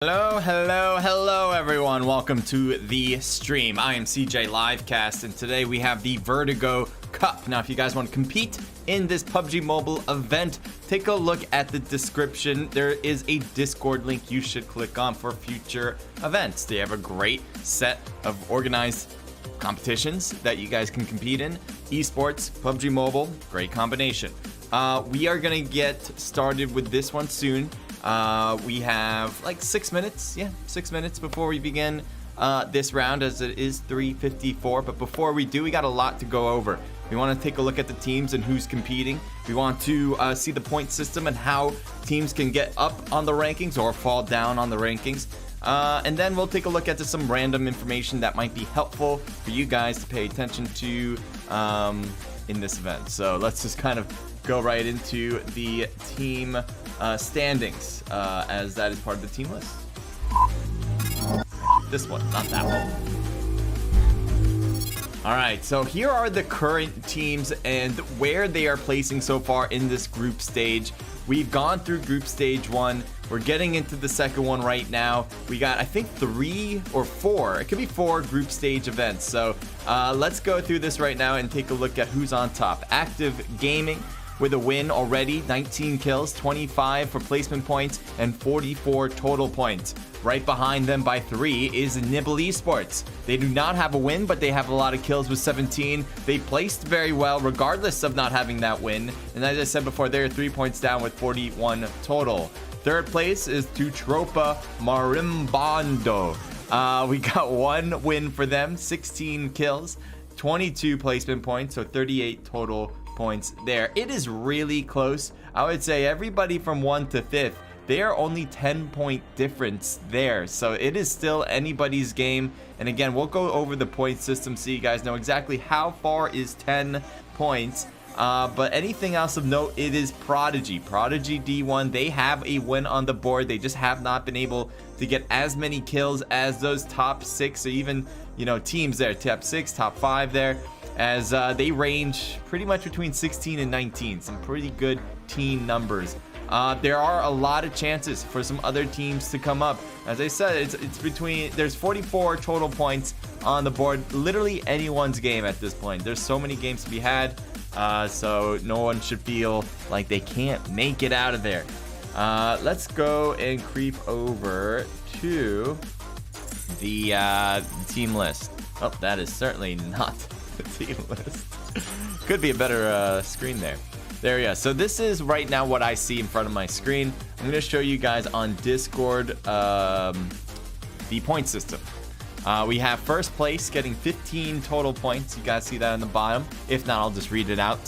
Hello everyone. Welcome to the stream. I am CJ Livecast, and today we have the Vertigo Cup. Now, if you guys want to compete in this PUBG Mobile event, take a look at the description. There is a Discord link you should click on for future events. They have a great set of organized competitions that you guys can compete in. Esports, PUBG Mobile, great combination. We are gonna get started with this one soon. We have like 6 minutes, 6 minutes before we begin this round, as it is 3:54. But before we do, we got a lot to go over. We want to take a look at the teams and who's competing. We want to see the point system and how teams can get up on the rankings or fall down on the rankings. And then we'll take a look at some random information that might be helpful for you guys to pay attention to in this event. So let's just kind of go right into the team standings, as that is part of the team list. This one, not that one. All right, so here are the current teams and where they are placing so far in this group stage. We've gone through group stage 1. We're getting into the second one right now. We got, I think, 3 or 4. It could be 4 group stage events. So let's go through this right now and take a look at who's on top. Active Gaming with a win already, 19 kills, 25 for placement points, and 44 total points. Right behind them by 3 is Nibble eSports. They do not have a win, but they have a lot of kills with 17. They placed very well regardless of not having that win. And as I said before, they're 3 points down with 41 total. Third place is to Tropa Marimbondo. We got 1 win for them, 16 kills, 22 placement points, so 38 total points there. It is really close. I would say everybody from 1 to 5th, they are only 10-point difference there, so it is still anybody's game. And again, we'll go over the point system so you guys know exactly how far is 10 points. But anything else of note, it is Prodigy D1. They have a win on the board. They just have not been able to get as many kills as those top 6 or even, you know, teams there, top 6, top 5 there, as they range pretty much between 16 and 19. Some pretty good team numbers. There are a lot of chances for some other teams to come up. As I said, it's between, there's 44 total points on the board. Literally anyone's game at this point. There's so many games to be had, so no one should feel like they can't make it out of there. Let's go and creep over to the team list. Oh, that is certainly not the team list. Could be a better screen there. There we go. So this is right now what I see in front of my screen. I'm going to show you guys on Discord the point system. We have first place getting 15 total points. You guys see that on the bottom? If not, I'll just read it out.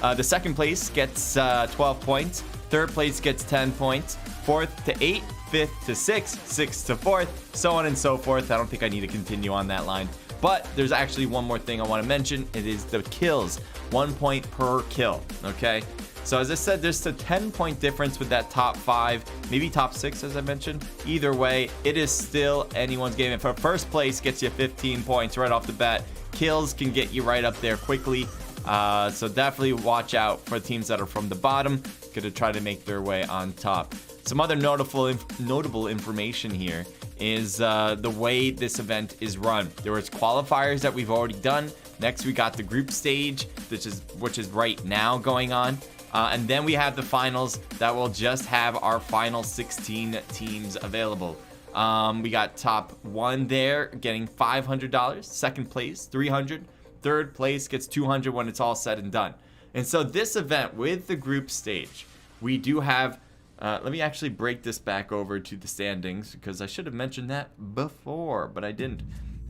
The second place gets 12 points. Third place gets 10 points. 4th to 8th, 5th to 6th, 6th to 4th, so on and so forth. I don't think I need to continue on that line. But there's actually one more thing I want to mention. It is the kills. 1 point per kill, okay? So as I said, there's a 10-point difference with that top 5, maybe top 6, as I mentioned. Either way, it is still anyone's game. And for first place gets you 15 points right off the bat. Kills can get you right up there quickly. So definitely watch out for teams that are from the bottom, gonna try to make their way on top. Some other notable information here is the way this event is run. There was qualifiers that we've already done. Next, we got the group stage, which is right now going on. And then we have the finals that will just have our final 16 teams available. We got top 1 there getting $500. Second place, $300. Third place gets $200 when it's all said and done. And so this event with the group stage, we do have, let me actually break this back over to the standings, because I should have mentioned that before, but I didn't.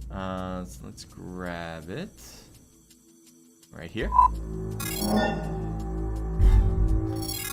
So let's grab it right here.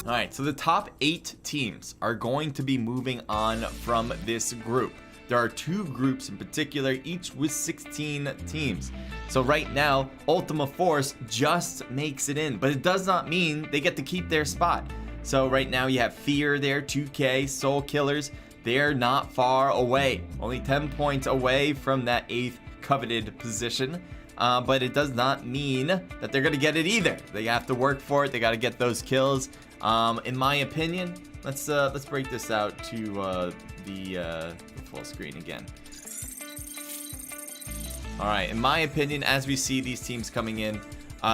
All right, so the top 8 teams are going to be moving on from this group. There are 2 groups in particular, each with 16 teams. So right now, Ultima Force just makes it in, but it does not mean they get to keep their spot. So right now you have Fear there, 2K, Soul Killers. They're not far away, only 10 points away from that 8th coveted position. But it does not mean that they're going to get it either. They have to work for it. They got to get those kills. In my opinion, let's break this out to the full screen again. All right, in my opinion, as we see these teams coming in,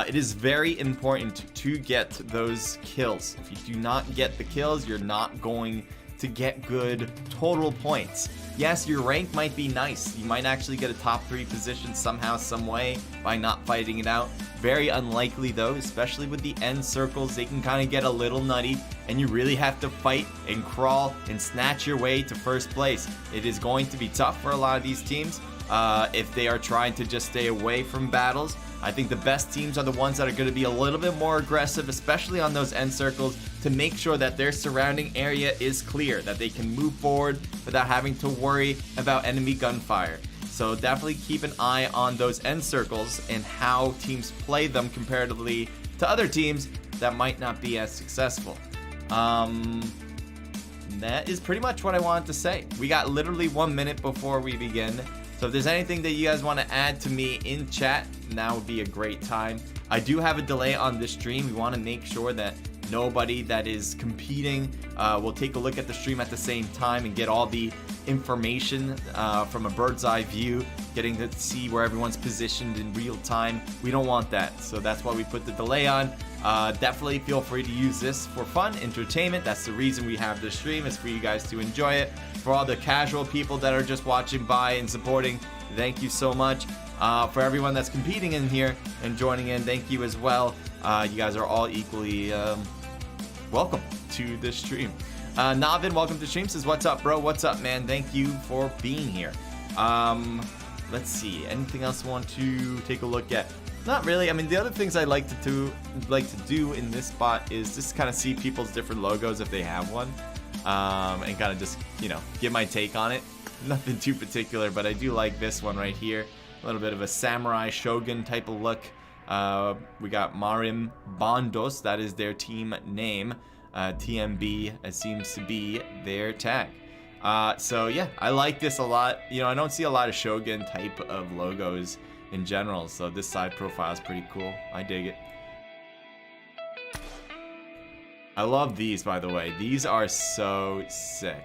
it is very important to get those kills. If you do not get the kills, you're not going to get good total points. Yes, your rank might be nice. You might actually get a top 3 position somehow, some way by not fighting it out. Very unlikely though, especially with the end circles. They can kind of get a little nutty and you really have to fight and crawl and snatch your way to first place. It is going to be tough for a lot of these teams if they are trying to just stay away from battles. I think the best teams are the ones that are going to be a little bit more aggressive, especially on those end circles, to make sure that their surrounding area is clear, that they can move forward without having to worry about enemy gunfire. So definitely keep an eye on those end circles and how teams play them comparatively to other teams that might not be as successful. That is pretty much what I wanted to say. We got literally 1 minute before we begin. So if there's anything that you guys want to add to me in chat, now would be a great time. I do have a delay on this stream. We want to make sure that nobody that is competing will take a look at the stream at the same time and get all the information from a bird's eye view, getting to see where everyone's positioned in real time. We don't want that, so that's why we put the delay on. Definitely feel free to use this for fun, entertainment. That's the reason we have this stream, is for you guys to enjoy it. For all the casual people that are just watching by and supporting, thank you so much. For everyone that's competing in here and joining in, thank you as well. You guys are all equally welcome to this stream. Navin, welcome to stream, says, what's up, bro? What's up, man? Thank you for being here. Let's see, anything else I want to take a look at? Not really. I mean, the other things I like to do in this spot is just kind of see people's different logos if they have one, and kind of just, you know, give my take on it. Nothing too particular, but I do like this one right here. A little bit of a samurai shogun type of look. We got Marimbondos, that is their team name. TMB seems to be their tag. So yeah, I like this a lot. You know, I don't see a lot of shogun type of logos in general, so this side profile is pretty cool. I dig it. I love these, by the way. These are so sick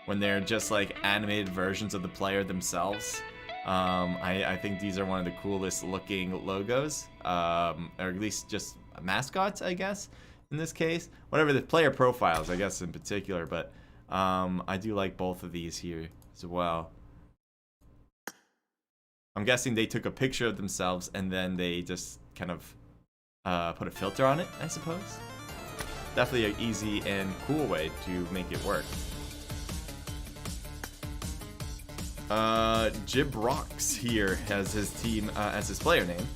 when they're just like animated versions of the player themselves. I think these are one of the coolest looking logos, or at least just mascots, I guess, in this case. Whatever the player profiles, I guess, in particular, but I do like both of these here as well. I'm guessing they took a picture of themselves and then they just kind of put a filter on it, I suppose. Definitely an easy and cool way to make it work. Jibrox here has his team as his player name.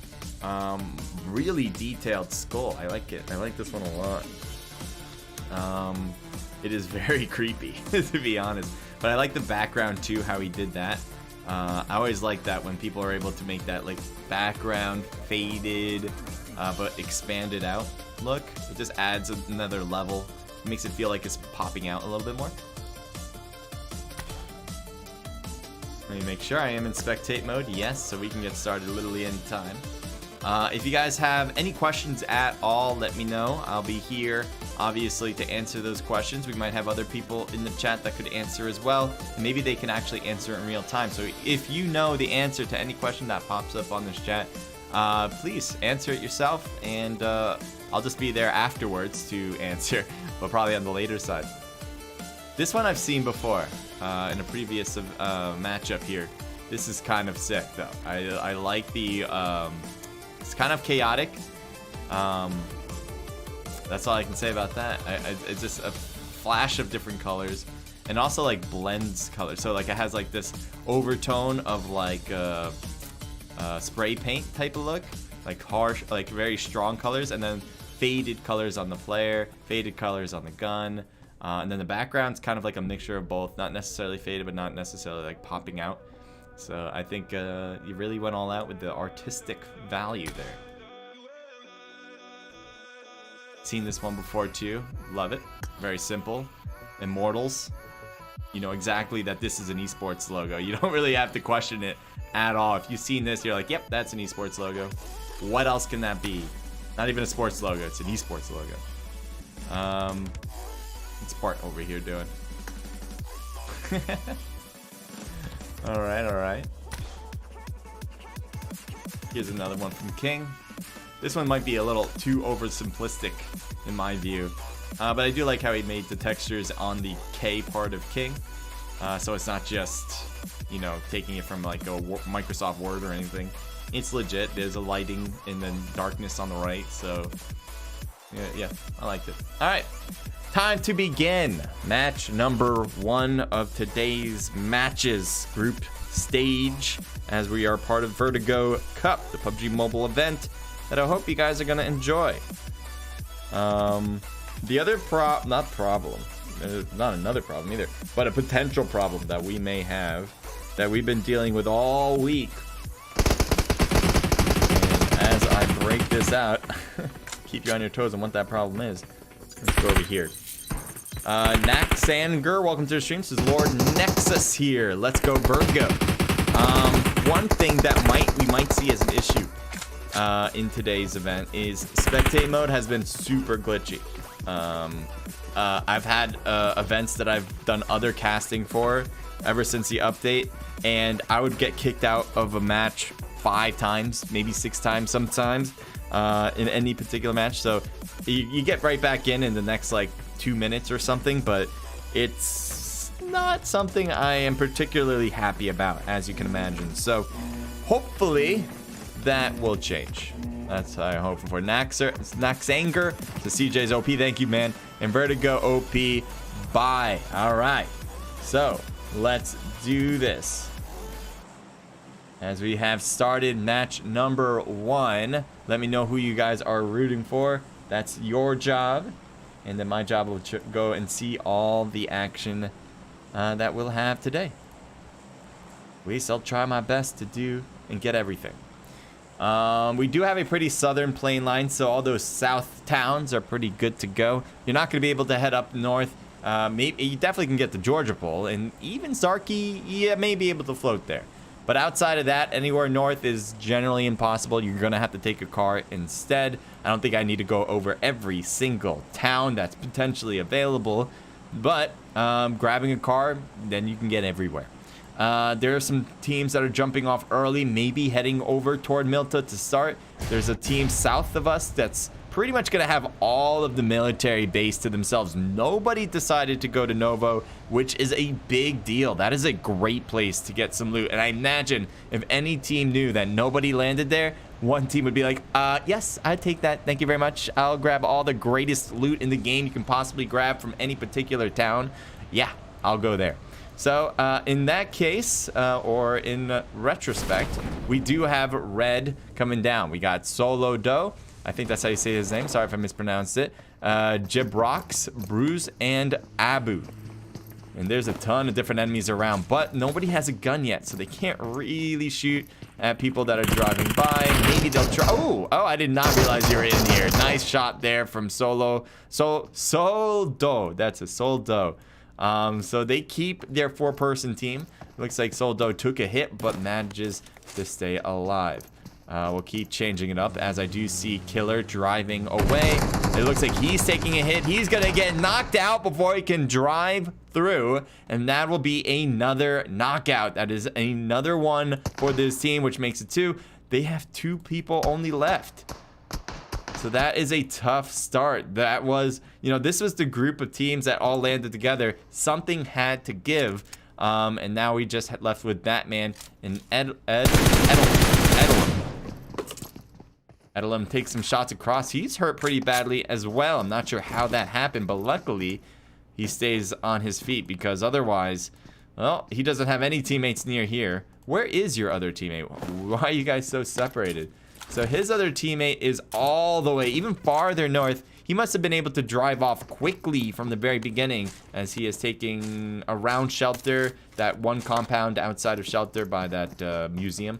Really detailed skull. I like it. I like this one a lot. It is very creepy, to be honest. But I like the background too, how he did that. I always like that when people are able to make that like background faded but expanded out look. It just adds another level. It makes it feel like it's popping out a little bit more. Let me make sure I am in spectate mode. Yes, so we can get started literally anytime. If you guys have any questions at all, let me know. I'll be here, obviously, to answer those questions. We might have other people in the chat that could answer as well. Maybe they can actually answer in real time. So if you know the answer to any question that pops up on this chat, please answer it yourself, and I'll just be there afterwards to answer, but probably on the later side. This one I've seen before in a previous matchup here. This is kind of sick, though. I like the... it's kind of chaotic. That's all I can say about that. It's just a flash of different colors, and also like blends colors. So like it has like this overtone of like spray paint type of look, like harsh, like very strong colors, and then faded colors on the player, faded colors on the gun, and then the background's kind of like a mixture of both, not necessarily faded, but not necessarily like popping out. So I think you really went all out with the artistic value there. Seen this one before too. Love it. Very simple. Immortalz. You know exactly that this is an eSports logo. You don't really have to question it at all. If you've seen this, you're like, yep, that's an eSports logo. What else can that be? Not even a sports logo. It's an eSports logo. What's Bart over here doing? All right. Here's another one from King. This one might be a little too oversimplistic in my view, but I do like how he made the textures on the K part of King, so it's not just, you know, taking it from like a Microsoft Word or anything. It's legit. There's a lighting and then darkness on the right, so yeah, I liked it. All right, time to begin match number 1 of today's matches, group stage, as we are part of Vertigo Cup, the PUBG mobile event that I hope you guys are gonna enjoy. The other not another problem either, but a potential problem that we may have that we've been dealing with all week. And as I break this out, keep you on your toes on what that problem is. Let's go over here. Naxanger, welcome to the stream. This is Lord Nexus here. Let's go Vertigo. One thing that we might see as an issue in today's event is spectate mode has been super glitchy. I've had events that I've done other casting for ever since the update, and I would get kicked out of a match 5 times, maybe 6 times sometimes, in any particular match. So you get right back in the next like 2 minutes or something, but it's not something I am particularly happy about, as you can imagine. So hopefully that will change. That's what I'm hoping for. Naxanger to CJ's OP, thank you, man. And Vertigo OP, bye. All right, so let's do this. As we have started match number 1, let me know who you guys are rooting for. That's your job. And then my job will go and see all the action that we'll have today. At least I'll try my best to do and get everything. We do have a pretty southern plane line, so all those south towns are pretty good to go. You're not going to be able to head up north. Maybe you definitely can get to Georgia Pole, and even Starkey, yeah, may be able to float there. But outside of that, anywhere north is generally impossible. You're going to have to take a car instead. I don't think I need to go over every single town that's potentially available, but grabbing a car, then you can get everywhere. There are some teams that are jumping off early, maybe heading over toward Milta to start. There's a team south of us that's pretty much going to have all of the military base to themselves. Nobody decided to go to Novo, which is a big deal. That is a great place to get some loot. And I imagine if any team knew that nobody landed there, one team would be like, yes, I'd take that. Thank you very much. I'll grab all the greatest loot in the game you can possibly grab from any particular town. Yeah, I'll go there. So in that case, or in retrospect, we do have red coming down. We got Solo Doe. I think that's how you say his name. Sorry if I mispronounced it. Jibrox, Bruce, and Abu. And there's a ton of different enemies around, but nobody has a gun yet, so they can't really shoot at people that are driving by. Maybe they'll try. Oh, I did not realize you were in here. Nice shot there from Soldo. That's a Soldo. So they keep their 4-person team. Looks like Soldo took a hit, but manages to stay alive. We'll keep changing it up as I do see Killer driving away. It looks like he's taking a hit. He's going to get knocked out before he can drive through, and that will be another knockout. That is another one for this team, which makes it 2. They have 2 people only left. So that is a tough start. That was, this was the group of teams that all landed together. Something had to give. And now we just left with Batman and Edelman. Edelman takes some shots across. He's hurt pretty badly as well. I'm not sure how that happened, but luckily he stays on his feet, because otherwise, well, he doesn't have any teammates near here. Where is your other teammate? Why are you guys so separated? So his other teammate is all the way, even farther north. He must have been able to drive off quickly from the very beginning, as he is taking around shelter, that one compound outside of shelter by that museum.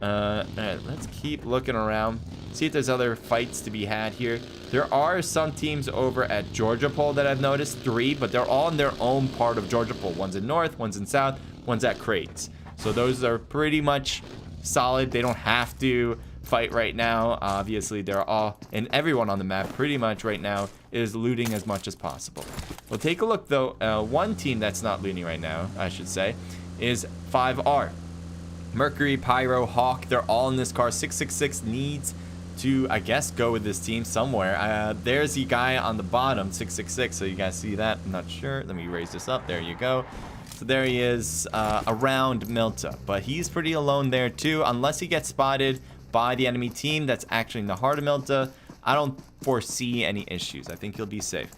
All right, let's keep looking around, see if there's other fights to be had here. There are some teams over at Georgia Pole that I've noticed, 3, but they're all in their own part of Georgia Pole. One's in north, one's in south, one's at Crates. So those are pretty much solid. They don't have to fight right now. Obviously, they're all, and everyone on the map pretty much right now is looting as much as possible. We'll take a look, though. One team that's not looting right now, I should say, is 5R. Mercury, Pyro, Hawk, they're all in this car. 666 needs to, I guess, go with this team somewhere. There's the guy on the bottom, 666, so you guys see that? I'm not sure. Let me raise this up. There you go. So there he is around Milta, but he's pretty alone there too, unless he gets spotted by the enemy team that's actually in the heart of Milta. I don't foresee any issues. I think he'll be safe.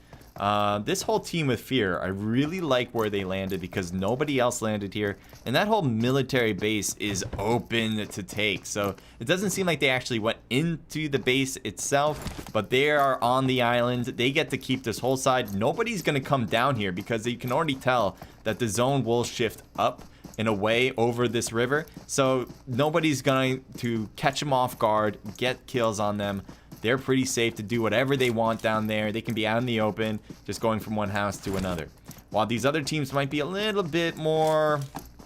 This whole team with Fear, I really like where they landed because nobody else landed here, and that whole military base is open to take. So it doesn't seem like they actually went into the base itself, but they are on the island. They get to keep this whole side. Nobody's going to come down here because you can already tell that the zone will shift up in a way over this river. So nobody's going to catch them off guard, get kills on them. They're pretty safe to do whatever they want down there. They can be out in the open, just going from one house to another. While these other teams might be a little bit more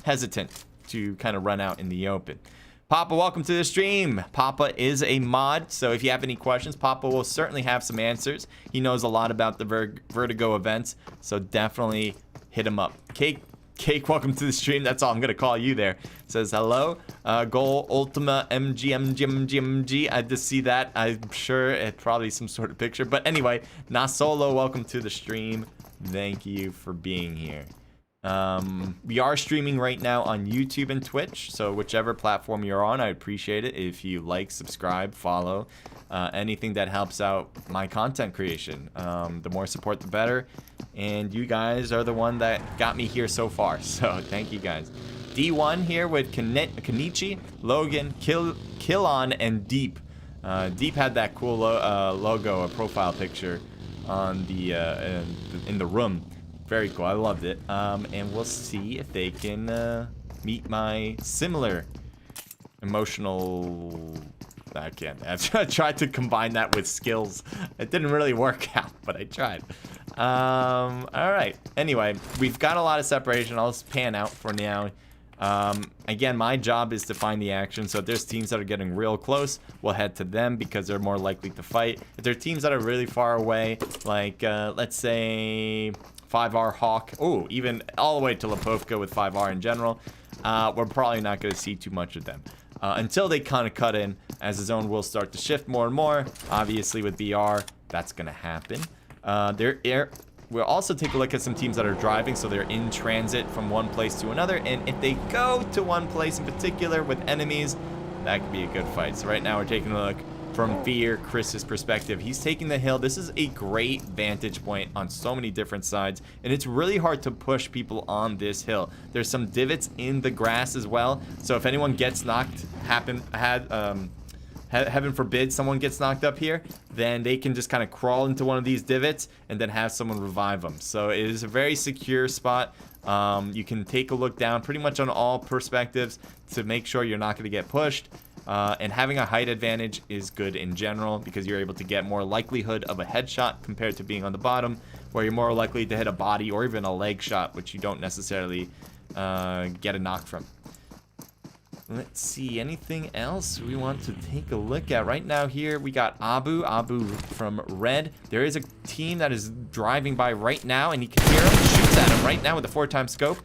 hesitant to kind of run out in the open. Papa, welcome to the stream. Papa is a mod, so if you have any questions, Papa will certainly have some answers. He knows a lot about the Vertigo events, so definitely hit him up. Cake, welcome to the stream. That's all I'm gonna call you there. Says hello. Goal Ultima MG. I just see that. I'm sure it's probably some sort of picture. But anyway, Nasolo, welcome to the stream. Thank you for being here. We are streaming right now on YouTube and Twitch, so whichever platform you're on, I appreciate it if you like, subscribe, follow, anything that helps out my content creation. The more support, the better. And you guys are the one that got me here so far, so thank you guys. D1 here with Kenichi, Logan, Killon, and Deep. Deep had that cool logo, a profile picture on the in the room. Very cool. I loved it. And we'll see if they can meet my similar emotional. I can't. I tried to combine that with skills. It didn't really work out, but I tried. All right. Anyway, we've got a lot of separation. I'll just pan out for now. Again, my job is to find the action. So if there's teams that are getting real close, we'll head to them because they're more likely to fight. If there are teams that are really far away, like let's say 5R Hawk, oh, even all the way to Lipovka with 5R in general, we're probably not going to see too much of them until they kind of cut in, as the zone will start to shift more and more. Obviously with BR, that's going to happen. We'll also take a look at some teams that are driving, so they're in transit from one place to another, and if they go to one place in particular with enemies, that could be a good fight. So right now we're taking a look from Fear, Chris's perspective. He's taking the hill. This is a great vantage point on so many different sides, and it's really hard to push people on this hill. There's some divots in the grass as well, so if anyone gets knocked, heaven forbid someone gets knocked up here, then they can just kind of crawl into one of these divots and then have someone revive them. So it is a very secure spot. You can take a look down pretty much on all perspectives to make sure you're not going to get pushed. And having a height advantage is good in general because you're able to get more likelihood of a headshot compared to being on the bottom, where you're more likely to hit a body or even a leg shot, which you don't necessarily get a knock from. Let's see, anything else we want to take a look at? Right now here, we got Abu from Red. There is a team that is driving by right now, and he can hear him, shoots at him right now with a 4x scope.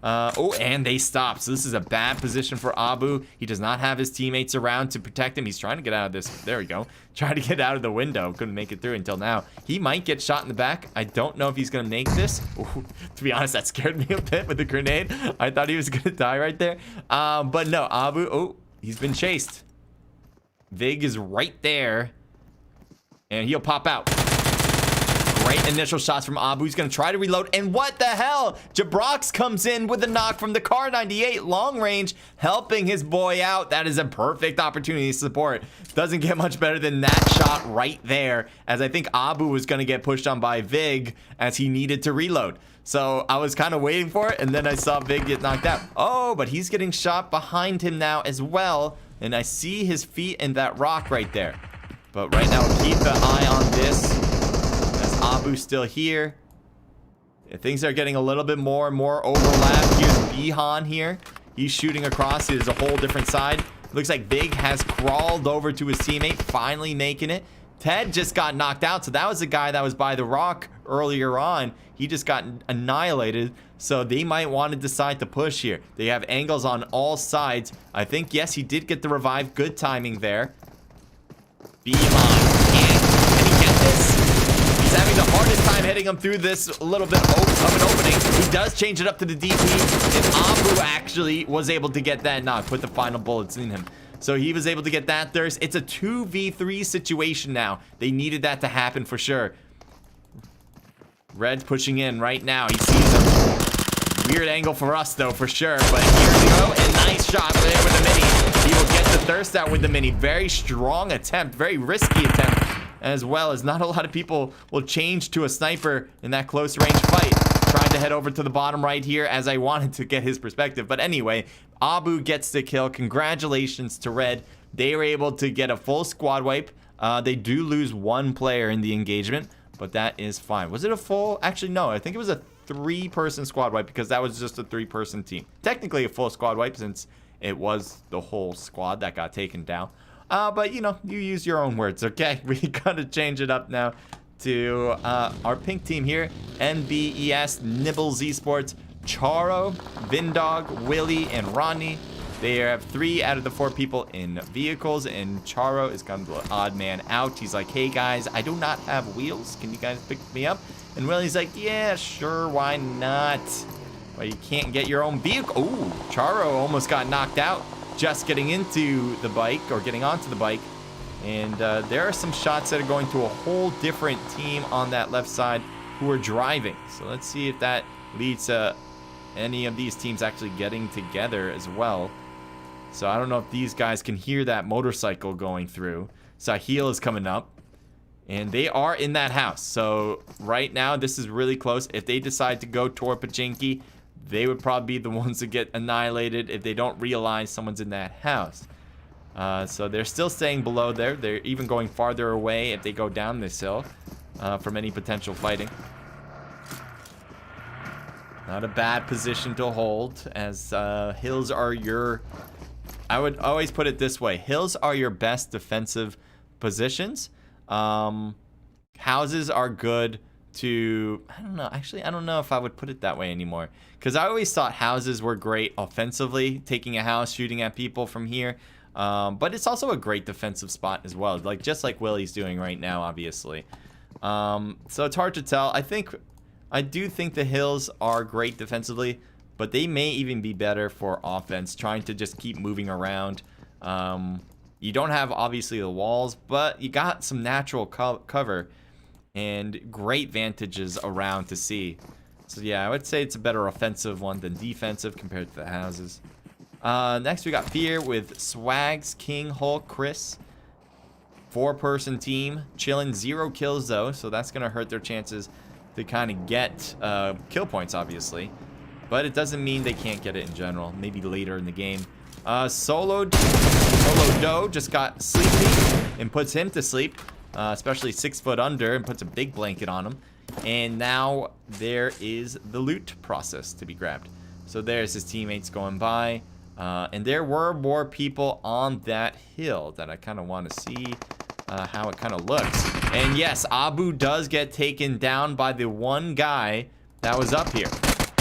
Oh, and they stop. So this is a bad position for Abu. He does not have his teammates around to protect him. He's trying to get out of this. There we go. Trying to get out of the window. Couldn't make it through until now. He might get shot in the back. I don't know if he's going to make this. Ooh, to be honest, that scared me a bit with the grenade. I thought he was going to die right there. But no, Abu, oh, he's been chased. Vig is right there. And he'll pop out. Great initial shots from Abu. He's going to try to reload. And what the hell? Jabrox comes in with a knock from the Car 98 long range, helping his boy out. That is a perfect opportunity to support. Doesn't get much better than that shot right there, as I think Abu was going to get pushed on by Vig as he needed to reload. So I was kind of waiting for it, and then I saw Vig get knocked out. Oh, but he's getting shot behind him now as well. And I see his feet in that rock right there. But right now, keep an eye on this. Abu's still here. Things are getting a little bit more and more overlap. Here's Bihan here. He's shooting across. It is a whole different side. Looks like Big has crawled over to his teammate, finally making it. Ted just got knocked out, so that was the guy that was by the rock earlier on. He just got annihilated, so they might want to decide to push here. They have angles on all sides. I think, yes, he did get the revive. Good timing there. Beam on. Can he get this? He's having the hardest time hitting him through this little bit of an opening. He does change it up to the DP, and Abu actually was able to get that knock, put the final bullets in him. So he was able to get that thirst. It's a 2v3 situation now. They needed that to happen for sure. Red's pushing in right now. He sees him. Weird angle for us, though, for sure. But here we go. And nice shot there with the mini. He will get the thirst out with the mini. Very strong attempt. Very risky attempt. As well as not a lot of people will change to a sniper in that close range fight. Trying to head over to the bottom right here as I wanted to get his perspective. But anyway, Abu gets the kill. Congratulations to Red. They were able to get a full squad wipe. They do lose one player in the engagement, but that is fine. Was it a full? Actually, no. I think it was a 3-person squad wipe because that was just a 3-person team. Technically a full squad wipe since it was the whole squad that got taken down. But, you know, you use your own words, okay? We got to change it up now to our pink team here. NBES, Nibble, eSports, Charo, Vindog, Willie, and Ronnie. They have 3 out of the 4 people in vehicles, and Charo is kind of the odd man out. He's like, hey, guys, I do not have wheels. Can you guys pick me up? And Willie's like, yeah, sure, why not? Well, you can't get your own vehicle. Ooh, Charo almost got knocked out just getting into the bike, or getting onto the bike. And there are some shots that are going to a whole different team on that left side who are driving. So let's see if that leads to any of these teams actually getting together as well. So I don't know if these guys can hear that motorcycle going through. Sahil is coming up. And they are in that house. So right now, this is really close. If they decide to go Tropa Jinky, they would probably be the ones that get annihilated if they don't realize someone's in that house. So they're still staying below there. They're even going farther away if they go down this hill from any potential fighting. Not a bad position to hold, as hills are your... I would always put it this way. Hills are your best defensive positions. Houses are good to... I don't know. Actually, I don't know if I would put it that way anymore. Because I always thought houses were great offensively, taking a house, shooting at people from here. But it's also a great defensive spot as well. Like just like Willie's doing right now, obviously. So it's hard to tell. I do think the hills are great defensively, but they may even be better for offense, trying to just keep moving around. You don't have, obviously, the walls, but you got some natural cover and great vantages around to see. So, yeah, I would say it's a better offensive one than defensive compared to the houses. Next, we got Fear with Swags, King, Hulk, Chris. 4-person team. Chilling, 0 kills, though, so that's going to hurt their chances to kind of get kill points, obviously. But it doesn't mean they can't get it in general. Maybe later in the game. Solo Doe just got sleepy and puts him to sleep. Especially 6 foot under, and puts a big blanket on him. And now there is the loot process to be grabbed. So there's his teammates going by. And there were more people on that hill that I kind of want to see how it kind of looks. And yes, Abu does get taken down by the one guy that was up here.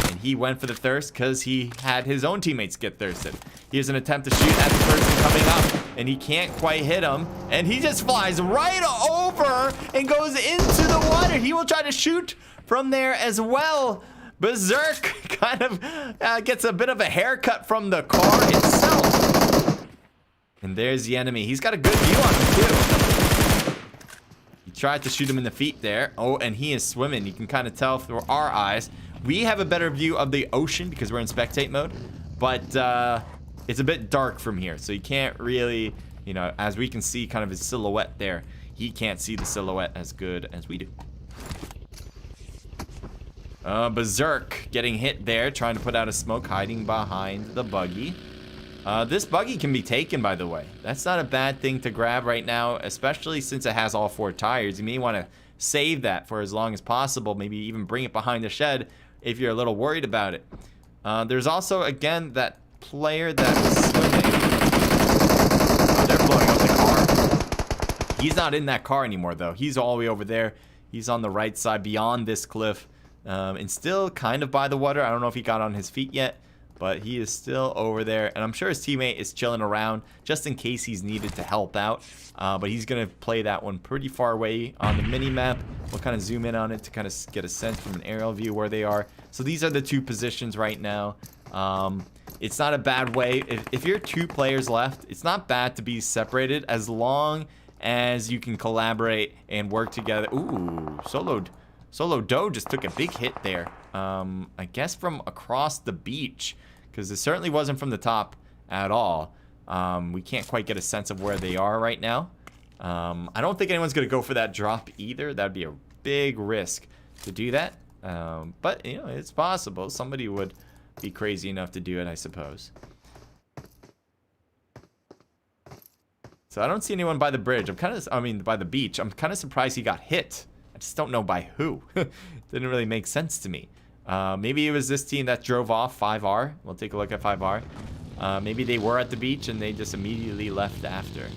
And he went for the thirst because he had his own teammates get thirsted. Here's an attempt to shoot at the person coming up, and he can't quite hit him. And he just flies right over and goes into the water. He will try to shoot from there as well. Berserk kind of gets a bit of a haircut from the car itself. And there's the enemy. He's got a good view on him, too. He tried to shoot him in the feet there. Oh, and he is swimming. You can kind of tell through our eyes. We have a better view of the ocean because we're in spectate mode. But it's a bit dark from here. So you can't really, you know, as we can see kind of his silhouette there. He can't see the silhouette as good as we do. Berserk getting hit there, trying to put out a smoke, hiding behind the buggy. This buggy can be taken, by the way. That's not a bad thing to grab right now, especially since it has all 4 tires. You may want to save that for as long as possible, maybe even bring it behind the shed if you're a little worried about it. There's also, again, that player that was swimming. He's not in that car anymore, though. He's all the way over there. He's on the right side beyond this cliff, and still kind of by the water. I don't know if he got on his feet yet, but he is still over there. And I'm sure his teammate is chilling around just in case he's needed to help out. But he's going to play that one pretty far away on the mini-map. We'll kind of zoom in on it to kind of get a sense from an aerial view where they are. So these are the two positions right now. It's not a bad way. If you're 2 players left, it's not bad to be separated as long as you can collaborate and work together. Ooh, Solo Doe just took a big hit there. I guess from across the beach, because it certainly wasn't from the top at all. We can't quite get a sense of where they are right now. I don't think anyone's going to go for that drop either. That'd be a big risk to do that. But, you know, it's possible. Somebody would be crazy enough to do it, I suppose. So I don't see anyone by the bridge. By the beach. I'm kind of surprised he got hit. I just don't know by who. Didn't really make sense to me. Maybe it was this team that drove off 5R. We'll take a look at 5R. Maybe they were at the beach and they just immediately left after.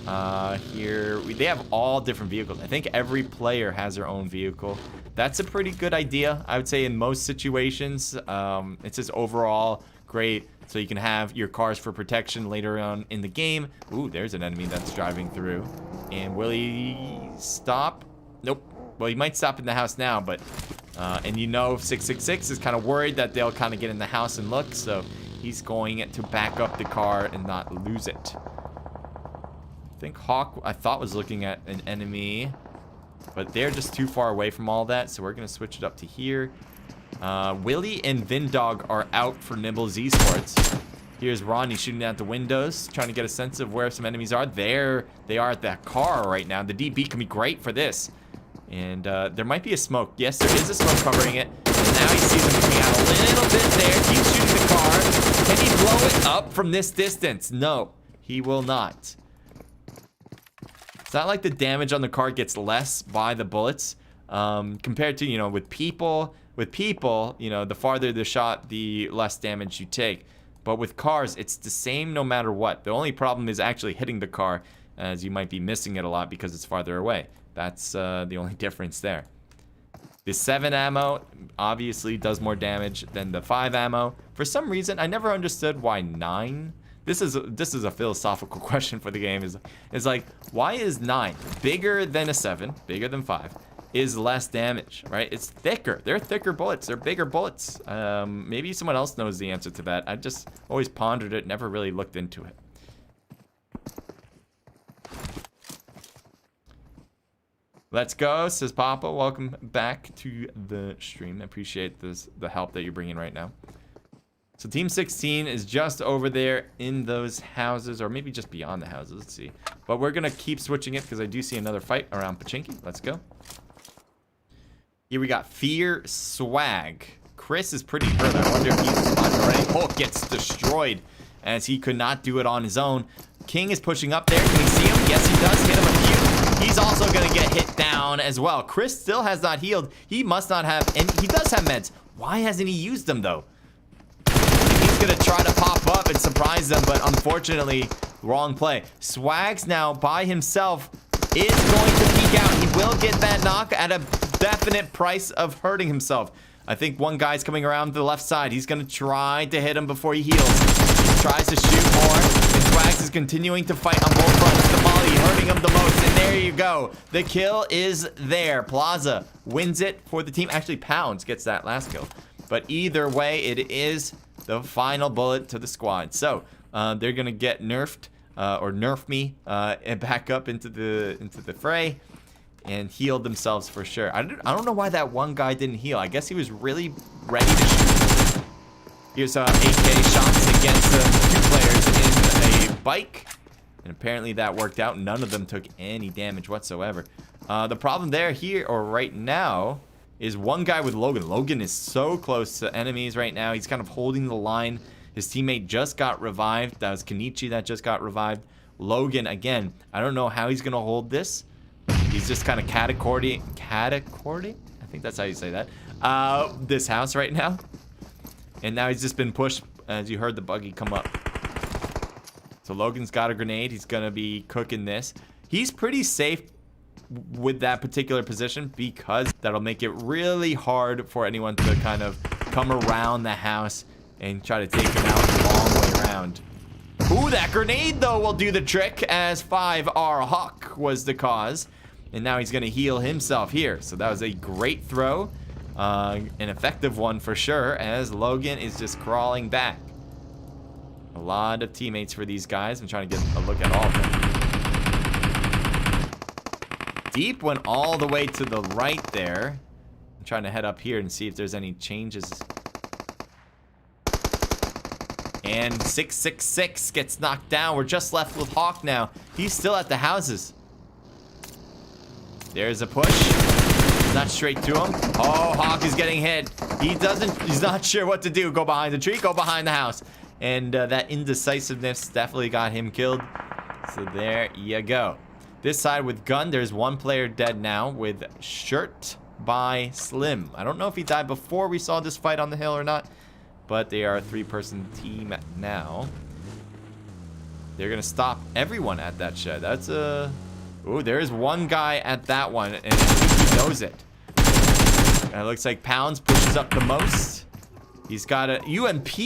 They have all different vehicles. I think every player has their own vehicle. That's a pretty good idea, I would say, in most situations. It's just overall great, so you can have your cars for protection later on in the game. Ooh, there's an enemy that's driving through. And will he stop? Nope. Well, he might stop in the house now, but and you know 666 is kind of worried that they'll kind of get in the house and look, so he's going to back up the car and not lose it. I think Hawk, I thought, was looking at an enemy, but they're just too far away from all that, so we're going to switch it up to here. Willie and Vindog are out for Nibble's eSports. Here's Ronnie shooting out the windows, trying to get a sense of where some enemies are. There they are at that car right now. The DB can be great for this. And there might be a smoke. Yes, there is a smoke covering it. And now you see them coming out a little bit there. He's shooting the car. Can he blow it up from this distance? No, he will not. It's not like the damage on the car gets less by the bullets. Compared to, you know, with people, you know, the farther the shot, the less damage you take. But with cars, it's the same no matter what. The only problem is actually hitting the car, as you might be missing it a lot because it's farther away. That's the only difference there. The 7 ammo obviously does more damage than the 5 ammo. For some reason, I never understood why 9. This is a philosophical question for the game. Is like, why is 9 bigger than a 7, bigger than 5? Is less damage, right? It's thicker. They're thicker bullets. They're bigger bullets. Maybe someone else knows the answer to that. I just always pondered it, never really looked into it. Let's go, says Papa. Welcome back to the stream. I appreciate the help that you're bringing right now. So Team 16 is just over there in those houses, or maybe just beyond the houses. Let's see. But we're going to keep switching it because I do see another fight around Pachinki. Let's go. Here we got Fear Swag. Chris is pretty hurt. I wonder if he's spotted already. Hulk gets destroyed as he could not do it on his own. King is pushing up there. Can we see him? Yes, he does. Hit him a few. He's also going to get hit down as well. Chris still has not healed. He must not have, and he does have meds. Why hasn't he used them, though? He's going to try to pop up and surprise them, but unfortunately, wrong play. Swags now by himself is going to peek out. He will get that knock at a definite price of hurting himself. I think one guy's coming around to the left side. He's going to try to hit him before he heals. He tries to shoot more, and Swags is continuing to fight on both fronts. The molly hurting him the most, and there you go. The kill is there. Plaza wins it for the team. Actually, Pounds gets that last kill. But either way, it is the final bullet to the squad. So they're going to get nerfed, or nerf me, and back up into the fray. And healed themselves for sure. I don't know why that one guy didn't heal. I guess he was really ready to shoot. Here's AK shots against the 2 players in a bike. And apparently that worked out. None of them took any damage whatsoever. The problem here, or right now, is one guy with Logan. Logan is so close to enemies right now. He's kind of holding the line. His teammate just got revived. That was Kenichi that just got revived. Logan, again, I don't know how he's going to hold this. He's just kind of catacording? I think that's how you say that. This house right now. And now he's just been pushed, as you heard the buggy come up. So Logan's got a grenade. He's going to be cooking this. He's pretty safe with that particular position because that'll make it really hard for anyone to kind of come around the house and try to take him out the long way around. Ooh, that grenade, though, will do the trick, as 5R Hawk was the cause. And now he's going to heal himself here. So that was a great throw. An effective one for sure, as Logan is just crawling back. A lot of teammates for these guys. I'm trying to get a look at all of them. Deep went all the way to the right there. I'm trying to head up here and see if there's any changes. And 666 gets knocked down. We're just left with Hawk now. He's still at the houses. There's a push. Not straight to him. Oh, Hawk is getting hit. He's not sure what to do. Go behind the tree, go behind the house. And that indecisiveness definitely got him killed. So there you go. This side with gun, there's one player dead now with shirt by Slim. I don't know if he died before we saw this fight on the hill or not, but they are a 3-person team now. They're gonna stop everyone at that shed. That's a... Ooh, there is one guy at that one, and I think he knows it. And it looks like Pounds pushes up the most. He's got a UMP,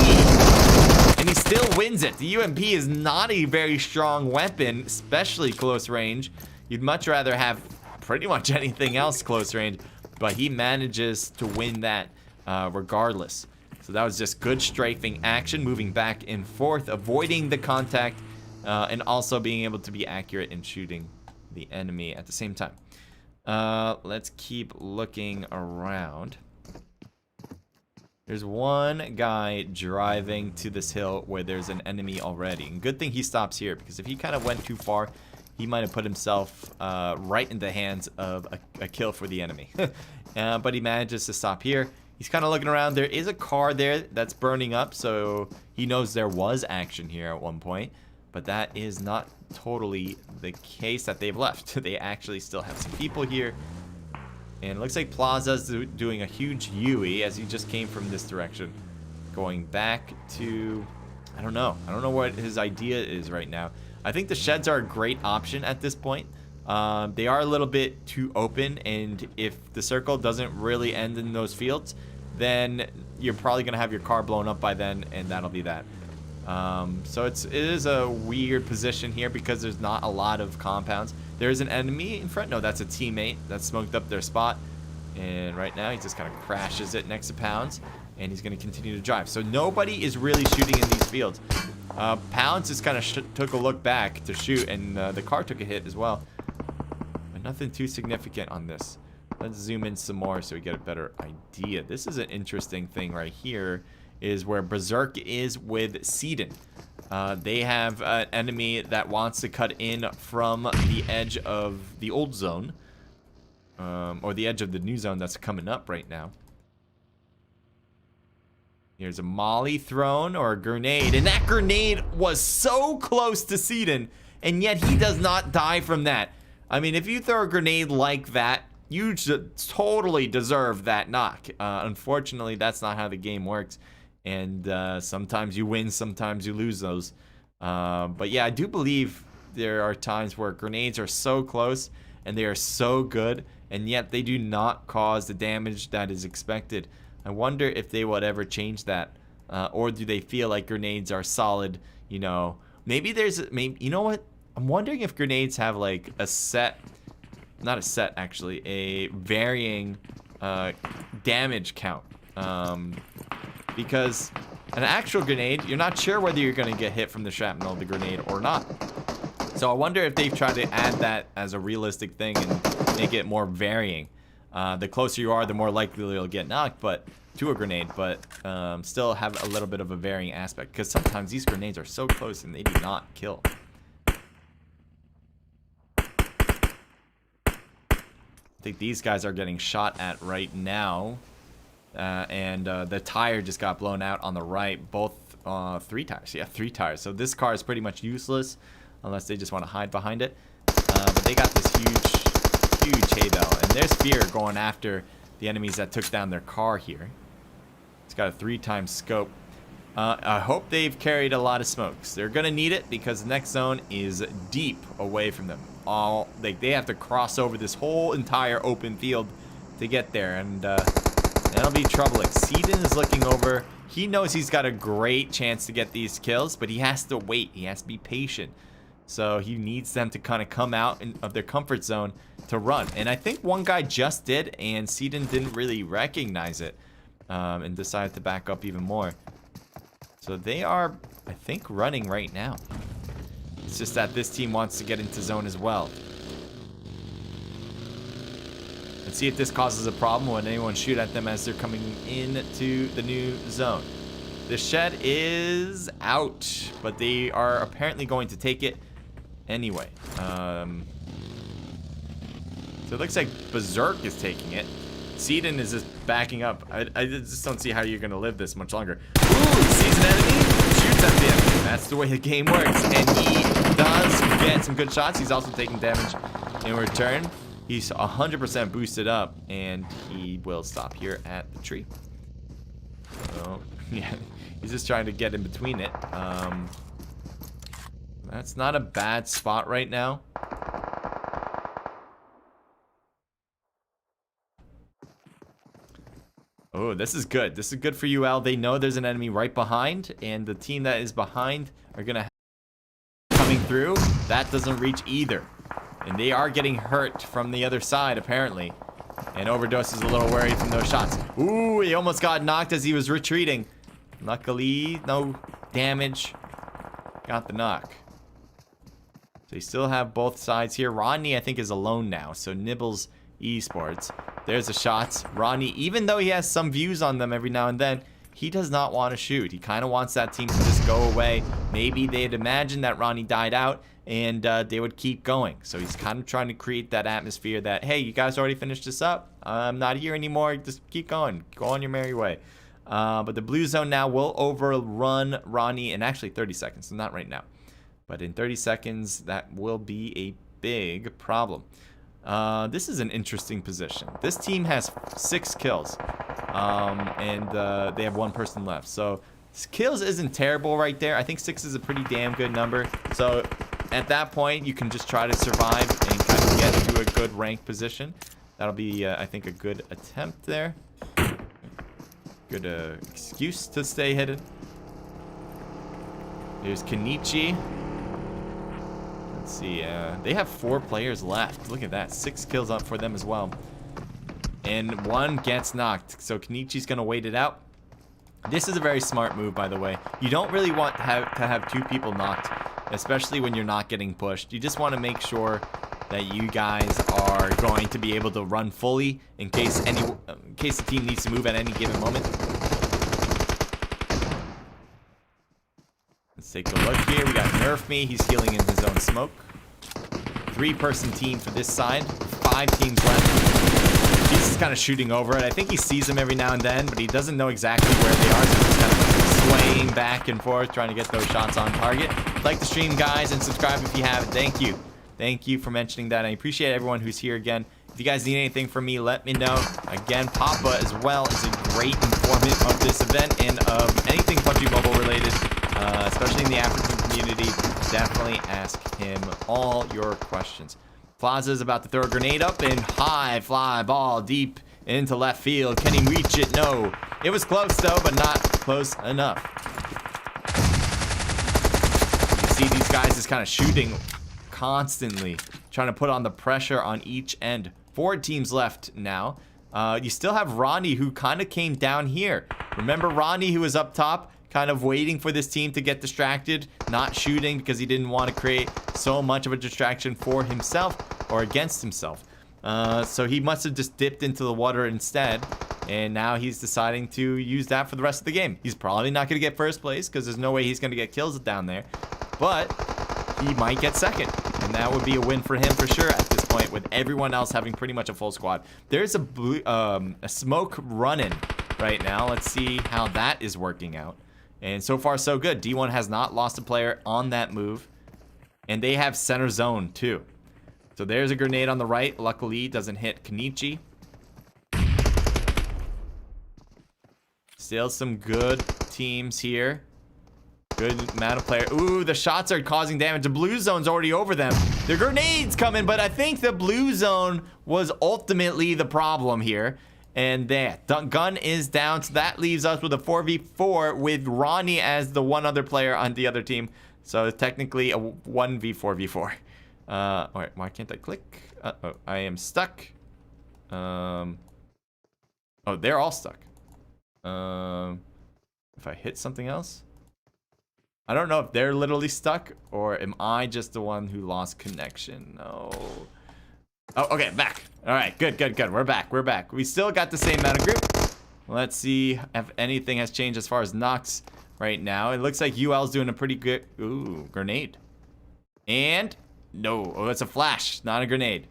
and he still wins it. The UMP is not a very strong weapon, especially close range. You'd much rather have pretty much anything else close range, but he manages to win that regardless. So that was just good strafing action, moving back and forth, avoiding the contact, and also being able to be accurate in shooting the enemy at the same time. Let's keep looking around. There's one guy driving to this hill where there's an enemy already. And good thing he stops here, because if he kind of went too far, he might have put himself right in the hands of a kill for the enemy. But he manages to stop here. He's kind of looking around. There is a car there that's burning up, so he knows there was action here at one point. But that is not totally the case that they've left. They actually still have some people here. And it looks like Plaza's doing a huge Yui as he just came from this direction. Going back to... I don't know what his idea is right now. I think the sheds are a great option at this point. They are a little bit too open, and if the circle doesn't really end in those fields, then you're probably going to have your car blown up by then, and that'll be that. So it is a weird position here because there's not a lot of compounds. There's an enemy in front. No, that's a teammate that smoked up their spot. And right now he just kind of crashes it next to Pounds. And he's going to continue to drive. So nobody is really shooting in these fields. Pounds just kind of took a look back to shoot. And the car took a hit as well. But nothing too significant on this. Let's zoom in some more so we get a better idea. This is an interesting thing right here. Is where Berserk is with Seedon. They have an enemy that wants to cut in from the edge of the old zone. Or the edge of the new zone that's coming up right now. Here's a molly thrown or a grenade. And that grenade was so close to Seedon. And yet he does not die from that. I mean, if you throw a grenade like that, you totally deserve that knock. Unfortunately, that's not how the game works. And sometimes you win, sometimes you lose those. But yeah, I do believe there are times where grenades are so close and they are so good, and yet they do not cause the damage that is expected. I wonder if they would ever change that. Or do they feel like grenades are solid, you know? Maybe you know what? I'm wondering if grenades have like a set, not a set actually, a varying damage count. Because an actual grenade, you're not sure whether you're going to get hit from the shrapnel of the grenade or not. So I wonder if they've tried to add that as a realistic thing and make it more varying. The closer you are, the more likely you'll get knocked to a grenade, but still have a little bit of a varying aspect. Because sometimes these grenades are so close and they do not kill. I think these guys are getting shot at right now. And the tire just got blown out on the right. Both 3 tires. Yeah, 3 tires. So this car is pretty much useless unless they just want to hide behind it. But they got this huge hay bale. And there's Fear going after the enemies that took down their car here. It's got a 3-time scope. I hope they've carried a lot of smokes. They're going to need it because the next zone is deep away from them. they have to cross over this whole entire open field to get there, and that'll be troubling. Seedon is looking over. He knows he's got a great chance to get these kills, but he has to wait. He has to be patient. So he needs them to kind of come out of their comfort zone to run. And I think one guy just did, and Seedon didn't really recognize it and decided to back up even more. So they are, I think, running right now. It's just that this team wants to get into zone as well. Let's see if this causes a problem when anyone shoot at them as they're coming into the new zone. The shed is out, but they are apparently going to take it anyway. So it looks like Berserk is taking it. Seedon is just backing up. I just don't see how you're going to live this much longer. Ooh, he sees an enemy, shoots at the enemy. That's the way the game works. And he does get some good shots. He's also taking damage in return. He's 100% boosted up, and he will stop here at the tree. So, yeah, he's just trying to get in between it. That's not a bad spot right now. Oh, this is good. This is good for UL. They know there's an enemy right behind, and the team that is behind are going to have coming through. That doesn't reach either. And they are getting hurt from the other side, apparently. And Overdose is a little worried from those shots. Ooh, he almost got knocked as he was retreating. Luckily, no damage. Got the knock. So you still have both sides here. Rodney, I think, is alone now. So Nibble's eSports. There's the shots. Rodney, even though he has some views on them every now and then, he does not want to shoot. He kind of wants that team to just go away. Maybe they had imagined that Rodney died out, and they would keep going. So he's kind of trying to create that atmosphere that, hey, you guys already finished this up. I'm not here anymore. Just keep going. Go on your merry way. But the blue zone now will overrun Rodney in actually 30 seconds. So not right now. But in 30 seconds, that will be a big problem. This is an interesting position. This team has 6 kills. And they have 1 person left. So kills isn't terrible right there. I think 6 is a pretty damn good number. So at that point, you can just try to survive and kind of get to a good rank position. That'll be, I think, a good attempt there. Good excuse to stay hidden. Here's Kenichi. Let's see. They have 4 players left. Look at that. 6 kills up for them as well. And 1 gets knocked. So Kenichi's going to wait it out. This is a very smart move, by the way. You don't really want to have 2 people knocked, especially when you're not getting pushed. You just want to make sure that you guys are going to be able to run fully in case the team needs to move at any given moment. Let's take a look here. We got Nerf Me. He's healing in his own smoke. 3-person team for this side. 5 teams left. He's just kind of shooting over it. I think he sees them every now and then, but he doesn't know exactly where they are. So he's just kind of swaying back and forth, trying to get those shots on target. Like the stream, guys, and subscribe if you haven't. Thank you. Thank you for mentioning that. I appreciate everyone who's here again. If you guys need anything from me, let me know. Again, Papa as well is a great informant of this event and of anything PUBG Mobile related, especially in the African community. Definitely ask him all your questions. Plaza is about to throw a grenade up and high fly ball deep into left field. Can he reach it? No. It was close though, but not close enough. You see these guys just kind of shooting constantly, trying to put on the pressure on each end. 4 teams left now. You still have Ronnie, who kind of came down here. Remember Ronnie, who was up top, kind of waiting for this team to get distracted, not shooting because he didn't want to create so much of a distraction for himself or against himself. So he must have just dipped into the water instead, and now he's deciding to use that for the rest of the game. He's probably not going to get first place because there's no way he's going to get kills down there, but he might get second, and that would be a win for him for sure at this point, with everyone else having pretty much a full squad. There's a smoke running right now. Let's see how that is working out. And so far, so good. D1 has not lost a player on that move, and they have center zone too. So there's a grenade on the right. Luckily, it doesn't hit Kenichi. Still some good teams here. Good amount of player. Ooh, the shots are causing damage. The blue zone's already over them. The grenades coming, but I think the blue zone was ultimately the problem here. And there, gun is down, so that leaves us with a 4v4 with Ronnie as the one other player on the other team. So it's technically a 1v4v4. Alright, why can't I click? Uh-oh, I am stuck. Oh, they're all stuck. If I hit something else? I don't know if they're literally stuck, or am I just the one who lost connection? No. Oh, okay, back. All right, good. We're back. We still got the same amount of group. Let's see if anything has changed as far as knocks right now. It looks like UL's doing a pretty good... Ooh, grenade. And... No, oh, it's a flash, not a grenade.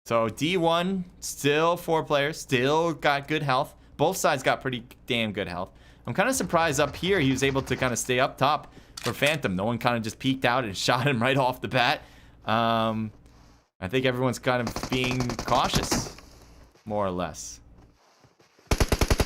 So D1, still 4 players, still got good health. Both sides got pretty damn good health. I'm kind of surprised up here he was able to kind of stay up top for Phantom. No one kind of just peeked out and shot him right off the bat. I think everyone's kind of being cautious, more or less.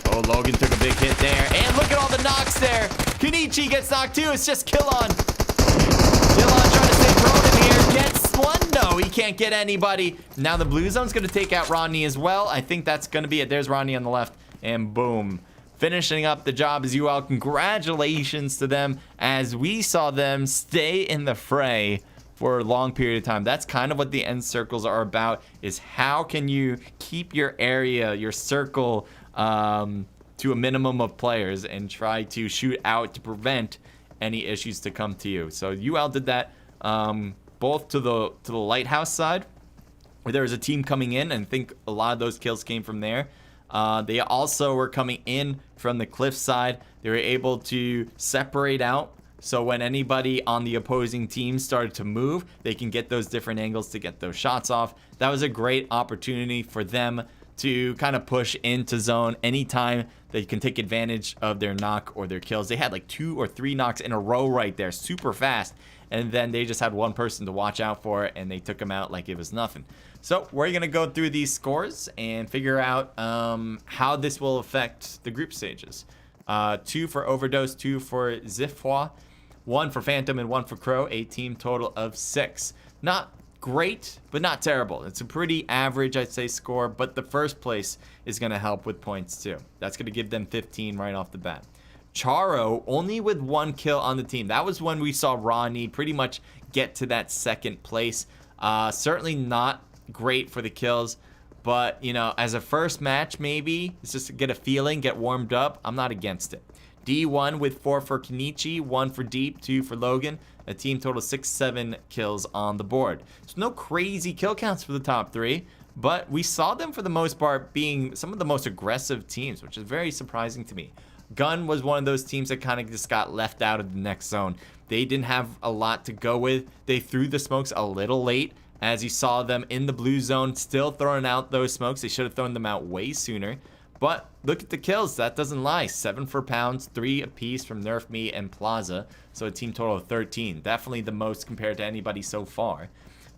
Oh, Logan took a big hit there. And look at all the knocks there. Kenichi gets knocked too. It's just Killon. Killon trying to stay prone in here. Gets one. No, he can't get anybody. Now the blue zone's going to take out Rodney as well. I think that's going to be it. There's Rodney on the left. And boom. Finishing up the job is UL. Congratulations to them as we saw them stay in the fray for a long period of time. That's kind of what the end circles are about, is how can you keep your area, your circle, to a minimum of players and try to shoot out to prevent any issues to come to you. So UL did that both to the lighthouse side, where there was a team coming in, and I think a lot of those kills came from there. They also were coming in from the cliff side. They were able to separate out, so when anybody on the opposing team started to move, they can get those different angles to get those shots off. That was a great opportunity for them to kind of push into zone anytime they can take advantage of their knock or their kills. They had like 2 or 3 knocks in a row right there, super fast, and then they just had one person to watch out for it, and they took them out like it was nothing. So we're gonna go through these scores and figure out how this will affect the group stages. 2 for Overdose, 2 for Zifwa, 1 for Phantom, and 1 for Crow. A team total of 6. Not great, but not terrible. It's a pretty average, I'd say, score, but the first place is going to help with points too. That's going to give them 15 right off the bat. Charo only with 1 kill on the team. That was when we saw Ronnie pretty much get to that second place. Certainly not great for the kills, but you know, as a first match, maybe it's just to get a feeling, get warmed up. I'm not against it. D1 with 4 for Kenichi, 1 for Deep, 2 for Logan. A team total 6-7 kills on the board. So no crazy kill counts for the top 3, but we saw them for the most part being some of the most aggressive teams, which is very surprising to me. Gun was one of those teams that kind of just got left out of the next zone. They didn't have a lot to go with. They threw the smokes a little late, as you saw them in the blue zone still throwing out those smokes. They should have thrown them out way sooner. But look at the kills. That doesn't lie. 7 for Pounds, 3 apiece from Nerf Me and Plaza. So a team total of 13. Definitely the most compared to anybody so far.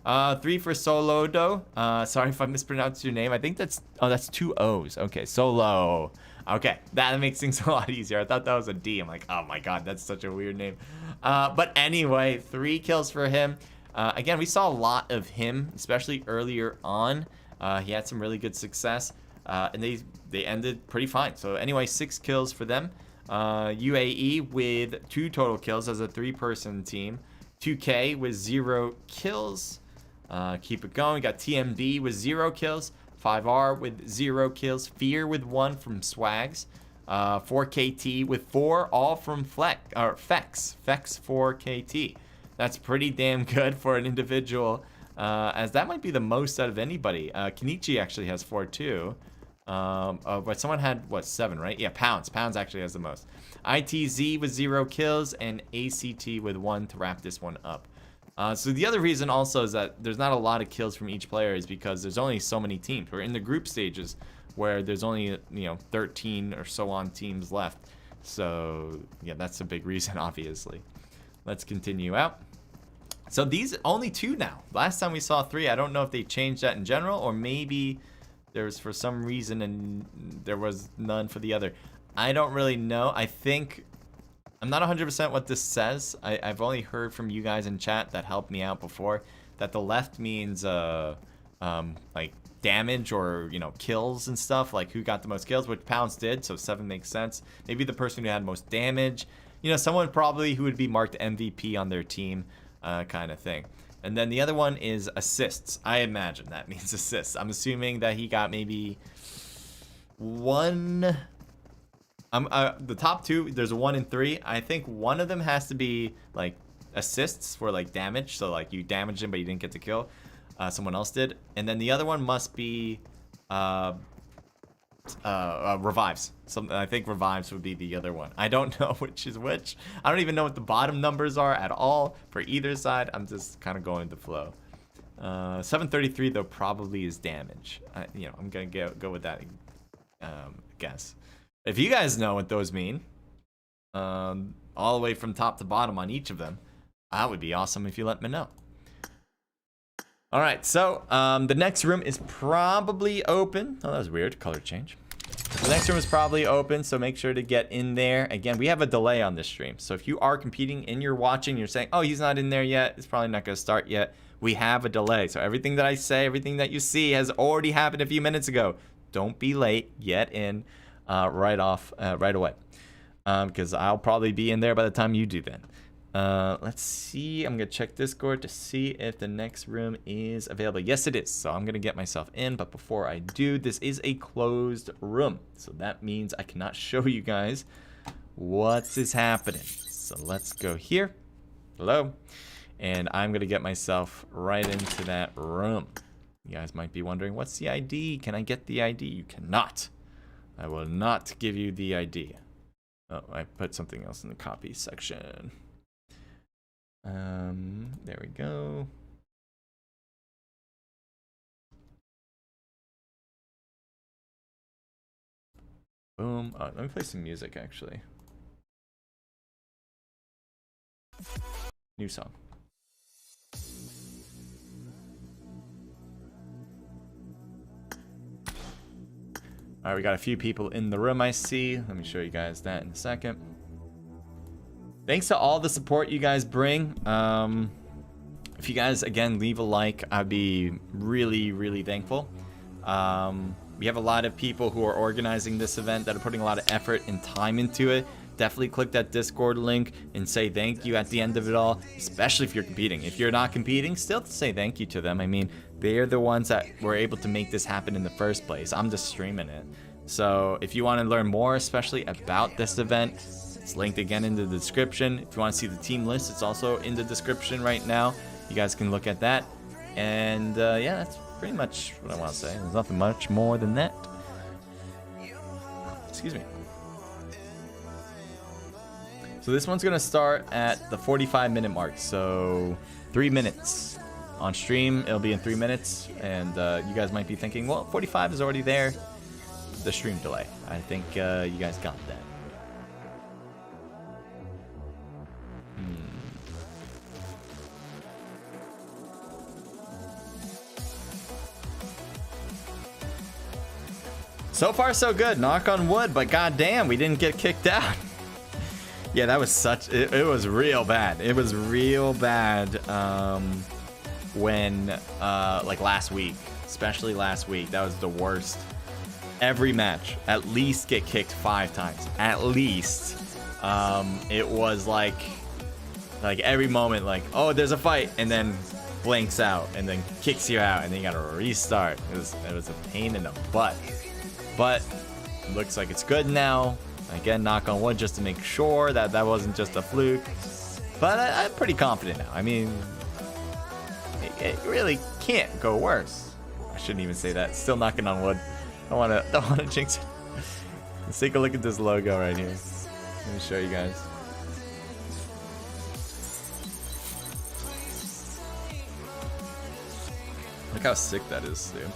3 for Solo, though. Sorry if I mispronounced your name. I think that's... Oh, that's 2 O's. Okay, Solo. Okay, that makes things a lot easier. I thought that was a D. I'm like, oh my god, that's such a weird name. But anyway, 3 kills for him. Again, we saw a lot of him, especially earlier on. He had some really good success. And they ended pretty fine. So anyway, 6 kills for them. UAE with 2 total kills as a 3-person team. 2K with 0 kills. Keep it going. Got TMD with 0 kills. 5R with 0 kills. Fear with 1 from Swags. 4KT with 4, all from Fex. Fex 4KT. That's pretty damn good for an individual, as that might be the most out of anybody. Kenichi actually has 4 too. But someone had, what, 7, right? Yeah, Pounds. Pounds actually has the most. ITZ with 0 kills and ACT with 1 to wrap this one up. So the other reason also is that there's not a lot of kills from each player is because there's only so many teams. We're in the group stages where there's only, 13 or so on teams left. So, yeah, that's a big reason, obviously. Let's continue out. So these only 2 now. Last time we saw 3. I don't know if they changed that in general, or maybe there was for some reason and there was none for the other. I don't really know. I think I'm not 100% what this says. I've only heard from you guys in chat that helped me out before that the left means like damage or, you know, kills and stuff, like who got the most kills, which Pounds did, so 7 makes sense. Maybe the person who had most damage, you know, someone probably who would be marked MVP on their team, kind of thing. And then the other one is assists. I imagine that means assists. I'm assuming that he got maybe one. The top two, there's a 1 and 3. I think one of them has to be like assists for like damage, so like you damaged him but you didn't get the kill. Someone else did. And then the other one must be revives. I think revives would be the other one. I don't know which is which. I don't even know what the bottom numbers are at all for either side. I'm just kind of going with the flow. 733 though probably is damage. You know, I'm gonna go with that guess. If you guys know what those mean, all the way from top to bottom on each of them, that would be awesome if you let me know. All right, so the next room is probably open. Oh, that was weird. Color change. The next room is probably open, so make sure to get in there. Again, we have a delay on this stream. So if you are competing and you're watching, you're saying, oh, he's not in there yet, it's probably not going to start yet. We have a delay. So everything that I say, everything that you see has already happened a few minutes ago. Don't be late. Get in right away. Because I'll probably be in there by the time you do then. Let's see. I'm gonna check Discord to see if the next room is available. Yes, it is. So I'm gonna get myself in, but before I do, this is a closed room, so that means I cannot show you guys what is happening. So let's go here. Hello. And I'm gonna get myself right into that room. You guys might be wondering, what's the ID? Can I get the ID? You cannot. I will not give you the ID. Oh, I put something else in the copy section. There we go. Boom. Oh, let me play some music actually. New song. All right, we got a few people in the room I see. Let me show you guys that in a second. Thanks to all the support you guys bring. If you guys, again, leave a like, I'd be really, really thankful. We have a lot of people who are organizing this event that are putting a lot of effort and time into it. Definitely click that Discord link and say thank you at the end of it all, especially if you're competing. If you're not competing, still say thank you to them. I mean, they're the ones that were able to make this happen in the first place. I'm just streaming it. So if you want to learn more, especially about this event, it's linked again in the description. If you want to see the team list, it's also in the description right now. You guys can look at that. And yeah, that's pretty much what I want to say. There's nothing much more than that. Excuse me. So this one's going to start at the 45-minute mark. So 3 minutes. On stream, it'll be in 3 minutes. And you guys might be thinking, well, 45 is already there. The stream delay. I think you guys got that. So far so good, knock on wood, but goddamn, we didn't get kicked out. Yeah, that was such, it was real bad. It was real bad when like last week, especially last week, that was the worst. Every match, at least get kicked 5 times, at least. It was like every moment, like, oh, there's a fight, and then blanks out, and then kicks you out, and then you gotta restart. It was a pain in the butt. But looks like it's good now. Again, knock on wood just to make sure that that wasn't just a fluke. But I'm pretty confident now. I mean, it really can't go worse. I shouldn't even say that. Still knocking on wood. Don't wanna jinx it. Let's take a look at this logo right here. Let me show you guys. Look how sick that is, dude.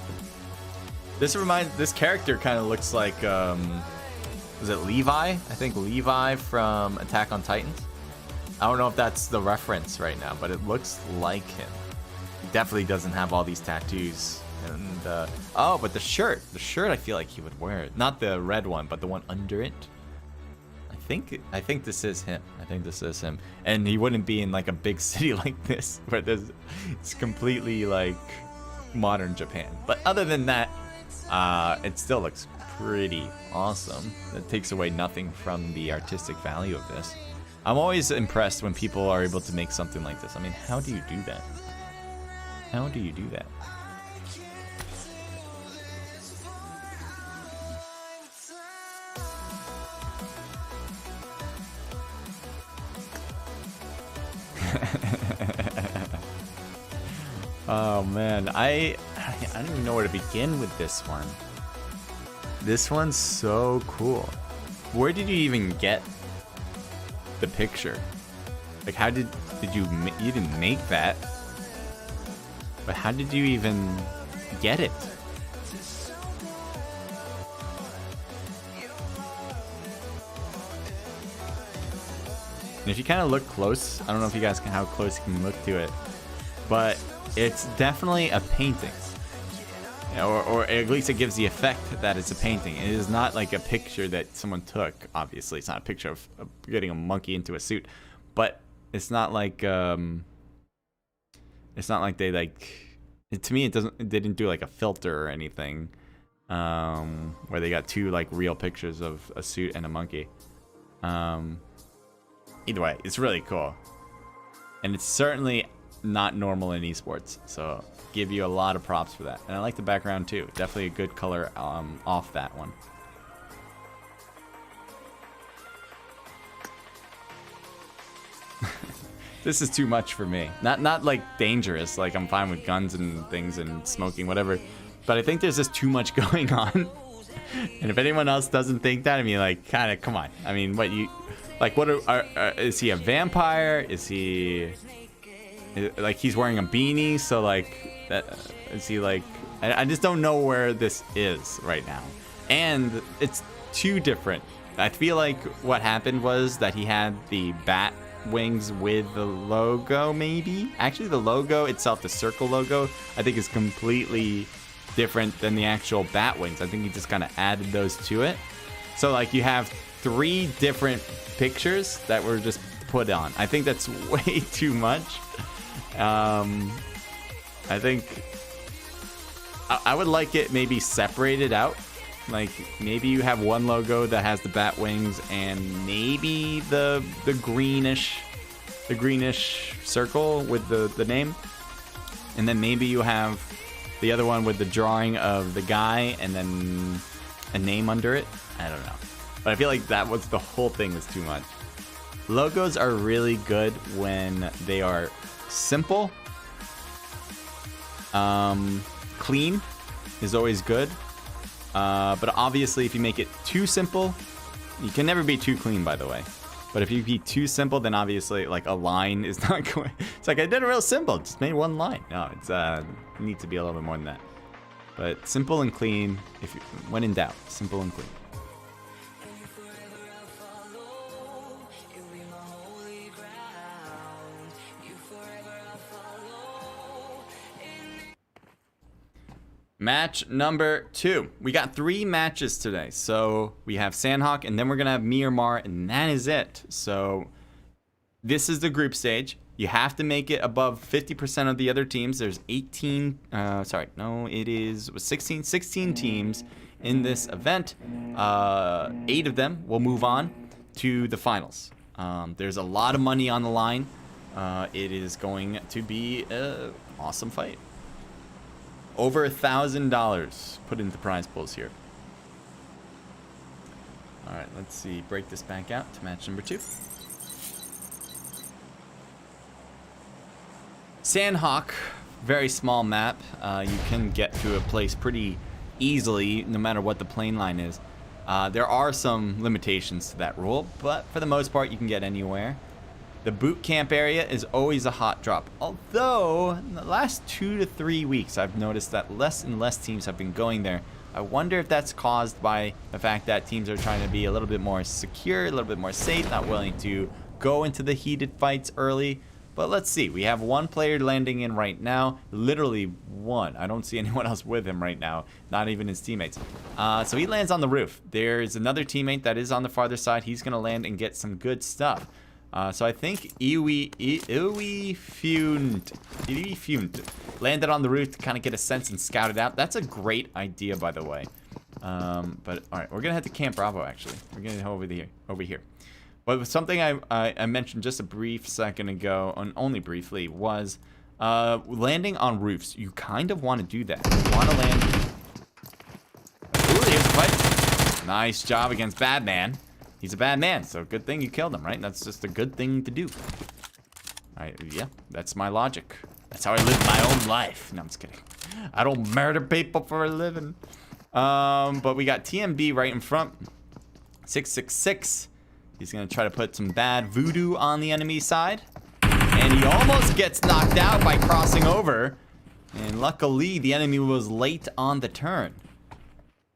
This character kind of looks like, was it Levi? I think Levi from Attack on Titans. I don't know if that's the reference right now, but it looks like him. He definitely doesn't have all these tattoos. And, oh, but the shirt I feel like he would wear it. Not the red one, but the one under it. I think this is him. I think this is him. And he wouldn't be in like a big city like this, where it's completely like modern Japan. But other than that, it still looks pretty awesome. That takes away nothing from the artistic value of this. I'm always impressed when people are able to make something like this. I mean, how do you do that? How do you do that? Oh man, I don't even know where to begin with this one. This one's so cool. Where did you even get the picture? Like, how did you didn't make that, but how did you even get it? And if you kind of look close, I don't know if you guys can, how close you can look to it, but it's definitely a painting. Or at least it gives the effect that it's a painting. It is not like a picture that someone took. Obviously, it's not a picture of getting a monkey into a suit, but it's not like they like. To me, it didn't do like a filter or anything, where they got two like real pictures of a suit and a monkey. Either way, it's really cool, and it's certainly not normal in esports, so give you a lot of props for that. And I like the background too. Definitely a good color off that one. This is too much for me. Not like dangerous, like I'm fine with guns and things and smoking, whatever, but I think there's just too much going on. And if anyone else doesn't think that, I mean, like, kind of, come on. I mean, what you, like, what is he a vampire? Is he like, he's wearing a beanie, so like that, is he like, I just don't know where this is right now. And it's too different. I feel like what happened was that he had the bat wings with the logo, maybe. Actually, the logo itself, the circle logo, I think is completely different than the actual bat wings. I think he just kind of added those to it. So like you have 3 different pictures that were just put on. I think that's way too much. I think I would like it maybe separated out. Like maybe you have one logo that has the bat wings and maybe the greenish circle with the name, and then maybe you have the other one with the drawing of the guy and then a name under it. I don't know, but I feel like that was the whole thing was too much. Logos are really good when they are simple. Clean is always good. But obviously, if you make it too simple, you can never be too clean, by the way. But if you be too simple, then obviously, like, a line is not going. It's like, I did it real simple, just made one line. No, it's it needs to be a little bit more than that. But simple and clean, if you, when in doubt, simple and clean. Match number 2. We got 3 matches today. So we have Sandhawk, and then we're going to have Miramar, and that is it. So this is the group stage. You have to make it above 50% of the other teams. There's 16 teams in this event. 8 of them will move on to the finals. There's a lot of money on the line. It is going to be an awesome fight. Over $1,000 put into prize pools here. All right, let's see. Break this back out to match number 2. Sandhawk, very small map. You can get to a place pretty easily, no matter what the plane line is. There are some limitations to that rule, but for the most part, you can get anywhere. The boot camp area is always a hot drop. Although, in the last 2 to 3 weeks, I've noticed that less and less teams have been going there. I wonder if that's caused by the fact that teams are trying to be a little bit more secure, a little bit more safe, not willing to go into the heated fights early. But let's see. We have one player landing in right now. Literally one. I don't see anyone else with him right now. Not even his teammates. So he lands on the roof. There's another teammate that is on the farther side. He's going to land and get some good stuff. So I think Iwi Funt landed on the roof to kind of get a sense and scout it out. That's a great idea, by the way. But all right, we're gonna head to Camp Bravo. Actually, we're gonna head over here. But something I mentioned just a brief second ago, and only briefly, was landing on roofs. You kind of want to do that. You want to land. Ooh, here's a fight. Nice job against Bad Man. He's a bad man, so good thing you killed him, right? That's just a good thing to do. Yeah, that's my logic. That's how I live my own life. No, I'm just kidding. I don't murder people for a living. But we got TMB right in front. 666. He's gonna try to put some bad voodoo on the enemy side. And he almost gets knocked out by crossing over. And luckily, the enemy was late on the turn.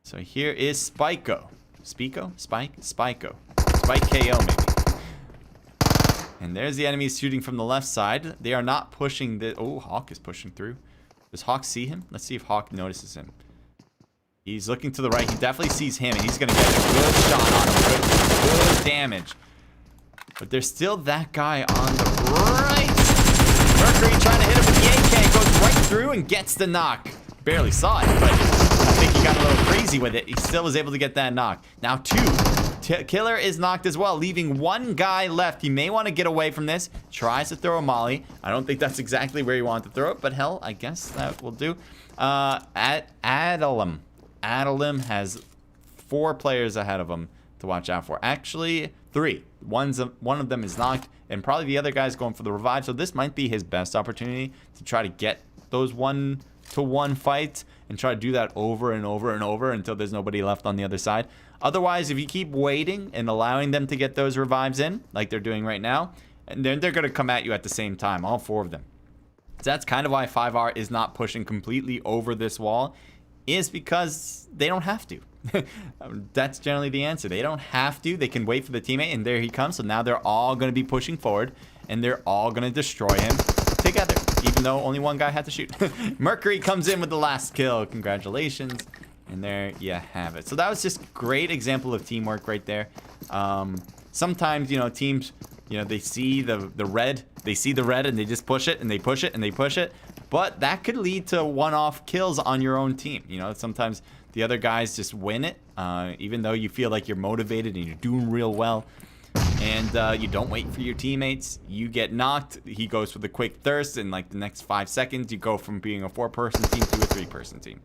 So here is Spiko. Spiko? Spiko. Spike KO, maybe. And there's the enemies shooting from the left side. They are not pushing the... Oh, Hawk is pushing through. Does Hawk see him? Let's see if Hawk notices him. He's looking to the right. He definitely sees him, and he's going to get a good shot on him. Good damage. But there's still that guy on the right. Mercury trying to hit him with the AK. Goes right through and gets the knock. Barely saw it, but I think he got a little crazy with it. He still was able to get that knock. Now two. Killer is knocked as well, leaving one guy left. He may want to get away from this. Tries to throw a molly. I don't think that's exactly where he wanted to throw it, but hell, I guess that will do. Adelim has 4 players ahead of him to watch out for. Actually, 3. One of them is knocked, and probably the other guy's going for the revive. So this might be his best opportunity to try to get those 1-to-1 fights and try to do that over and over and over until there's nobody left on the other side. Otherwise, if you keep waiting and allowing them to get those revives in, like they're doing right now, and then they're going to come at you at the same time, all 4 of them. So that's kind of why 5R is not pushing completely over this wall, is because they don't have to. That's generally the answer. They don't have to. They can wait for the teammate, and there he comes. So now they're all going to be pushing forward, and they're all going to destroy him together, even though only one guy had to shoot. Mercury comes in with the last kill. Congratulations. And there you have it. So that was just a great example of teamwork right there. Sometimes, you know, teams, you know, they see the red. They see the red and they just push it and they push it and they push it. But that could lead to one-off kills on your own team. You know, sometimes the other guys just win it, even though you feel like you're motivated and you're doing real well. And you don't wait for your teammates. You get knocked. He goes for the quick thirst. In like the next 5 seconds, you go from being a 4-person team to a 3-person team.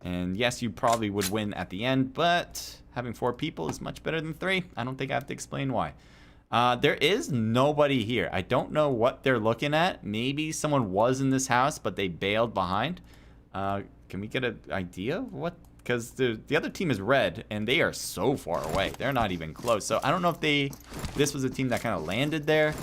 And yes, you probably would win at the end, but having 4 people is much better than 3. I don't think I have to explain why. There is nobody here. I don't know what they're looking at. Maybe someone was in this house, but they bailed behind. Can we get an idea of what? Because the other team is red, and they are so far away. They're not even close. So I don't know if this was a team that kind of landed there,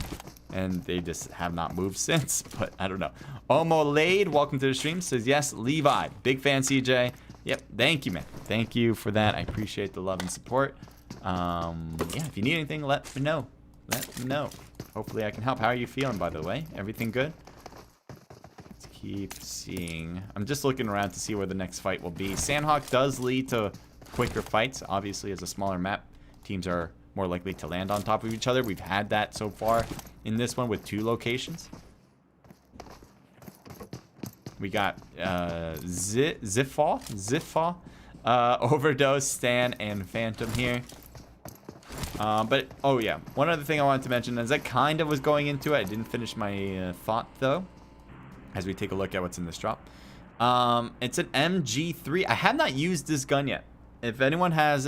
and they just have not moved since, but I don't know. Omolade, welcome to the stream, says yes. Levi, big fan, CJ. Yep, thank you, man. Thank you for that. I appreciate the love and support. Yeah, if you need anything, let me know. Let me know. Hopefully I can help. How are you feeling, by the way? Everything good? Let's keep seeing. I'm just looking around to see where the next fight will be. Sandhawk does lead to quicker fights. Obviously, as a smaller map, teams are more likely to land on top of each other. We've had that so far in this one with 2 locations. We got Ziffa, Overdose, Stan, and Phantom here. But, oh yeah, one other thing I wanted to mention is I kind of was going into it. I didn't finish my thought, though, as we take a look at what's in this drop. It's an MG3. I have not used this gun yet. If anyone has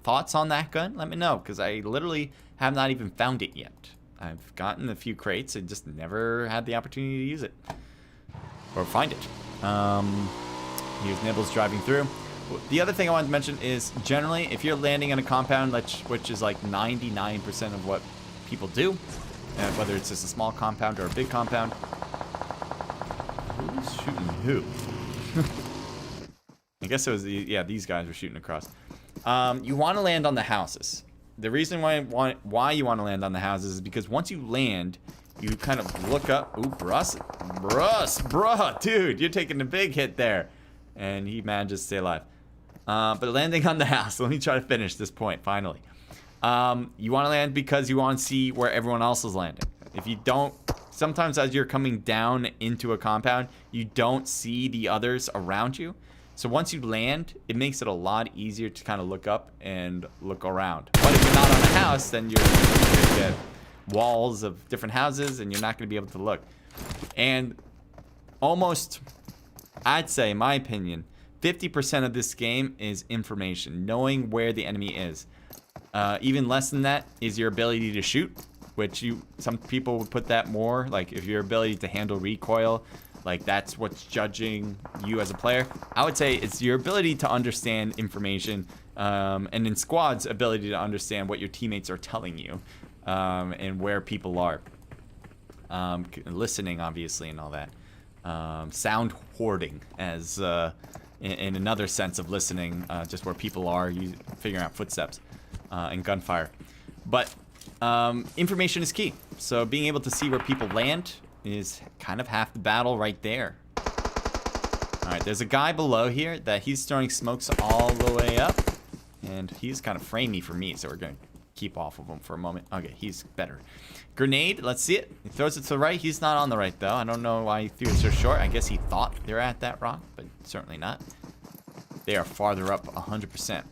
thoughts on that gun, let me know, because I literally have not even found it yet. I've gotten a few crates and just never had the opportunity to use it. Or find it. Here's Nibbles driving through. The other thing I wanted to mention is, generally, if you're landing in a compound, which is like 99% of what people do, whether it's just a small compound or a big compound. Who's shooting who? I guess it was, yeah, these guys were shooting across. You want to land on the houses. The reason why you want to land on the houses is because once you land, you kind of look up. Ooh, bruh, dude, you're taking a big hit there. And he manages to stay alive. But landing on the house. Let me try to finish this point, finally. You want to land because you want to see where everyone else is landing. If you don't, sometimes as you're coming down into a compound, you don't see the others around you. So once you land, it makes it a lot easier to kind of look up and look around. But if you're not on a house, then you're going to get walls of different houses and you're not going to be able to look. And almost, I'd say, in my opinion, 50% of this game is information, knowing where the enemy is. Even less than that is your ability to shoot, which some people would put that more, like if your ability to handle recoil, like that's what's judging you as a player. I would say it's your ability to understand information, and in squads, ability to understand what your teammates are telling you, and where people are. Listening, obviously, and all that. Sound hoarding, as in another sense of listening, just where people are, figuring out footsteps and gunfire. But information is key. So being able to see where people land is kind of half the battle right there. Alright, there's a guy below here that he's throwing smokes all the way up. And he's kind of framey for me, so we're going to keep off of him for a moment. Okay, he's better. Grenade, let's see it. He throws it to the right. He's not on the right, though. I don't know why he threw it so short. I guess he thought they were at that rock, but certainly not. They are farther up 100%.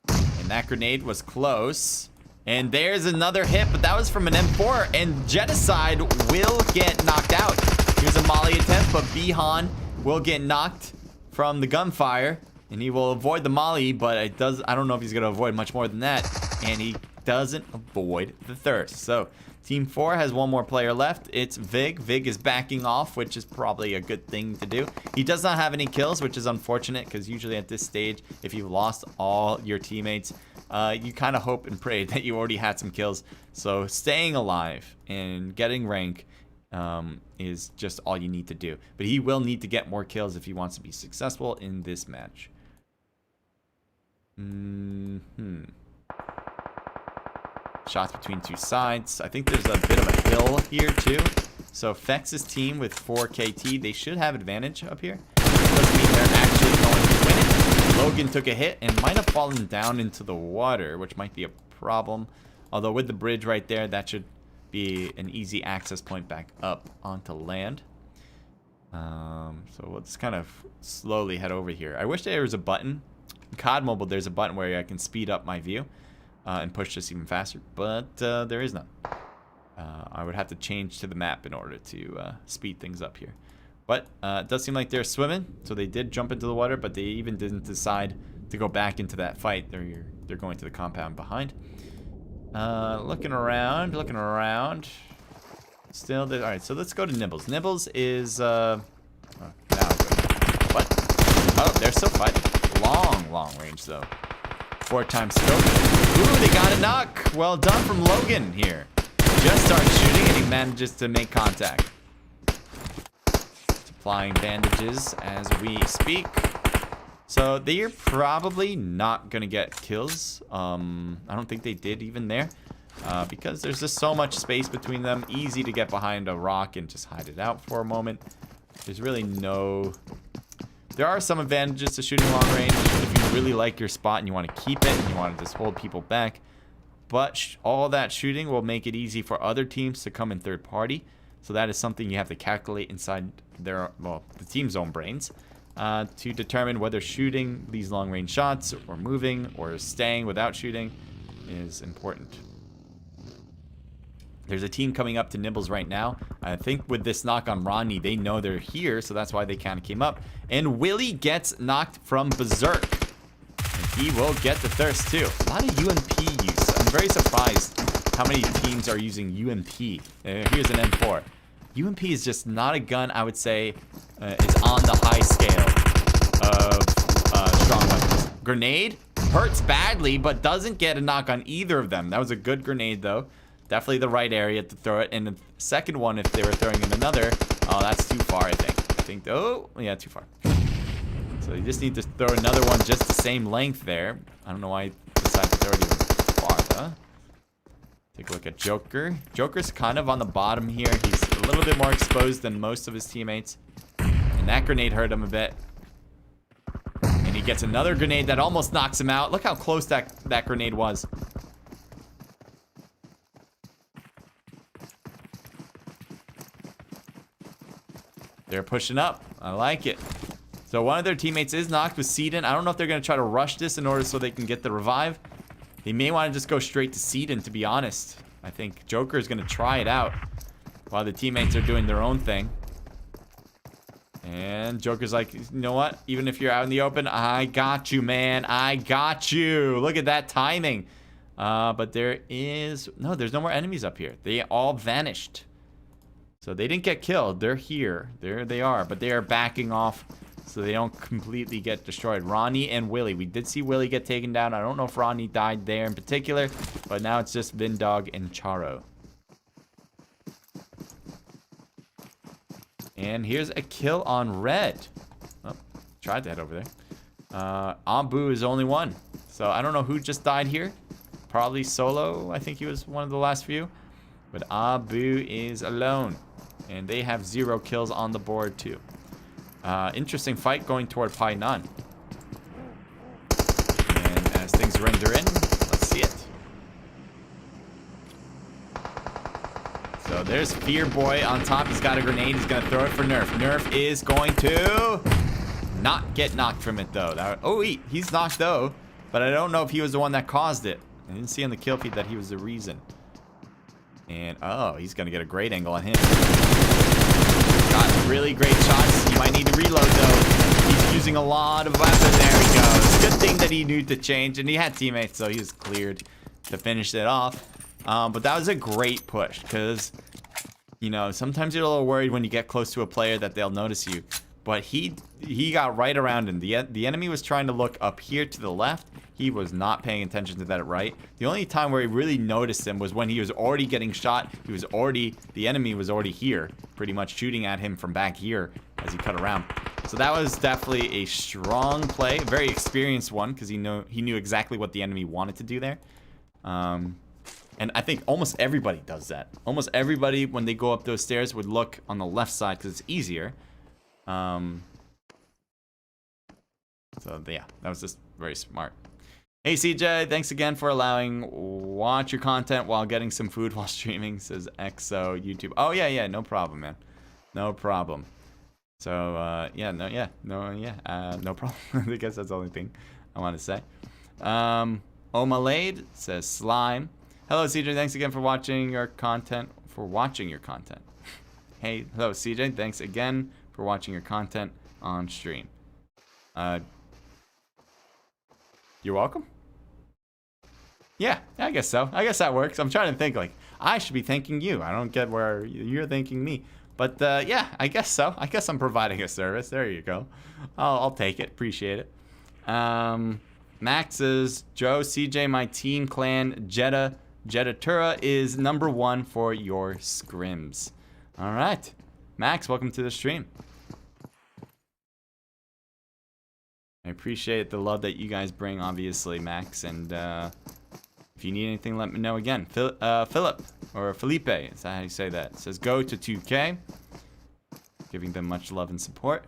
And that grenade was close. And there's another hit, but that was from an M4. And Genocide will get knocked out. Here's a molly attempt, but Bihan will get knocked from the gunfire. And he will avoid the molly, but I don't know if he's going to avoid much more than that. And he doesn't avoid the thirst. So Team 4 has one more player left. It's Vig. Vig is backing off, which is probably a good thing to do. He does not have any kills, which is unfortunate, because usually at this stage, if you've lost all your teammates, you kind of hope and pray that you already had some kills. So staying alive and getting rank is just all you need to do. But he will need to get more kills if he wants to be successful in this match. Shots between two sides. I think there's a bit of a hill here too. So Fex's team with 4KT, they should have advantage up here. Doesn't mean they're actually going to win it. Logan took a hit and might have fallen down into the water, which might be a problem. Although with the bridge right there, that should be an easy access point back up onto land. So let's kind of slowly head over here. I wish there was a button. In COD Mobile, there's a button where I can speed up my view and push this even faster, but there is none. I would have to change to the map in order to speed things up here. But it does seem like they're swimming, so they did jump into the water, but they even didn't decide to go back into that fight. They're going to the compound behind. Looking around. Still there. All right, so let's go to Nibbles. Nibbles is oh, they're still fighting. Long range though. 4 times scope. Ooh, they got a knock. Well done from Logan here. Just starts shooting and he manages to make contact. Applying bandages as we speak. So they're probably not gonna get kills. I don't think they did even there. Because there's just so much space between them. Easy to get behind a rock and just hide it out for a moment. There's really no... There are some advantages to shooting long range if you really like your spot and you want to keep it and you want to just hold people back. But all that shooting will make it easy for other teams to come in third party. So that is something you have to calculate inside the team's own brains to determine whether shooting these long range shots or moving or staying without shooting is important. There's a team coming up to Nibbles right now. I think with this knock on Rodney, they know they're here, so that's why they kind of came up. And Willie gets knocked from Berserk. And he will get the thirst too. A lot of UMP use. I'm very surprised how many teams are using UMP. Here's an M4. UMP is just not a gun, I would say, is on the high scale of strong weapons. Grenade hurts badly, but doesn't get a knock on either of them. That was a good grenade, though. Definitely the right area to throw it. And the second one, if they were throwing in another, oh, that's too far, I think. Oh, yeah, too far. So you just need to throw another one just the same length there. I don't know why I decided to throw it even farther. Take a look at Joker. Joker's kind of on the bottom here. He's a little bit more exposed than most of his teammates. And that grenade hurt him a bit. And he gets another grenade that almost knocks him out. Look how close that grenade was. They're pushing up. I like it. So one of their teammates is knocked with Seedon. I don't know if they're going to try to rush this in order so they can get the revive. They may want to just go straight to Seedon, to be honest. I think Joker is going to try it out while the teammates are doing their own thing. And Joker's like, you know what? Even if you're out in the open, I got you, man. I got you. Look at that timing. But there's no more enemies up here. They all vanished. So they didn't get killed. They're here. There they are. But they are backing off so they don't completely get destroyed. Ronnie and Willie. We did see Willie get taken down. I don't know if Ronnie died there in particular. But now it's just Vindog and Charo. And here's a kill on red. Oh, tried that over there. Ambu is only one. So I don't know who just died here. Probably Solo. I think he was one of the last few. But Abu is alone. And they have 0 kills on the board too. Interesting fight going toward Pai Nan. And as things render in, let's see it. So there's Fear Boy on top. He's got a grenade. He's going to throw it for Nerf. Nerf is going to not get knocked from it though. Oh, he's knocked though. But I don't know if he was the one that caused it. I didn't see on the kill feed that he was the reason. And, oh, he's going to get a great angle on him. Got really great shots. He might need to reload, though. He's using a lot of weapons. There he goes. Good thing that he knew to change. And he had teammates, so he was cleared to finish it off. But that was a great push. Because, you know, sometimes you're a little worried when you get close to a player that they'll notice you. But he got right around him. The enemy was trying to look up here to the left. He was not paying attention to that right. The only time where he really noticed him was when he was already getting shot. The enemy was already here, pretty much shooting at him from back here as he cut around. So that was definitely a strong play, a very experienced one, because he knew exactly what the enemy wanted to do there. And I think almost everybody does that. Almost everybody, when they go up those stairs, would look on the left side because it's easier. So yeah, that was just very smart. Hey CJ, thanks again for allowing watch your content while getting some food while streaming, says EXO YouTube. Oh yeah, no problem, man. No problem. So no problem. I guess that's the only thing I want to say. Omalade says slime. Hello CJ, thanks again for watching your content. Hey, hello CJ, thanks again for watching your content on stream. You're welcome. Yeah, I guess so. I guess that works. I'm trying to think, like, I should be thanking you. I don't get where you're thanking me. But, yeah, I guess so. I guess I'm providing a service. There you go. I'll take it. Appreciate it. Max says, Joe, CJ, my team clan, Jettatura is #1 for your scrims. All right. Max, welcome to the stream. I appreciate the love that you guys bring, obviously, Max. And if you need anything, let me know again. Philip, or Felipe, is that how you say that? It says go to 2K. Giving them much love and support.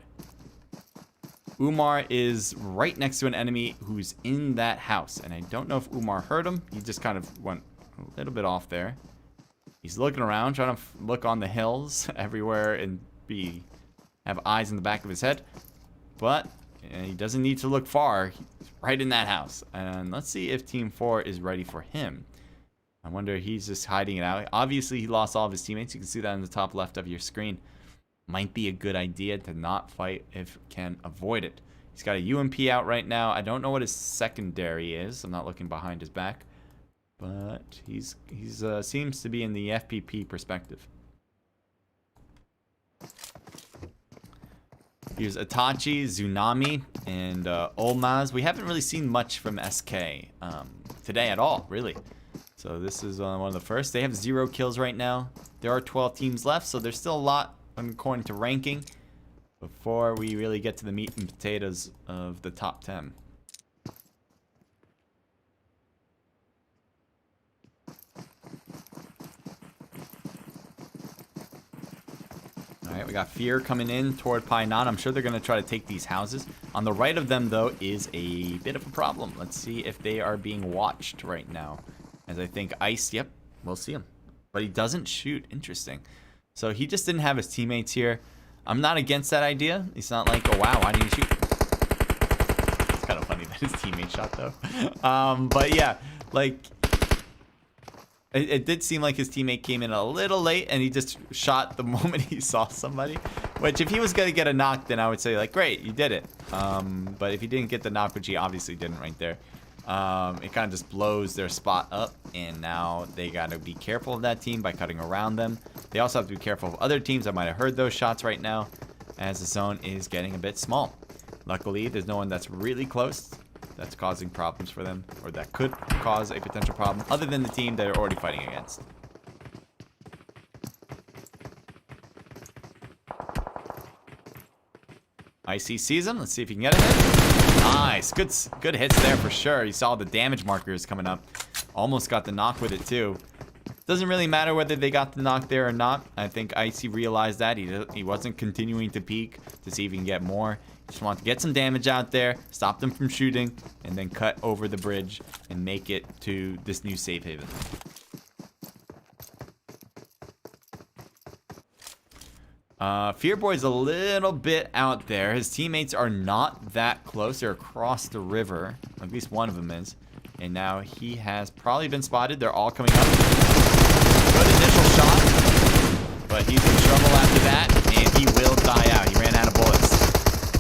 Umar is right next to an enemy who's in that house. And I don't know if Umar heard him. He just kind of went a little bit off there. He's looking around, trying to look on the hills everywhere and have eyes in the back of his head. But he doesn't need to look far. He's right in that house. And let's see if Team 4 is ready for him. I wonder if he's just hiding it out. Obviously, he lost all of his teammates. You can see that in the top left of your screen. Might be a good idea to not fight if can avoid it. He's got a UMP out right now. I don't know what his secondary is. I'm not looking behind his back. But he's seems to be in the FPP perspective. Here's Itachi, Tsunami, and Olmaz. We haven't really seen much from SK today at all, really. So this is one of the first. They have 0 kills right now. There are 12 teams left, so there's still a lot according to ranking before we really get to the meat and potatoes of the top 10. right, we got Fear coming in toward Painan. I'm sure they're going to try to take these houses. On the right of them, though, is a bit of a problem. Let's see if they are being watched right now. As I think Ice, yep, we'll see him. But he doesn't shoot. Interesting. So he just didn't have his teammates here. I'm not against that idea. It's not like, oh, wow, why didn't you shoot? It's kind of funny that his teammate shot, though. But yeah, like... It did seem like his teammate came in a little late and he just shot the moment he saw somebody. Which, if he was going to get a knock, then I would say, like, great, you did it. But if he didn't get the knock, which he obviously didn't right there, it kind of just blows their spot up. And now they got to be careful of that team by cutting around them. They also have to be careful of other teams that might have heard those shots right now, as the zone is getting a bit small. Luckily, there's no one that's really close that's causing problems for them, or that could cause a potential problem, other than the team they're already fighting against. Icy sees him. Let's see if he can get a hit. Nice. Good hits there for sure. You saw the damage markers coming up. Almost got the knock with it too. Doesn't really matter whether they got the knock there or not. I think Icy realized that. He wasn't continuing to peek to see if he can get more. Just want to get some damage out there, stop them from shooting, and then cut over the bridge and make it to this new safe haven. Fearboy's a little bit out there. His teammates are not that close. They're across the river. At least one of them is. And now he has probably been spotted. They're all coming up. Good initial shot. But he's in trouble after that. And he will die out. He ran out of bullets.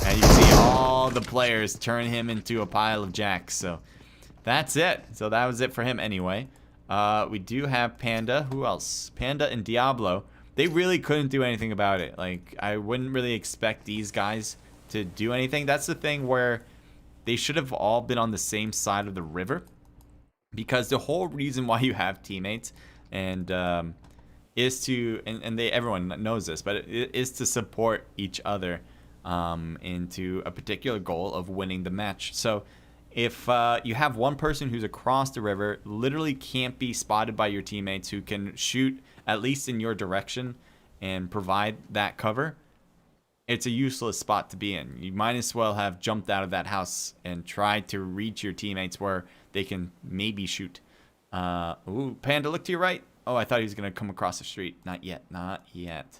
And you see all the players turn him into a pile of jacks. So that's it. So that was it for him anyway. We do have Panda. Who else? Panda and Diablo. They really couldn't do anything about it. Like, I wouldn't really expect these guys to do anything. That's the thing where they should have all been on the same side of the river. Because the whole reason why you have teammates and is to, and everyone knows this, but it is to support each other into a particular goal of winning the match. So if you have one person who's across the river, literally can't be spotted by your teammates, who can shoot at least in your direction and provide that cover, it's a useless spot to be in. You might as well have jumped out of that house and tried to reach your teammates where they can maybe shoot. Ooh, Panda, look to your right. Oh, I thought he was going to come across the street. Not yet. Not yet.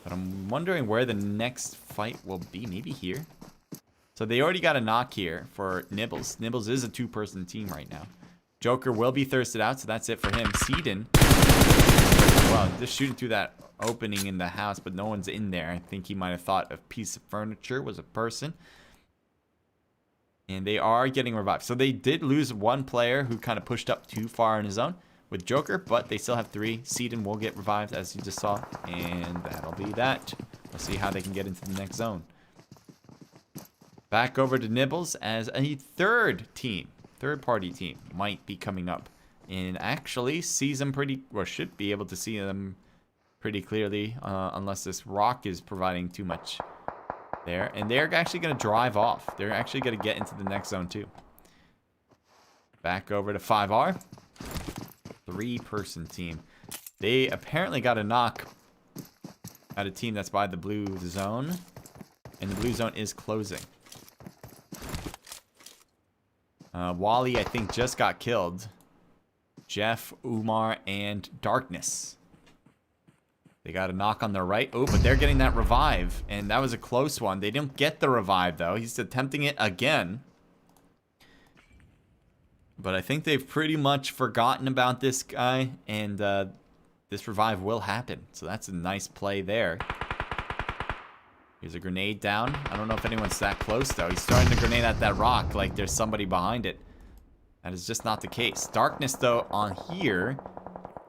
But I'm wondering where the next fight will be. Maybe here. So they already got a knock here for Nibbles. Nibbles is a two-person team right now. Joker will be thirsted out, so that's it for him. Seedon. Well, just shooting through that opening in the house, but no one's in there. I think he might have thought a piece of furniture was a person. And they are getting revived. So they did lose one player who kind of pushed up too far in his zone with Joker, but they still have three. Seedon will get revived, as you just saw. And that'll be that. We'll see how they can get into the next zone. Back over to Nibbles as a third-party team might be coming up. And actually sees them pretty, or should be able to see them pretty clearly, unless this rock is providing too much there. And they're actually going to drive off. They're actually going to get into the next zone too. Back over to 5R. Three-person team. They apparently got a knock at a team that's by the blue zone. And the blue zone is closing. Wally, I think, just got killed. Jeff, Umar, and Darkness. They got a knock on their right. Oh, but they're getting that revive. And that was a close one. They didn't get the revive, though. He's attempting it again. But I think they've pretty much forgotten about this guy. And this revive will happen. So that's a nice play there. Here's a grenade down. I don't know if anyone's that close, though. He's starting to grenade at that rock like there's somebody behind it. That is just not the case. Darkness, though, on here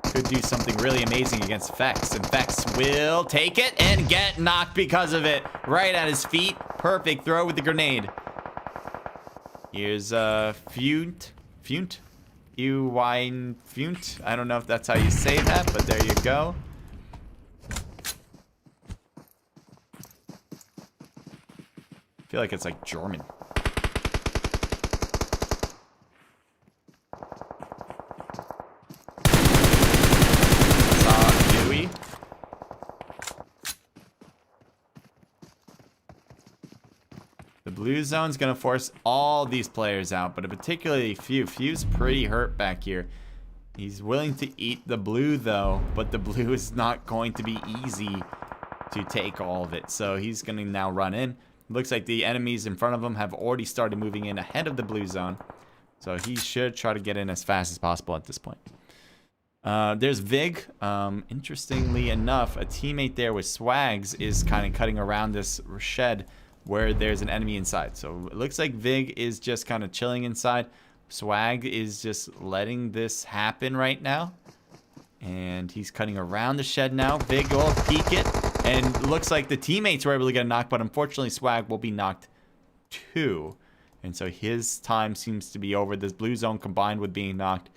could do something really amazing against Fex. And Fex will take it and get knocked because of it. Right at his feet. Perfect throw with the grenade. Here's Funt. Funt? Funt? I don't know if that's how you say that, but there you go. I feel like it's like German. blue zone's gonna force all these players out, but particularly Few's pretty hurt back here. He's willing to eat the blue though, but the blue is not going to be easy to take all of it. So he's gonna now run in. Looks like the enemies in front of him have already started moving in ahead of the blue zone. So he should try to get in as fast as possible at this point. There's Vig. Interestingly enough, a teammate there with Swags is kind of cutting around this shed where there's an enemy inside. So it looks like Vig is just kind of chilling inside. Swag is just letting this happen right now. And he's cutting around the shed now. Vig will peek it. And looks like the teammates were able to get a knock, but unfortunately Swag will be knocked too. And so his time seems to be over. This blue zone combined with being knocked.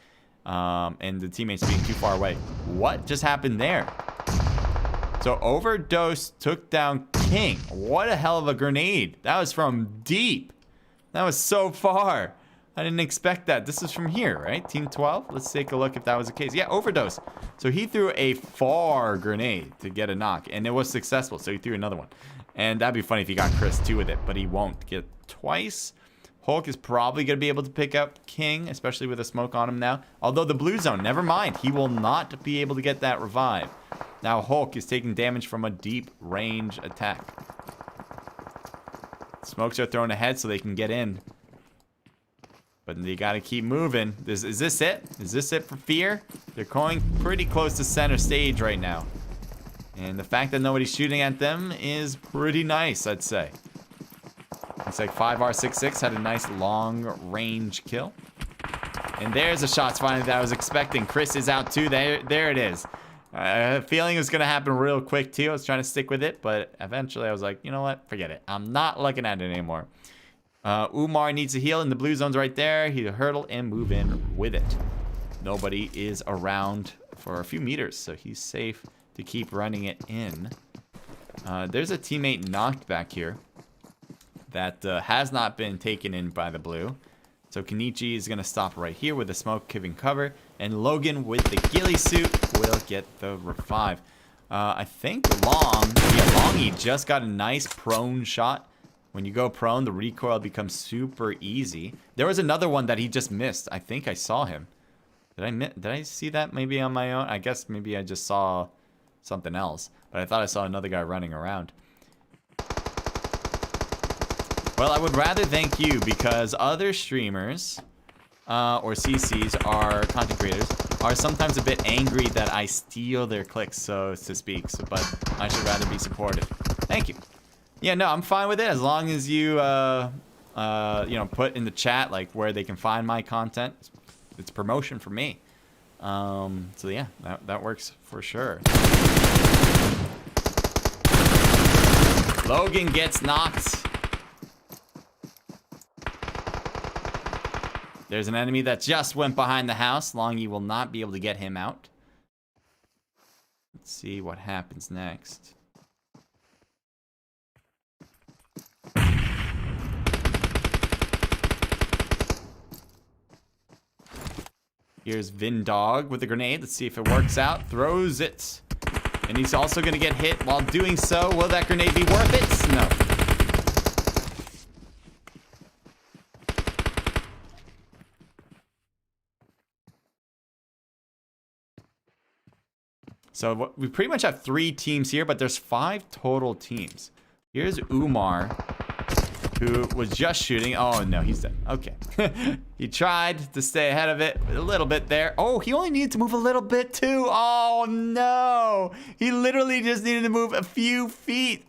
And the teammates being too far away. What just happened there? So Overdose took down King. What a hell of a grenade. That was from deep. That was so far. I didn't expect that. This is from here, right? Team 12? Let's take a look if that was the case. Yeah, Overdose. So he threw a far grenade to get a knock. And it was successful. So he threw another one. And that'd be funny if he got Chris too with it. But he won't get twice. Hulk is probably going to be able to pick up King, especially with a smoke on him now. Although the blue zone, never mind. He will not be able to get that revive. Now Hulk is taking damage from a deep range attack. Smokes are thrown ahead so they can get in. But they got to keep moving. Is this it? Is this it for Fear? They're going pretty close to center stage right now. And the fact that nobody's shooting at them is pretty nice, I'd say. Looks like 5R66 had a nice long-range kill. And there's the shots finally that I was expecting. Chris is out too. There it is. I had a feeling it was going to happen real quick too. I was trying to stick with it, but eventually I was like, you know what? Forget it. I'm not looking at it anymore. Umar needs to heal, and the blue zone's right there. He'll hurdle and move in with it. Nobody is around for a few meters, so he's safe to keep running it in. There's a teammate knocked back here that has not been taken in by the blue. So Kenichi is going to stop right here with the smoke giving cover. And Logan with the ghillie suit will get the revive. I think Longy just got a nice prone shot. When you go prone, the recoil becomes super easy. There was another one that he just missed. I think I saw him. Did I see that maybe on my own? I guess maybe I just saw something else. But I thought I saw another guy running around. Well, I would rather thank you because other streamers or CCs or content creators are sometimes a bit angry that I steal their clicks, so to speak. But I should rather be supported. Thank you. Yeah, no, I'm fine with it as long as you, you know, put in the chat like where they can find my content. It's promotion for me. So yeah, that works for sure. Logan gets knocked. There's an enemy that just went behind the house. Longy will not be able to get him out. Let's see what happens next. Here's Vindog with a grenade. Let's see if it works out. Throws it. And he's also going to get hit while doing so. Will that grenade be worth it? No. So we pretty much have 3 teams here, but there's 5 total teams. Here's Umar, who was just shooting. Oh, no, he's dead. Okay. He tried to stay ahead of it a little bit there. Oh, he only needed to move a little bit, too. Oh, no. He literally just needed to move a few feet.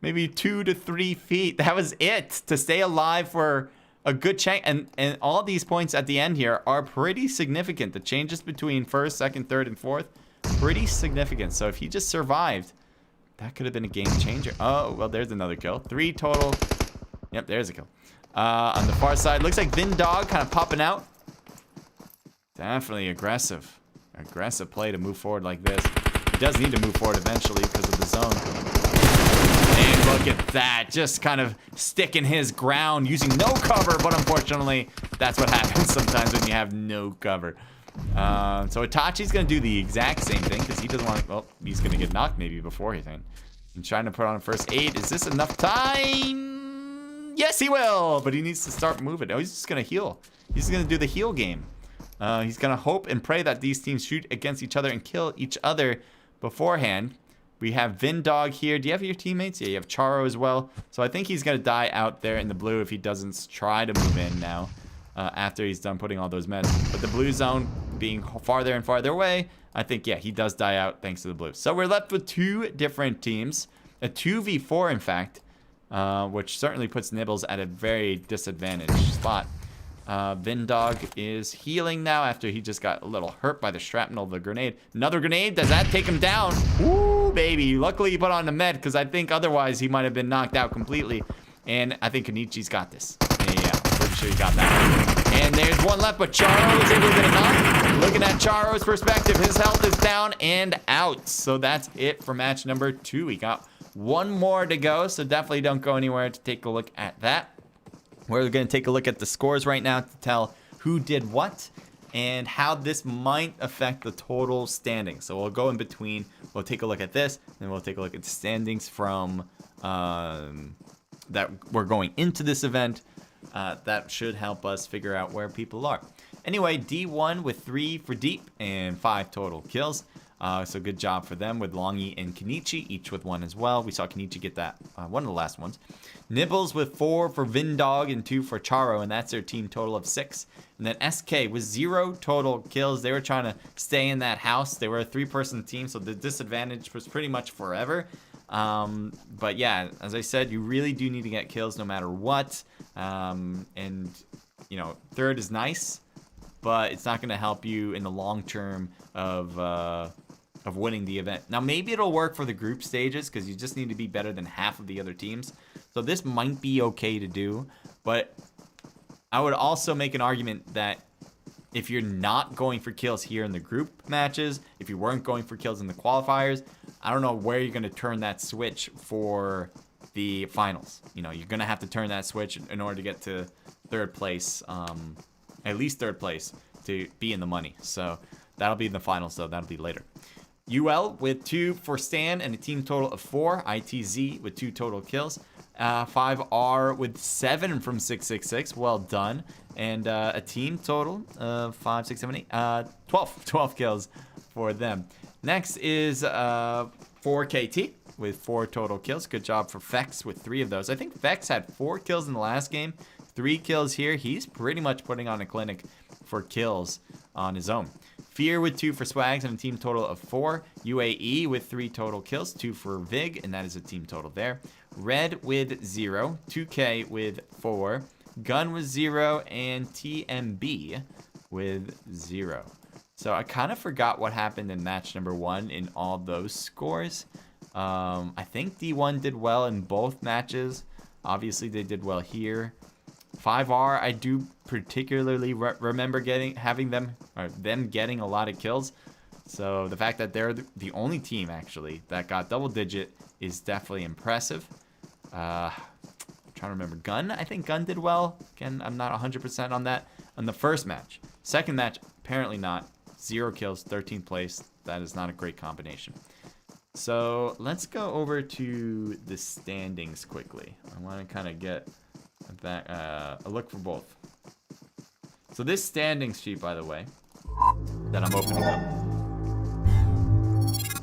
Maybe 2 to 3 feet. That was it to stay alive for a good chunk. And all these points at the end here are pretty significant. The changes between first, second, third, and fourth, pretty significant. So if he just survived, that could have been a game changer. Oh, well, there's another kill. 3 total. Yep, there's a kill. On the far side, looks like Vindog kind of popping out. Definitely aggressive. Aggressive play to move forward like this. He does need to move forward eventually because of the zone. And look at that. Just kind of sticking his ground using no cover. But unfortunately, that's what happens sometimes when you have no cover. So Itachi's going to do the exact same thing because he doesn't want to... Well, he's going to get knocked maybe before he's in. He's trying to put on a first aid. Is this enough time? Yes, he will. But he needs to start moving. Oh, he's just going to heal. He's going to do the heal game. He's going to hope and pray that these teams shoot against each other and kill each other beforehand. We have Vindog here. Do you have your teammates? Yeah, you have Charo as well. So I think he's going to die out there in the blue if he doesn't try to move in now after he's done putting all those meds. But the blue zone being farther and farther away, I think, yeah, he does die out thanks to the blue. So we're left with two different teams. A 2v4, in fact, which certainly puts Nibbles at a very disadvantaged spot. Vindog is healing now after he just got a little hurt by the shrapnel of the grenade. Another grenade. Does that take him down? Ooh, baby. Luckily he put on the med because I think otherwise he might have been knocked out completely. And I think Kenichi's got this. Yeah, pretty sure he got that. And there's one left, but Charo is able to get a knock. Looking at Charo's perspective, his health is down and out. So that's it for match number 2. We got one more to go, so definitely don't go anywhere to take a look at that. We're going to take a look at the scores right now to tell who did what and how this might affect the total standings. So we'll go in between. We'll take a look at this, and we'll take a look at the standings from that we're going into this event. That should help us figure out where people are. Anyway, D1 with 3 for Deep and 5 total kills. So good job for them with Longy and Kenichi, each with 1 as well. We saw Kenichi get that one of the last ones. Nibbles with 4 for Vindog and 2 for Charo, and that's their team total of 6. And then SK with 0 total kills. They were trying to stay in that house. They were a 3-person team, so the disadvantage was pretty much forever. But yeah, as I said, you really do need to get kills no matter what. And, you know, 3rd is nice, but it's not going to help you in the long term of winning the event. Now, maybe it'll work for the group stages because you just need to be better than half of the other teams. So this might be okay to do, but I would also make an argument that if you're not going for kills here in the group matches, if you weren't going for kills in the qualifiers, I don't know where you're going to turn that switch for the finals. You know, you're going to have to turn that switch in order to get to 3rd place, at least 3rd place, to be in the money. So that'll be in the finals, though. That'll be later. UL with 2 for Stan and a team total of 4. ITZ with 2 total kills. 5R with 7 from 666. Well done. And a team total of 5, 6, 7, 8. 12 kills for them. Next is 4KT with 4 total kills. Good job for Vex with 3 of those. I think Vex had 4 kills in the last game. 3 kills here. He's pretty much putting on a clinic for kills on his own. Fear with 2 for Swags and a team total of 4. UAE with 3 total kills, 2 for Vig, and that is a team total there. Red with 0. 2K with 4. Gun with 0. And TMB with 0. So I kind of forgot what happened in match number 1 in all those scores. I think D1 did well in both matches. Obviously, they did well here. 5R, I do particularly remember having them getting a lot of kills. So the fact that they're the only team actually that got double digit is definitely impressive. I'm trying to remember. Gun, I think Gun did well. Again, I'm not 100% on that. On the first match. Second match, apparently not. 0 kills, 13th place. That is not a great combination. So let's go over to the standings quickly. I want to kind of get that a look for both. So this standings sheet, by the way, that I'm opening up,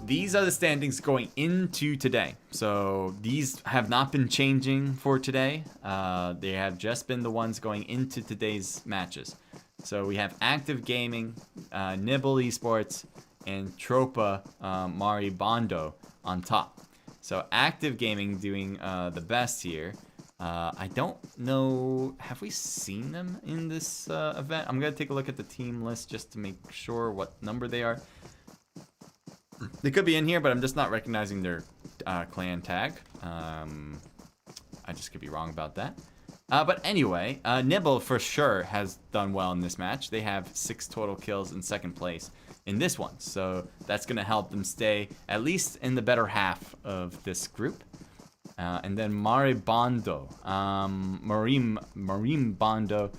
these are the standings going into today. So these have not been changing for today. They have just been the ones going into today's matches. So we have Active Gaming, Nibble eSports, and Tropa Marimbondo on top. So Active Gaming doing the best here. I don't know, have we seen them in this event? I'm going to take a look at the team list just to make sure what number they are. They could be in here, but I'm just not recognizing their clan tag. I just could be wrong about that. But anyway, Nibble for sure has done well in this match. They have 6 total kills in 2nd place in this one. So that's going to help them stay at least in the better half of this group. And then Marimbondo, Marimbondo, I'm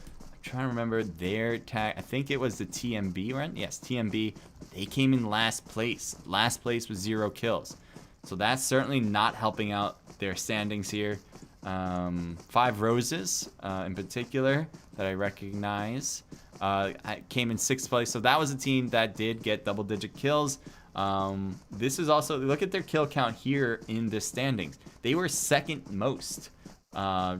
trying to remember their tag. I think it was the TMB, right? Yes, TMB. They came in last place. Last place with 0 kills. So that's certainly not helping out their standings here. 5 Roses in particular that I recognize. I came in 6th place, so that was a team that did get double-digit kills. This is also, look at their kill count here in the standings. They were 2nd most,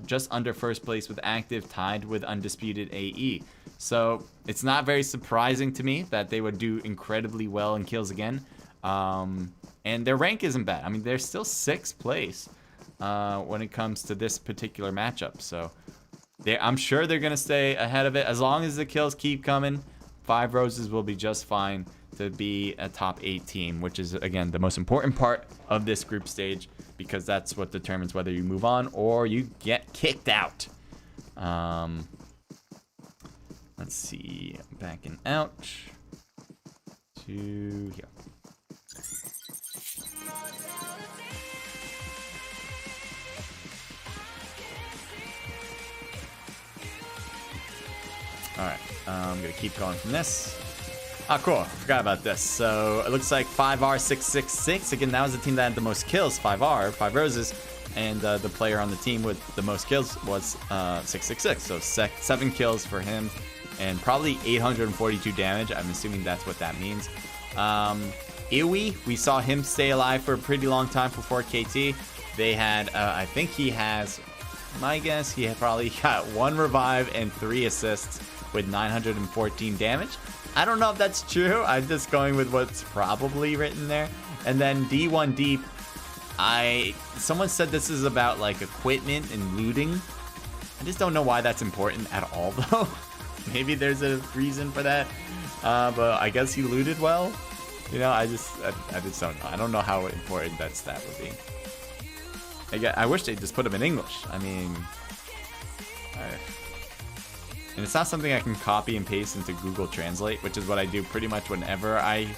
just under 1st place with active, tied with Undisputed AE. So it's not very surprising to me that they would do incredibly well in kills again. And their rank isn't bad. I mean, they're still 6th place when it comes to this particular matchup. So I'm sure they're going to stay ahead of it. As long as the kills keep coming, 5 Roses will be just fine to be a top 8 team, which is, again, the most important part of this group stage, because that's what determines whether you move on or you get kicked out. Let's see, backing out to here. All right, I'm gonna keep going from this. Ah, cool, forgot about this. So it looks like 5R666. Again, that was the team that had the most kills, 5R, 5 Roses. And the player on the team with the most kills was 666. So 7 kills for him and probably 842 damage. I'm assuming that's what that means. Iwi, we saw him stay alive for a pretty long time for 4KT. They had, I think he has, my guess, he had probably got 1 revive and 3 assists with 914 damage. I don't know if that's true. I'm just going with what's probably written there. And then D1 Deep, someone said this is about like equipment and looting. I just don't know why that's important at all though. Maybe there's a reason for that. But I guess he looted well. You know, I just don't know. I don't know how important that stat would be. I wish they just put them in English. I mean, and it's not something I can copy and paste into Google Translate, which is what I do pretty much whenever I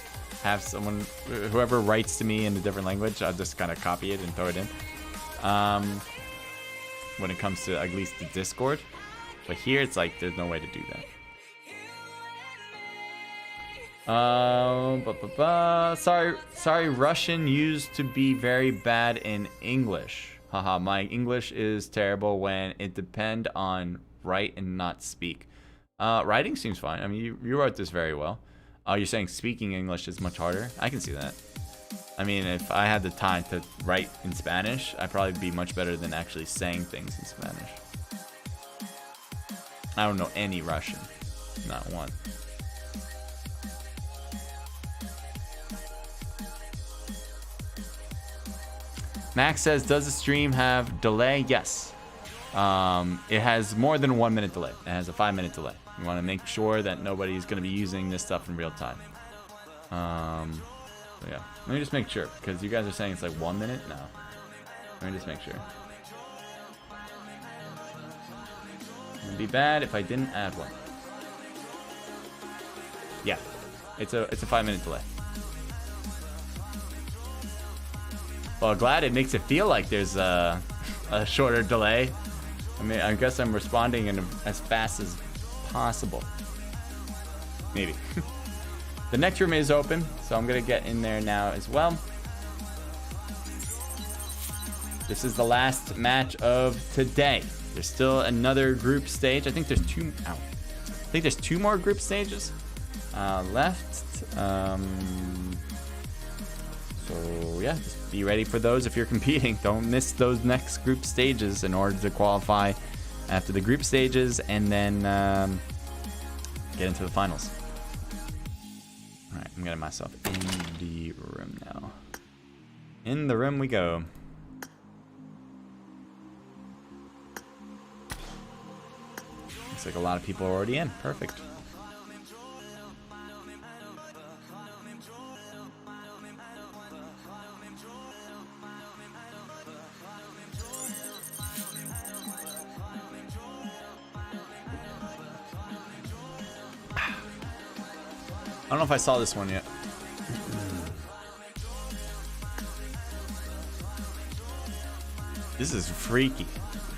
have someone, whoever writes to me in a different language, I'll just kind of copy it and throw it in. When it comes to at least the Discord. But here it's like there's no way to do that. Sorry, Russian used to be very bad in English. Haha, my English is terrible when it depend on write and not speak. Writing seems fine. I mean, you wrote this very well. Oh, you're saying speaking English is much harder? I can see that. I mean, if I had the time to write in Spanish, I'd probably be much better than actually saying things in Spanish. I don't know any Russian. Not one. Max says, does the stream have delay? Yes. It has more than a 1 minute delay. It has a 5-minute delay. You want to make sure that nobody's going to be using this stuff in real time. So yeah, let me just make sure, because you guys are saying it's like 1 minute. No, let me just make sure. It'd be bad if I didn't add one. Yeah, it's a 5-minute delay. Well, glad it makes it feel like there's a shorter delay. I mean, I guess I'm responding in as fast as possible. Maybe. The next room is open, so I'm gonna get in there now as well. This is the last match of today. There's still another group stage. I think there's two. Ow. I think there's 2 more group stages left. So yeah, just be ready for those if you're competing. Don't miss those next group stages in order to qualify after the group stages and then get into the finals. All right, I'm getting myself in the room now. In the room we go. Looks like a lot of people are already in. Perfect. I don't know if I saw this one yet. This is freaky.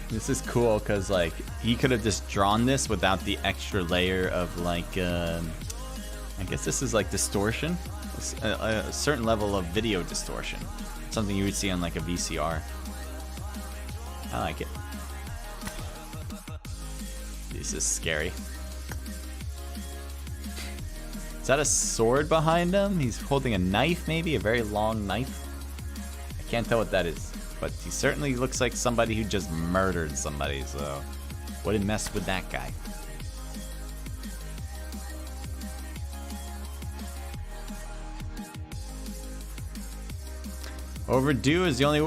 This is cool because like he could have just drawn this without the extra layer of like I guess this is like distortion, a certain level of video distortion, something you would see on like a VCR. I like it. This is scary. Is that a sword behind him? He's holding a knife, maybe? A very long knife? I can't tell what that is. But he certainly looks like somebody who just murdered somebody, so wouldn't mess with that guy. Overdose is the only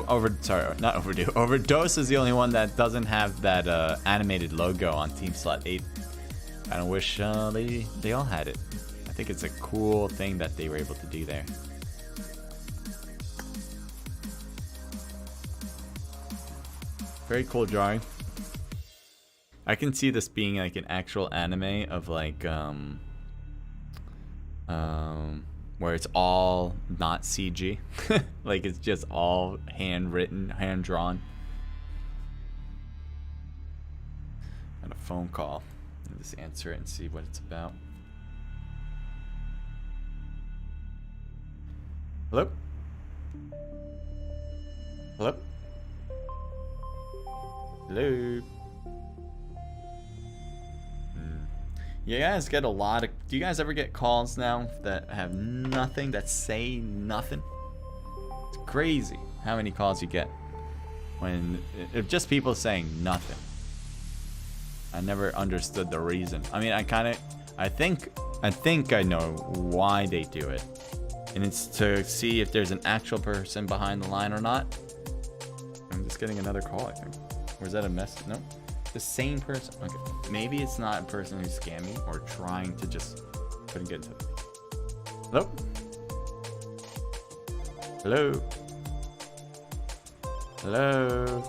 one that doesn't have that animated logo on Team Slot 8. I don't wish they all had it. I think it's a cool thing that they were able to do there. Very cool drawing. I can see this being like an actual anime of like where it's all not CG. Like it's just all handwritten, hand drawn. Got a phone call. I'll just answer it and see what it's about. Hello? Hello? Hello? You guys get a lot of... Do you guys ever get calls now that have nothing, that say nothing? It's crazy how many calls you get when... If just people saying nothing. I never understood the reason. I mean, I think I know why they do it. And it's to see if there's an actual person behind the line or not. I'm just getting another call, I think. Or is that a mess? No. The same person. Okay. Maybe it's not a person who's scamming or trying to just couldn't get into it. Hello? Hello? Hello?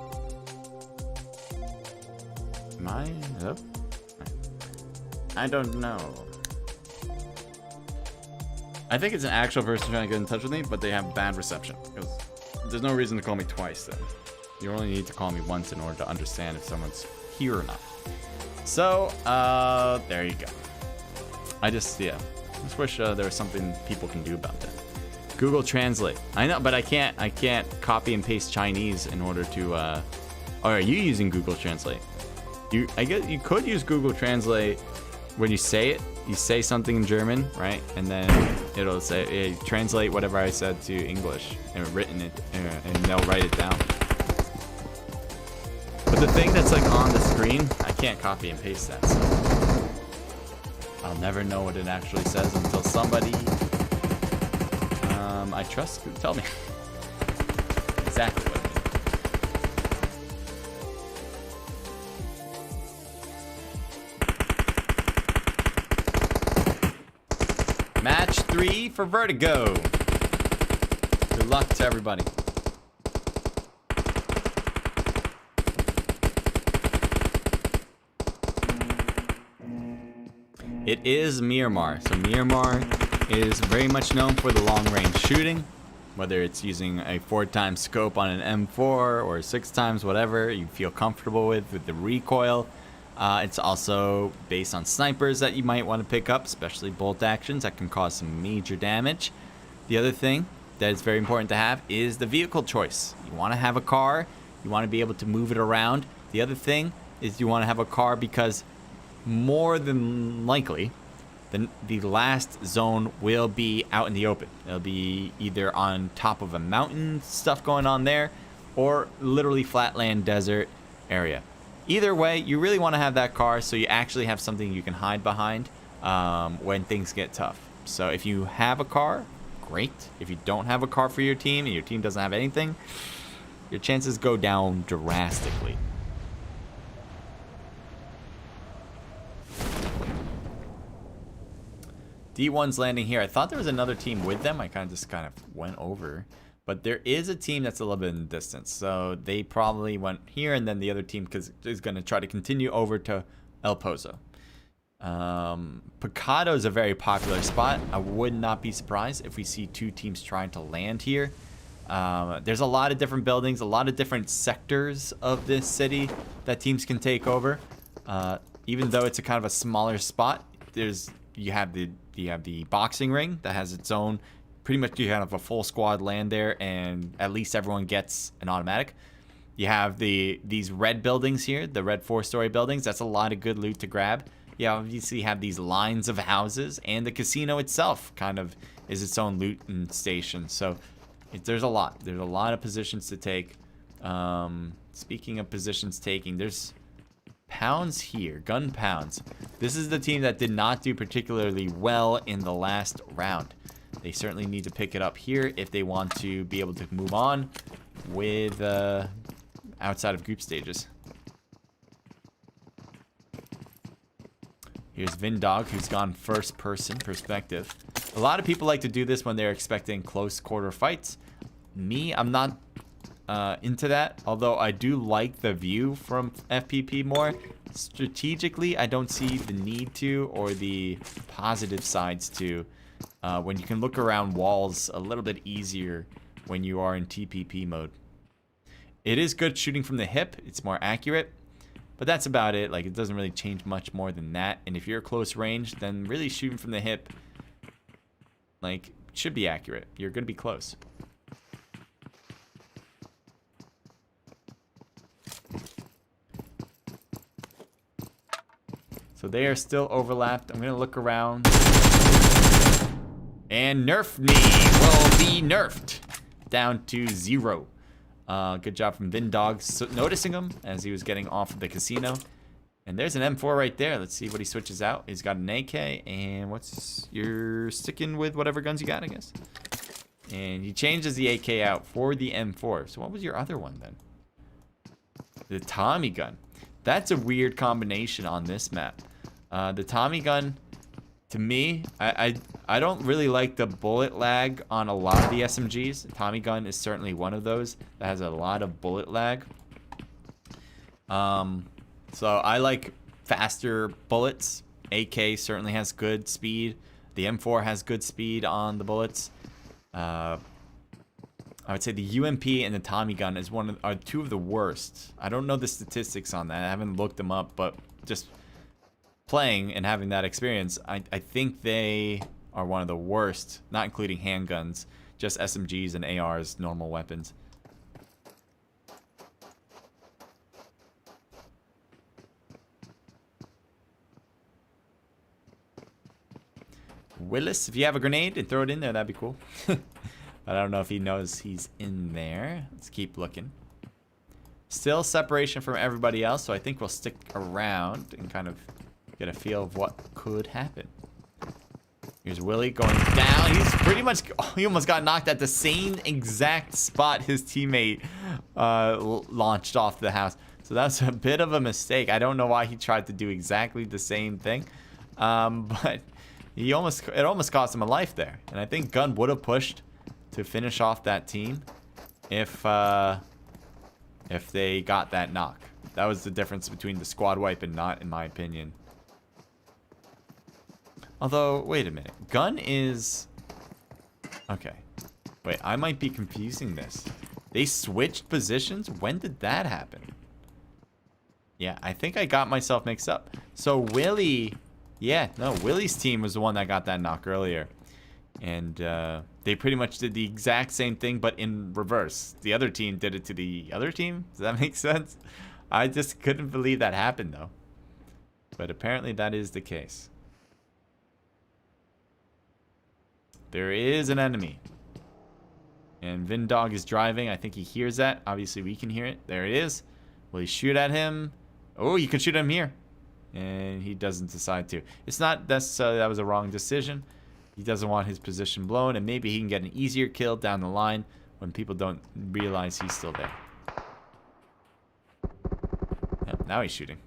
Am I? Hello? I don't know. I think it's an actual person trying to get in touch with me, but they have bad reception. Because there's no reason to call me twice then. You only need to call me once in order to understand if someone's here or not. So, there you go. I just wish there was something people can do about that. Google Translate. I know, but I can't copy and paste Chinese in order to, oh, are you using Google Translate? I guess you could use Google Translate when you say it. You say something in German, right? And then it'll say, hey, translate whatever I said to English and written it, and they'll write it down. But the thing that's like on the screen, I can't copy and paste that. So I'll never know what it actually says until somebody I trust could tell me exactly what it is. Match 3 for Vertigo. Good luck to everybody. It is Miramar. So Miramar is very much known for the long-range shooting, whether it's using a 4x scope on an M4 or 6x, whatever you feel comfortable with the recoil. It's also based on snipers that you might want to pick up, especially bolt actions that can cause some major damage. The other thing that is very important to have is the vehicle choice. You want to have a car, you want to be able to move it around. The other thing is you want to have a car because more than likely, the last zone will be out in the open. It'll be either on top of a mountain, stuff going on there, or literally flatland desert area. Either way, you really want to have that car so you actually have something you can hide behind when things get tough. So if you have a car, great. If you don't have a car for your team and your team doesn't have anything, your chances go down drastically. D1's landing here. I thought there was another team with them. I kind of went over. But there is a team that's a little bit in the distance. So they probably went here, and then the other team is going to try to continue over to El Pozo. Picado is a very popular spot. I would not be surprised if we see two teams trying to land here. There's a lot of different buildings, a lot of different sectors of this city that teams can take over. Even though it's a kind of a smaller spot, you have the boxing ring that has its own. Pretty much you have a full squad land there, and at least everyone gets an automatic. You have these red buildings here, the red 4-story buildings. That's a lot of good loot to grab. You obviously have these lines of houses, and the casino itself kind of is its own loot station. So there's a lot. There's a lot of positions to take. Speaking of positions taking, there's pounds here, gun pounds. This is the team that did not do particularly well in the last round. They certainly need to pick it up here if they want to be able to move on with outside of group stages. Here's Vindog, who's gone first person perspective. A lot of people like to do this when they're expecting close quarter fights. Me, I'm not into that, although I do like the view from FPP more. Strategically, I don't see the need to or the positive sides to when you can look around walls a little bit easier when you are in TPP mode. It is good shooting from the hip. It's more accurate. But that's about it. Like, it doesn't really change much more than that. And if you're close range, then really shooting from the hip, like, should be accurate. You're going to be close. So they are still overlapped. I'm going to look around. And Nerf Me will be nerfed down to 0. Good job from Vindog noticing him as he was getting off of the casino. And there's an M4 right there. Let's see what he switches out. He's got an AK. And you're sticking with whatever guns you got, I guess. And he changes the AK out for the M4. So what was your other one then? The Tommy gun. That's a weird combination on this map. The Tommy gun, to me, I don't really like the bullet lag on a lot of the SMGs. The Tommy gun is certainly one of those that has a lot of bullet lag. So I like faster bullets. AK certainly has good speed. The M4 has good speed on the bullets. I would say the UMP and the Tommy gun are two of the worst. I don't know the statistics on that. I haven't looked them up, but just playing and having that experience, I think they are one of the worst, not including handguns, just SMGs and ARs, normal weapons. Willis, if you have a grenade and throw it in there, that'd be cool. I don't know if he knows he's in there. Let's keep looking. Still separation from everybody else, so I think we'll stick around and kind of get a feel of what could happen. Here's Willie going down. He's pretty much, he almost got knocked at the same exact spot his teammate launched off the house. So that's a bit of a mistake. I don't know why he tried to do exactly the same thing. But it almost cost him a life there. And I think Gun would have pushed to finish off that team if they got that knock. That was the difference between the squad wipe and not, in my opinion. Although, wait a minute. Gun is... Okay. Wait, I might be confusing this. They switched positions? When did that happen? Yeah, I think I got myself mixed up. So Willie... Yeah, no, Willie's team was the one that got that knock earlier. And they pretty much did the exact same thing, but in reverse. The other team did it to the other team? Does that make sense? I just couldn't believe that happened, though. But apparently that is the case. There is an enemy. And Vindog is driving. I think he hears that. Obviously, we can hear it. There it is. Will he shoot at him? Oh, you can shoot him here. And he doesn't decide to. It's not necessarily that was a wrong decision. He doesn't want his position blown. And maybe he can get an easier kill down the line when people don't realize he's still there. Yep, now he's shooting.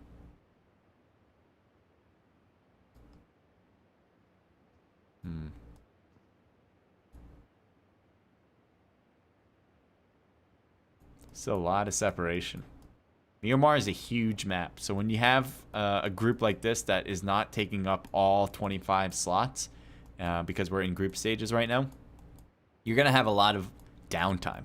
Still a lot of separation. Miramar is a huge map, so when you have a group like this that is not taking up all 25 slots, because we're in group stages right now, you're going to have a lot of downtime,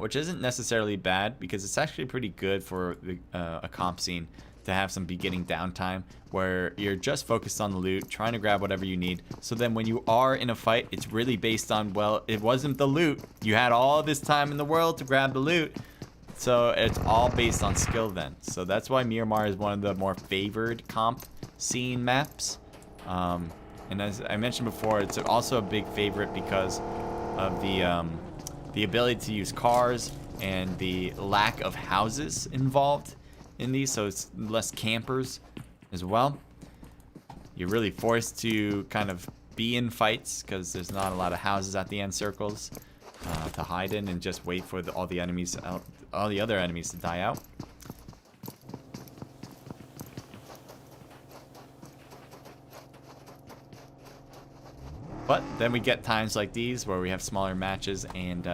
which isn't necessarily bad because it's actually pretty good for a comp scene to have some beginning downtime where you're just focused on the loot, trying to grab whatever you need. So then when you are in a fight, it's really based on, well, it wasn't the loot. You had all this time in the world to grab the loot. So it's all based on skill then. So that's why Miramar is one of the more favored comp scene maps. And as I mentioned before, it's also a big favorite because of the ability to use cars and the lack of houses involved in these. So it's less campers as well. You're really forced to kind of be in fights because there's not a lot of houses at the end circles to hide in and just wait for all the other enemies to die out. But then we get times like these where we have smaller matches and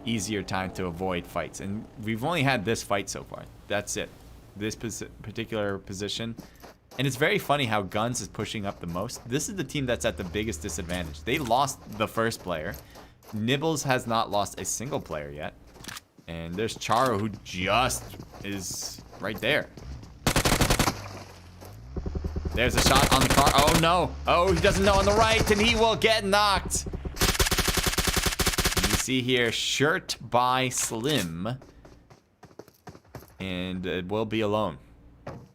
easier time to avoid fights. And we've only had this fight so far. That's it. This particular position. And it's very funny how Guns is pushing up the most. This is the team that's at the biggest disadvantage. They lost the first player. Nibbles has not lost a single player yet. And there's Charo, who just is right there. There's a shot on the car. Oh, no. Oh, he doesn't know on the right, and he will get knocked. And you see here, shirt by Slim. And it will be alone.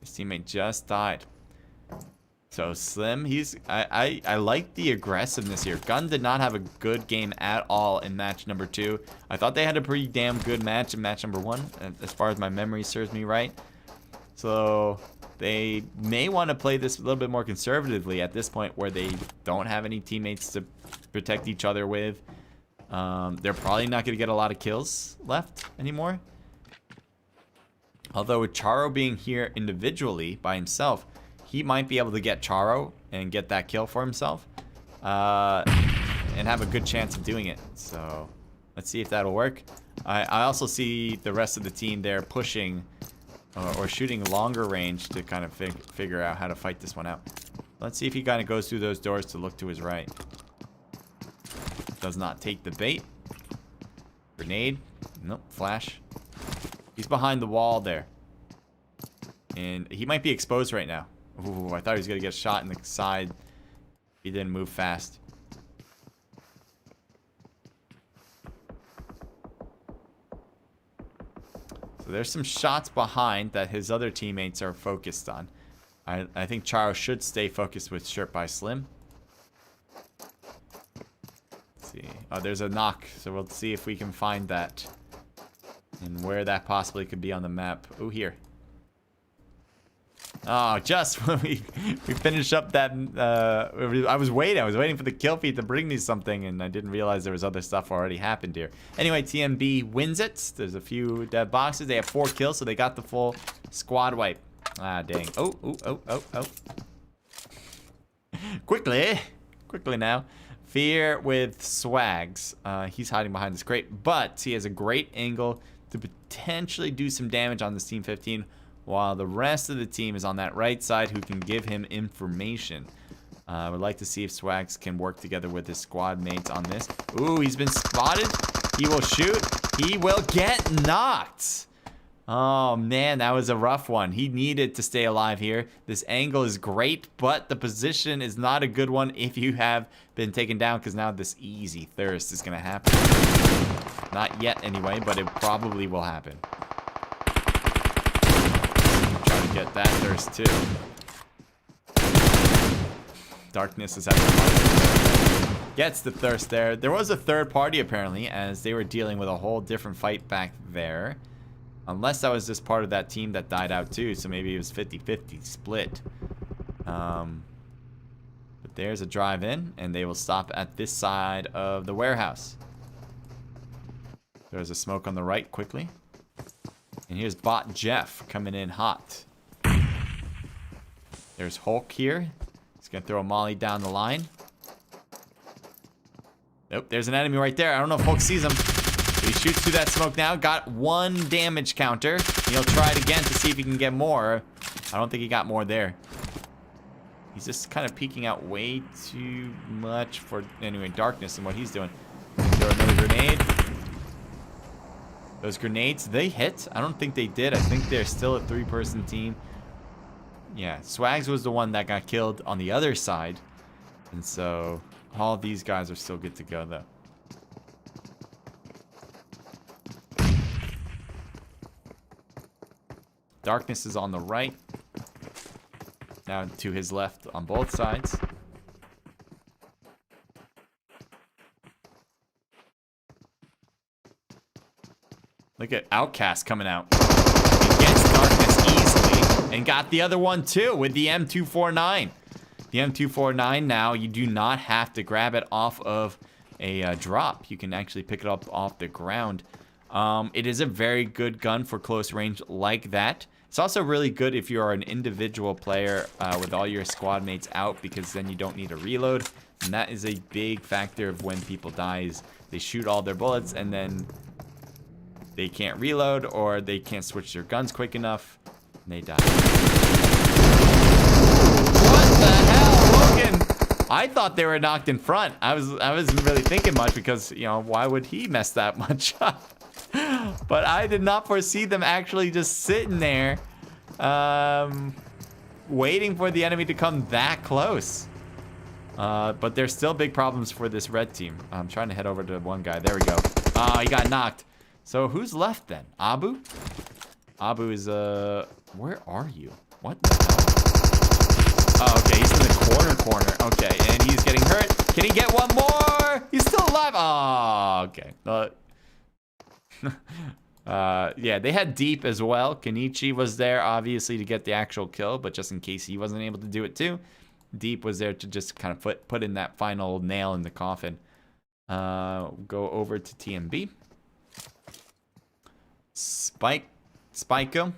His teammate just died. So Slim, I like the aggressiveness here. Gun did not have a good game at all in match number 2. I thought they had a pretty damn good match in match number 1, as far as my memory serves me right. So they may want to play this a little bit more conservatively at this point where they don't have any teammates to protect each other with. They're probably not going to get a lot of kills left anymore. Although with Charo being here individually by himself, he might be able to get Charo and get that kill for himself. And have a good chance of doing it. So let's see if that'll work. I also see the rest of the team there pushing or shooting longer range to kind of figure out how to fight this one out. Let's see if he kind of goes through those doors to look to his right. Does not take the bait. Grenade. Nope. Flash. He's behind the wall there. And he might be exposed right now. Ooh, I thought he was going to get shot in the side. He didn't move fast. So there's some shots behind that his other teammates are focused on. I think Charo should stay focused with shirt by Slim. Let's see. Oh, there's a knock. So we'll see if we can find that. And where that possibly could be on the map. Ooh, here. Oh, just when we finished up that, I was waiting for the kill feed to bring me something, and I didn't realize there was other stuff already happened here. Anyway, TMB wins it. There's a few dead boxes. They have 4 kills, so they got the full squad wipe. Ah, dang. Oh. Quickly now. Fear with Swags. He's hiding behind this crate, but he has a great angle to potentially do some damage on this Team 15, while the rest of the team is on that right side who can give him information. I would like to see if Swags can work together with his squad mates on this. Ooh, he's been spotted. He will shoot. He will get knocked. Oh, man, that was a rough one. He needed to stay alive here. This angle is great, but the position is not a good one if you have been taken down, because now this easy thirst is going to happen. Not yet, anyway, but it probably will happen. Get that thirst too. Darkness is having gets the thirst there. There was a third party apparently, as they were dealing with a whole different fight back there. Unless that was just part of that team that died out too, so maybe it was 50-50 split. But there's a drive in, and they will stop at this side of the warehouse. There's a smoke on the right quickly. And here's Bot Jeff coming in hot. There's Hulk here. He's going to throw a molly down the line. Nope, there's an enemy right there. I don't know if Hulk sees him. But he shoots through that smoke now. Got 1 damage counter. He'll try it again to see if he can get more. I don't think he got more there. He's just kind of peeking out way too much for, anyway, darkness and what he's doing. Throw another grenade. Those grenades, they hit? I don't think they did. I think they're still a 3-person team. Yeah, Swags was the one that got killed on the other side. And so all these guys are still good to go, though. Darkness is on the right. Now to his left on both sides. Look at Outcast coming out. He gets Darkness easily and got the other one too with the M249. The M249 now, you do not have to grab it off of a drop. You can actually pick it up off the ground. It is a very good gun for close range like that. It's also really good if you are an individual player with all your squad mates out, because then you don't need a reload. And that is a big factor of when people die, is they shoot all their bullets and then they can't reload, or they can't switch their guns quick enough and they die. What the hell, Logan? I thought they were knocked in front. I wasn't really thinking much because, you know, why would he mess that much up? But I did not foresee them actually just sitting there waiting for the enemy to come that close. But there's still big problems for this red team. I'm trying to head over to one guy. There we go. He got knocked. So who's left then? Abu? Abu is, where are you? What the hell? Oh, okay, he's in the corner. Okay, and he's getting hurt. Can he get one more? He's still alive. Oh, okay. Yeah, they had Deep as well. Kenichi was there, obviously, to get the actual kill, but just in case he wasn't able to do it too, Deep was there to just kind of put in that final nail in the coffin. Go over to TMB. Spiko,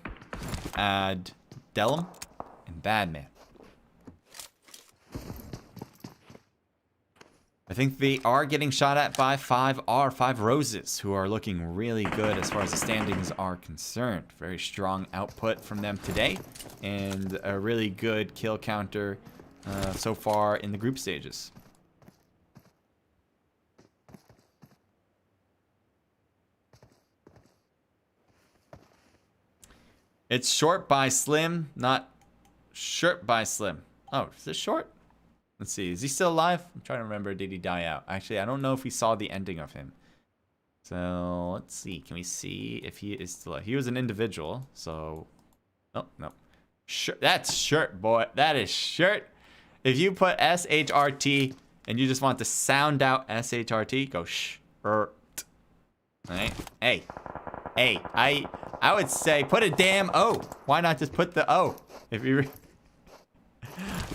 Ad Delum, and Badman. I think they are getting shot at by 5 Roses, who are looking really good as far as the standings are concerned. Very strong output from them today, and a really good kill counter so far in the group stages. It's short by Slim, not shirt by Slim. Oh, is this short? Let's see. Is he still alive? I'm trying to remember. Did he die out? Actually, I don't know if we saw the ending of him. So, let's see. Can we see if he is still alive? He was an individual, so... Oh, no. Shirt. That's shirt, boy. That is shirt. If you put SHRT and you just want to sound out SHRT, go shirt. Alright? Hey. Hey. I would say put a damn O. Why not just put the O? If you...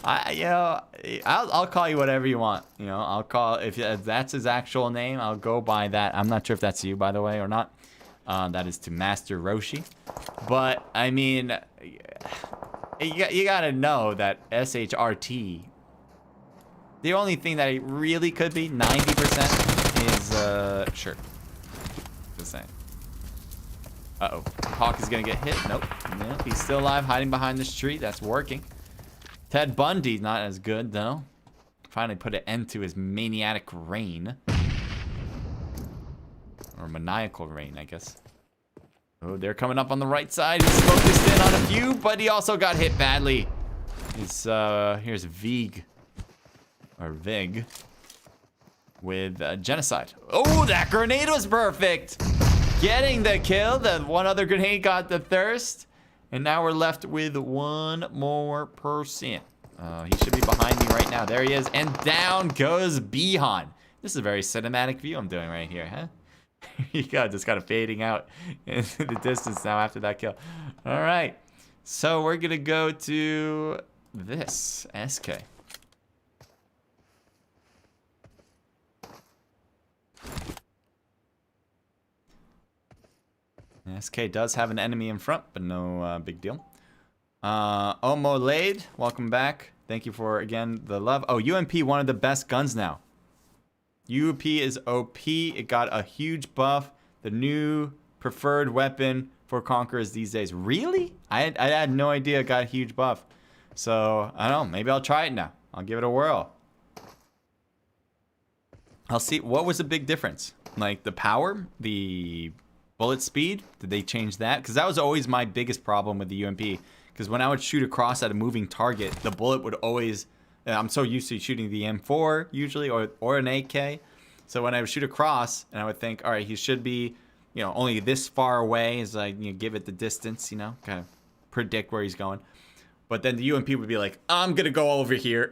I'll call you whatever you want. You know, I'll call, if that's his actual name, I'll go by that. I'm not sure if that's you, by the way, or not. That is to Master Roshi. But I mean, you gotta know that SHRT. The only thing that it really could be 90% is sure. Just saying. Uh-oh. Hawk is gonna get hit. Nope. Nope. He's still alive, hiding behind this tree. That's working. Ted Bundy, not as good, though. Finally put an end to his maniac reign. Or maniacal reign, I guess. Oh, they're coming up on the right side. He's focused in on a few, but he also got hit badly. Here's Vig. Or Vig. With Genocide. Oh, that grenade was perfect! Getting the kill. The one other grenade got the thirst. And now we're left with one more person. He should be behind me right now. There he is. And down goes Bihan. This is a very cinematic view I'm doing right here, huh? You got just kind of fading out into the distance now after that kill. All right. So we're going to go to this. SK. SK does have an enemy in front, but no big deal. Omo Lade, welcome back. Thank you for, again, the love. Oh, UMP, one of the best guns now. UMP is OP. It got a huge buff. The new preferred weapon for Conquerors these days. Really? I had no idea it got a huge buff. So, I don't know. Maybe I'll try it now. I'll give it a whirl. I'll see. What was the big difference? Like the power? The... bullet speed? Did they change that? Because that was always my biggest problem with the UMP. Because when I would shoot across at a moving target, the bullet would always... I'm so used to shooting the M4 usually, or an AK. So when I would shoot across, and I would think, all right, he should be, you know, only this far away as I give it the distance, you know, kind of predict where he's going. But then the UMP would be like, I'm going to go over here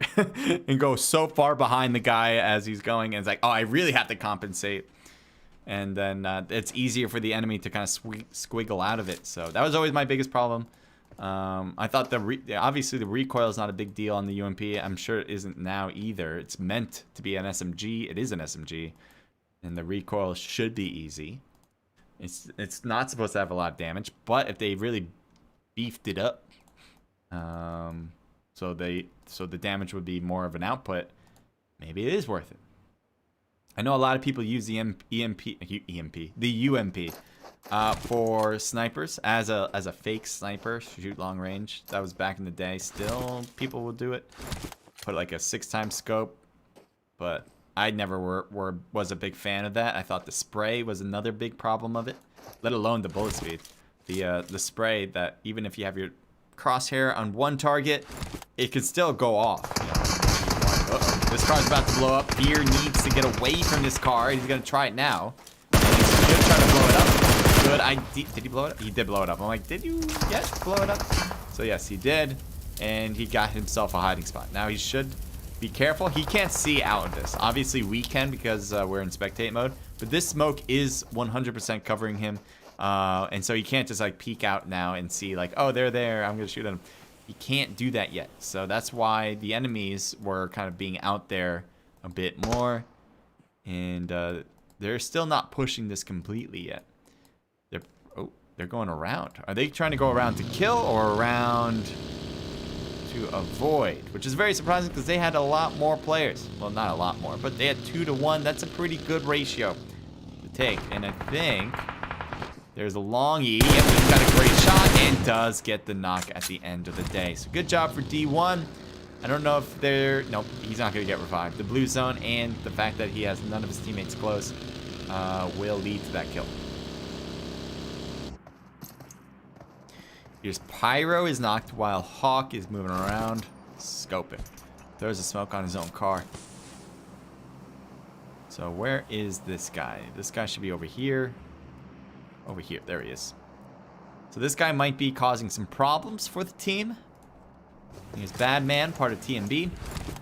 and go so far behind the guy as he's going. And it's like, oh, I really have to compensate. And then it's easier for the enemy to kind of squiggle out of it. So that was always my biggest problem. I thought obviously the recoil is not a big deal on the UMP. I'm sure it isn't now either. It's meant to be an SMG. It is an SMG. And the recoil should be easy. It's not supposed to have a lot of damage. But if they really beefed it up, so the damage would be more of an output, maybe it is worth it. I know a lot of people use the UMP for snipers as a fake sniper, shoot long range. That was back in the day. Still, people will do it. Put like a 6x scope, but I never was a big fan of that. I thought the spray was another big problem of it, let alone the bullet speed. The spray, that even if you have your crosshair on one target, it can still go off. Uh-oh. This car's about to blow up. Fear needs to get away from this car. He's gonna try it now. And he's gonna try to blow it up. Good. Did he blow it up? He did blow it up. I'm like, did you blow it up? So yes, he did. And he got himself a hiding spot. Now he should be careful. He can't see out of this. Obviously we can because we're in spectate mode. But this smoke is 100% covering him. And so he can't just like peek out now and see like, oh, they're there, I'm gonna shoot at him. He can't do that yet. So that's why the enemies were kind of being out there a bit more. And they're still not pushing this completely yet. They're going around. Are they trying to go around to kill or around to avoid? Which is very surprising because they had a lot more players. Well, not a lot more, but they had 2 to 1. That's a pretty good ratio to take. And I think there's a long E. Yep, he's got a great shot and does get the knock at the end of the day. So good job for D1. I don't know if they're... Nope, he's not going to get revived. The blue zone and the fact that he has none of his teammates close will lead to that kill. Here's Pyro is knocked while Hawk is moving around, scoping. Throws a smoke on his own car. So where is this guy? This guy should be over here. Over here, there he is. So this guy might be causing some problems for the team. He's Badman, part of TMB,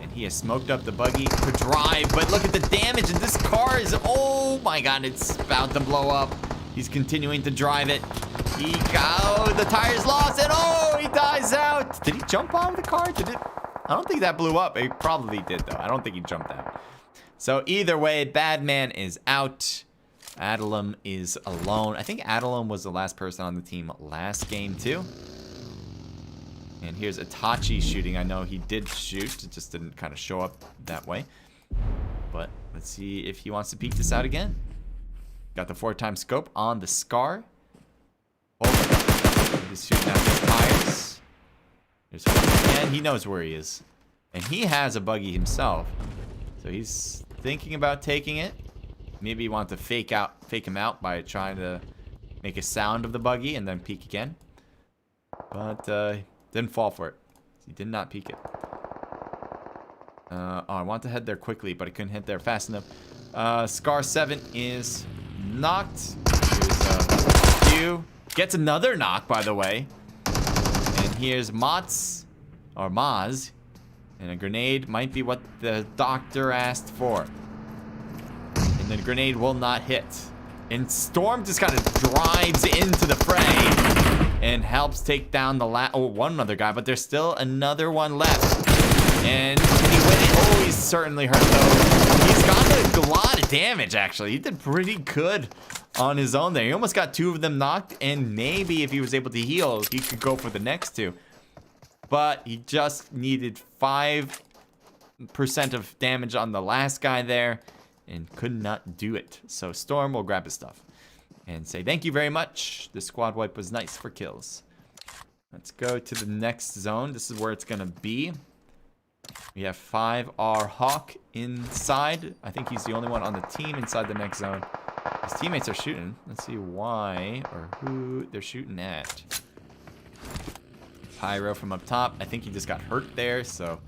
and he has smoked up the buggy to drive. But look at the damage, and this car is, oh my god, it's about to blow up. He's continuing to drive it. The tire's lost, and oh, he dies out. Did he jump on the car? Did it? I don't think that blew up. It probably did, though. I don't think he jumped out. So either way, Badman is out. Adalum is alone. I think Adalum was the last person on the team last game, too. And here's Itachi shooting. I know he did shoot. It just didn't kind of show up that way. But let's see if he wants to peek this out again. Got the 4x scope on the Scar. Oh, he's shooting out the tires. There's again. He knows where he is. And he has a buggy himself. So he's thinking about taking it. Maybe he wants to fake him out by trying to make a sound of the buggy and then peek again. But didn't fall for it. He did not peek it. Oh, I want to head there quickly, but I couldn't hit there fast enough. Scar 7 is knocked. Here's Q. Gets another knock, by the way. And here's Maz. And a grenade might be what the doctor asked for. And the grenade will not hit. And Storm just kind of drives into the fray and helps take down the one other guy, but there's still another one left. And can he win it? Oh, he's certainly hurt though. He's gotten a lot of damage, actually. He did pretty good on his own there. He almost got 2 of them knocked, and maybe if he was able to heal, he could go for the next 2. But he just needed 5% of damage on the last guy there and could not do it. So Storm will grab his stuff and say thank you very much. The squad wipe was nice for kills. Let's go to the next zone. This is where it's gonna be. We have 5R Hawk inside. I think he's the only one on the team inside the next zone. His teammates are shooting. Let's see why or who they're shooting at. Pyro from up top. I think he just got hurt there, so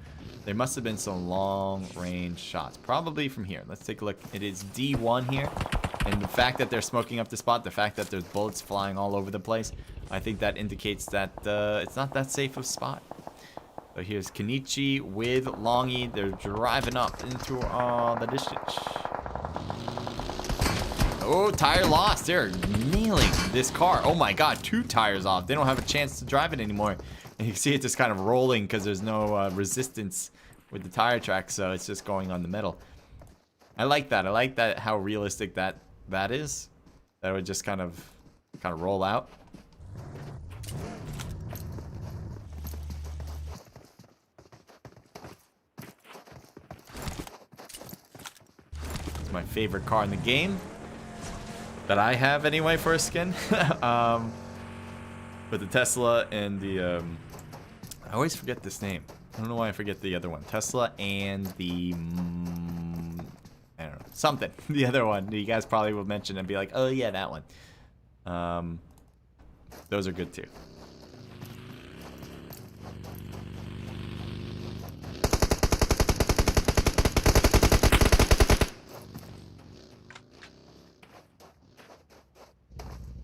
there must have been some long range shots. Probably from here. Let's take a look. It is D1 here. And the fact that they're smoking up the spot, the fact that there's bullets flying all over the place, I think that indicates that it's not that safe of a spot. So here's Kenichi with Longy. They're driving up into the distance. Oh, tire lost. They're nailing this car. Oh my god, 2 tires off. They don't have a chance to drive it anymore. And you can see it just kind of rolling because there's no resistance with the tire track, so it's just going on the metal. I like that. I like that, how realistic that is. That would just kind of roll out. It's my favorite car in the game. That I have anyway for a skin. But the Tesla and the I always forget this name. I don't know why I forget the other one. Tesla and the I don't know, something. The other one you guys probably will mention and be like, oh yeah, that one. Those are good too.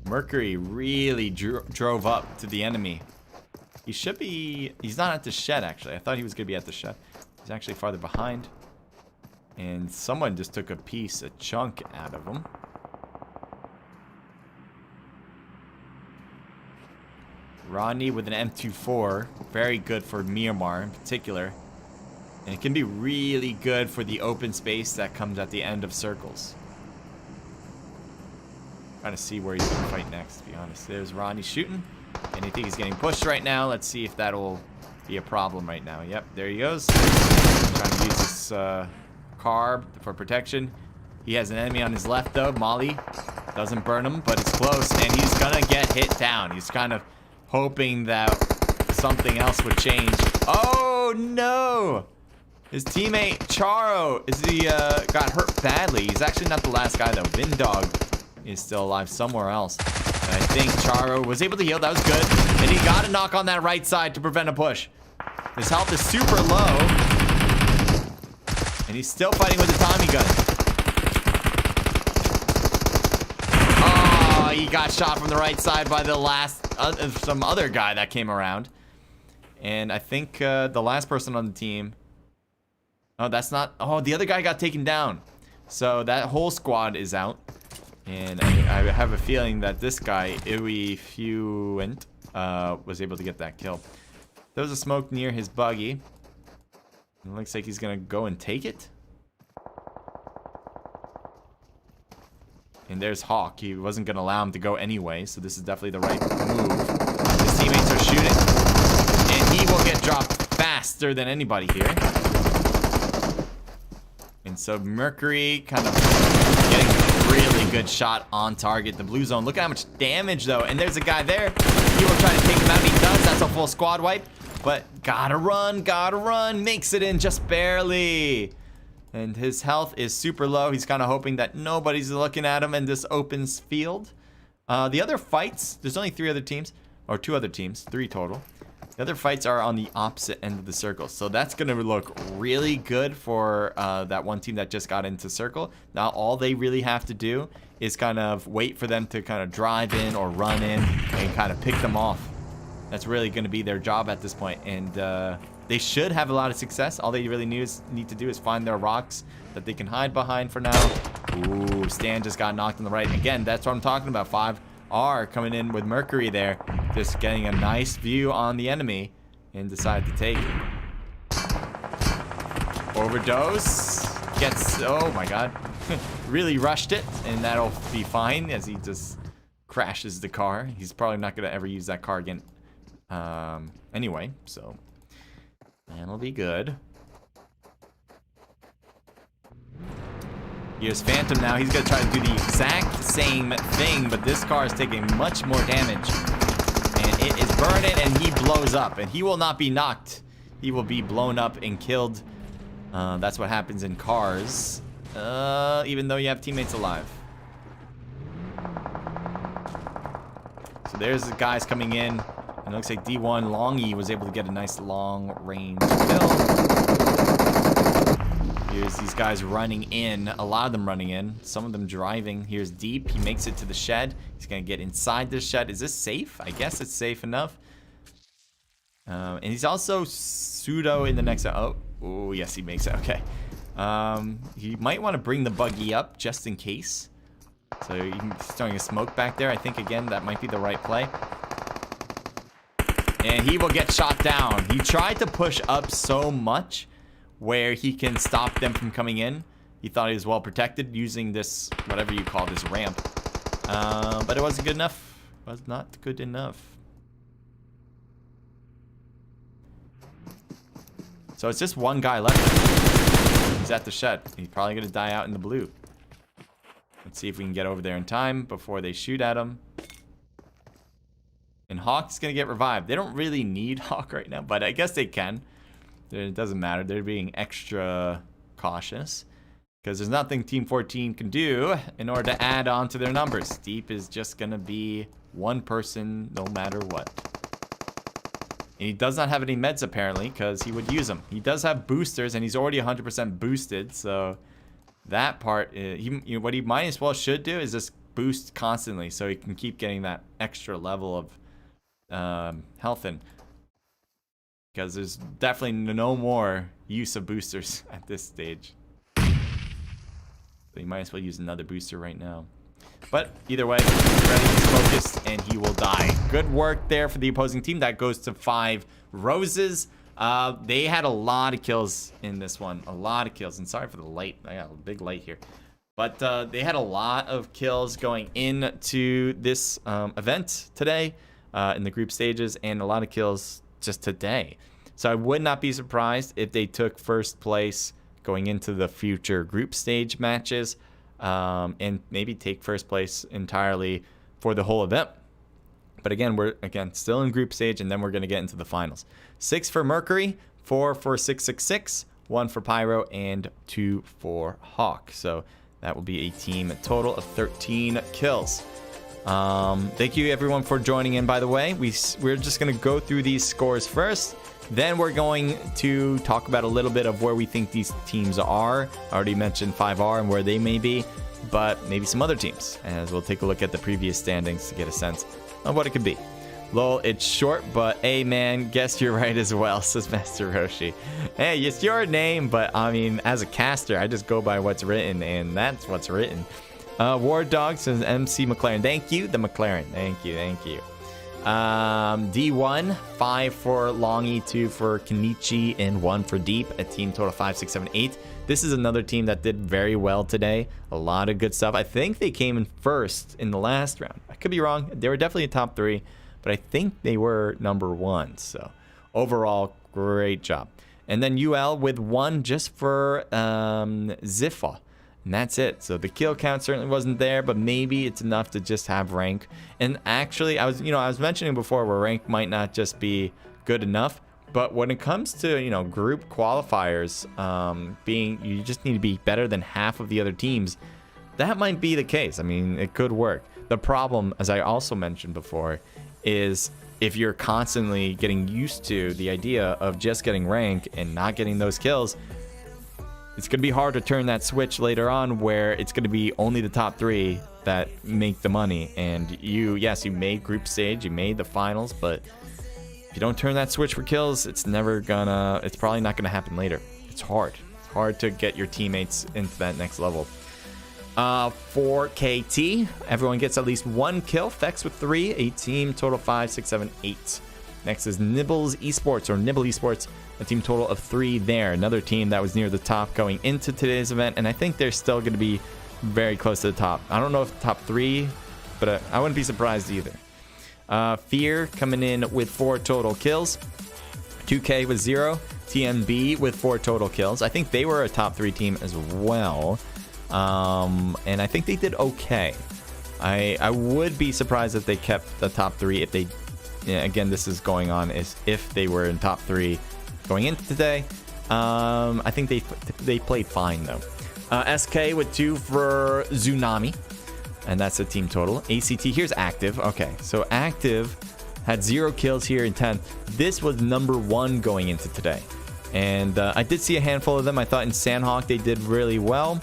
Mercury really drove up to the enemy. He should be... He's not at the shed, actually. I thought he was going to be at the shed. He's actually farther behind. And someone just took a chunk out of him. Rodney with an M24. Very good for Myanmar in particular. And it can be really good for the open space that comes at the end of circles. Trying to see where he's going to fight next, to be honest. There's Rodney shooting. And I think he's getting pushed right now. Let's see if that'll be a problem right now. Yep, there he goes. Trying to use this carb for protection. He has an enemy on his left, though. Molly doesn't burn him, but it's close. And he's going to get hit down. He's kind of hoping that something else would change. Oh, no! His teammate, Charo, got hurt badly. He's actually not the last guy, though. Vindog is still alive somewhere else. And I think Charo was able to heal. That was good. And he got a knock on that right side to prevent a push. His health is super low. And he's still fighting with the Tommy gun. Oh, he got shot from the right side by the some other guy that came around. And I think the last person on the team... Oh, that's not... Oh, the other guy got taken down. So that whole squad is out. And I have a feeling that this guy, Iwi Fuent, was able to get that kill. There was a smoke near his buggy. It looks like he's going to go and take it. And there's Hawk. He wasn't going to allow him to go anyway, so this is definitely the right move. His teammates are shooting. And he will get dropped faster than anybody here. And so Mercury kind of getting a really good shot on target. The blue zone. Look at how much damage, though. And there's a guy there. He will try to take him out. He does. That's a full squad wipe. But gotta run, gotta run. Makes it in just barely. And his health is super low. He's kind of hoping that nobody's looking at him in this open field. The other fights, there's only 3 other teams. Or 2 other teams. 3 total. The other fights are on the opposite end of the circle. So that's going to look really good for that one team that just got into circle. Now all they really have to do is kind of wait for them to kind of drive in or run in and kind of pick them off. That's really going to be their job at this point. And they should have a lot of success. All they really need to do is find their rocks that they can hide behind for now. Ooh, Stan just got knocked on the right. Again, that's what I'm talking about. 5R coming in with Mercury there. Just getting a nice view on the enemy and decide to take it. Overdose. Gets, oh my god. Really rushed it, and that'll be fine as he just crashes the car. He's probably not going to ever use that car again anyway, so that'll be good. Here's Phantom now. He's going to try to do the exact same thing, but this car is taking much more damage. And it is burning, and he blows up. And he will not be knocked. He will be blown up and killed. That's what happens in cars. Even though you have teammates alive. So there's the guys coming in. And it looks like D1 Longy was able to get a nice long range kill. Here's Here's these guys running in. A lot of them running in. Some of them driving. Here's Deep. He makes it to the shed. He's going to get inside this shed. Is this safe? I guess it's safe enough. And he's also pseudo in the next... Oh, yes, he makes it. Okay. He might want to bring the buggy up just in case. So he's throwing a smoke back there. I think, again, that might be the right play. And he will get shot down. He tried to push up so much where he can stop them from coming in. He thought he was well protected using this, whatever you call this, ramp. But it wasn't good enough. It was not good enough. So it's just one guy left. He's at the shed. He's probably going to die out in the blue. Let's see if we can get over there in time before they shoot at him. And Hawk's going to get revived. They don't really need Hawk right now, but I guess they can. It doesn't matter. They're being extra cautious because there's nothing Team 14 can do in order to add on to their numbers. Deep is just going to be one person no matter what. And he does not have any meds apparently because he would use them. He does have boosters and he's already 100% boosted. So that part, what he might as well should do is just boost constantly so he can keep getting that extra level of health in. Because there's definitely no more use of boosters at this stage. So you might as well use another booster right now. But either way, he's ready, he's focused, and he will die. Good work there for the opposing team. That goes to 5 roses. They had a lot of kills in this one. A lot of kills. And sorry for the light. I got a big light here. But they had a lot of kills going into this event today in the group stages. And a lot of kills just today. So I would not be surprised if they took first place going into the future group stage matches and maybe take first place entirely for the whole event. But again, we're still in group stage, and then we're going to get into the finals. 6 for Mercury, 4 for 666, 1 for Pyro, and 2 for Hawk. So that will be a team total of 13 kills. Thank you everyone for joining in, by the way. We're just going to go through these scores first. Then we're going to talk about a little bit of where we think these teams are. I already mentioned 5R and where they may be, but maybe some other teams. As we'll take a look at the previous standings to get a sense of what it could be. Lol, it's short, but hey man, guess you're right as well, says Master Roshi. Hey, it's your name, but I mean, as a caster, I just go by what's written, and that's what's written. War Dog says MC McLaren. Thank you, the McLaren. Thank you, thank you. D1, 5 for Longy, 2 for Kenichi, and 1 for Deep. A team total 5, 6, 7, 8. This is another team that did very well today. A lot of good stuff. I think they came in first in the last round. I could be wrong. They were definitely a top 3, but I think they were number 1. So overall, great job. And then UL with 1 just for Ziffa. And that's it. So the kill count certainly wasn't there, but maybe it's enough to just have rank. And actually, I was mentioning before where rank might not just be good enough, but when it comes to, group qualifiers, you just need to be better than half of the other teams. That might be the case. I mean, it could work. The problem, as I also mentioned before, is if you're constantly getting used to the idea of just getting rank and not getting those kills, it's going to be hard to turn that switch later on where it's going to be only the top 3 that make the money. And you made group stage, you made the finals, but if you don't turn that switch for kills, it's probably not going to happen later. It's hard. It's hard to get your teammates into that next level. For KT, everyone gets at least 1 kill. Fex with 3, a team total 5, 6, 7, 8. Next is Nibble eSports, a team total of 3 there. Another team that was near the top going into today's event, and I think they're still going to be very close to the top. I don't know if top 3, but I wouldn't be surprised either. Fear coming in with 4 total kills. 2K with 0. TMB with 4 total kills. I think they were a top 3 team as well. And I think they did okay. I would be surprised if they kept the top 3 if they... again, this is going on as if they were in top 3 going into today. I think they played fine though. SK with 2 for Tsunami, and that's the team total. ACT, here's Active. Okay, so Active had 0 kills here in 10th. This was number 1 going into today, And I did see a handful of them. I thought in Sandhawk they did really well.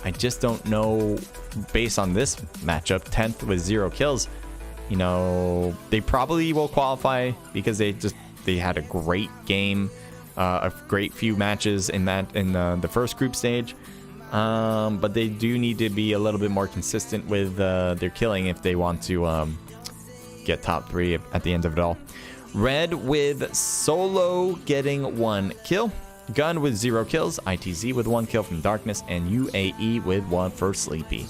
I just don't know, based on this matchup, 10th with 0 kills. You know, they probably will qualify because they had a great game, a great few matches in the first group stage. But they do need to be a little bit more consistent with their killing if they want to get top 3 at the end of it all. Red with Solo getting 1 kill. Gun with 0 kills. ITZ with 1 kill from Darkness. And UAE with 1 for Sleepy.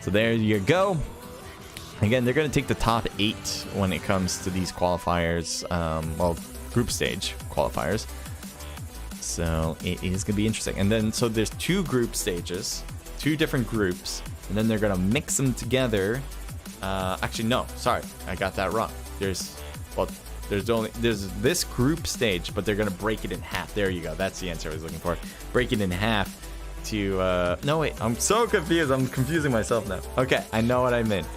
So there you go. Again, they're going to take the top 8 when it comes to these qualifiers. Well, group stage qualifiers. So it is going to be interesting. And then, so there's 2 group stages, 2 different groups. And then they're going to mix them together. Actually, no, sorry. I got that wrong. There's this group stage, but they're going to break it in half. There you go. That's the answer I was looking for. Break it in half to, no, wait, I'm so confused. I'm confusing myself now. Okay, I know what I meant.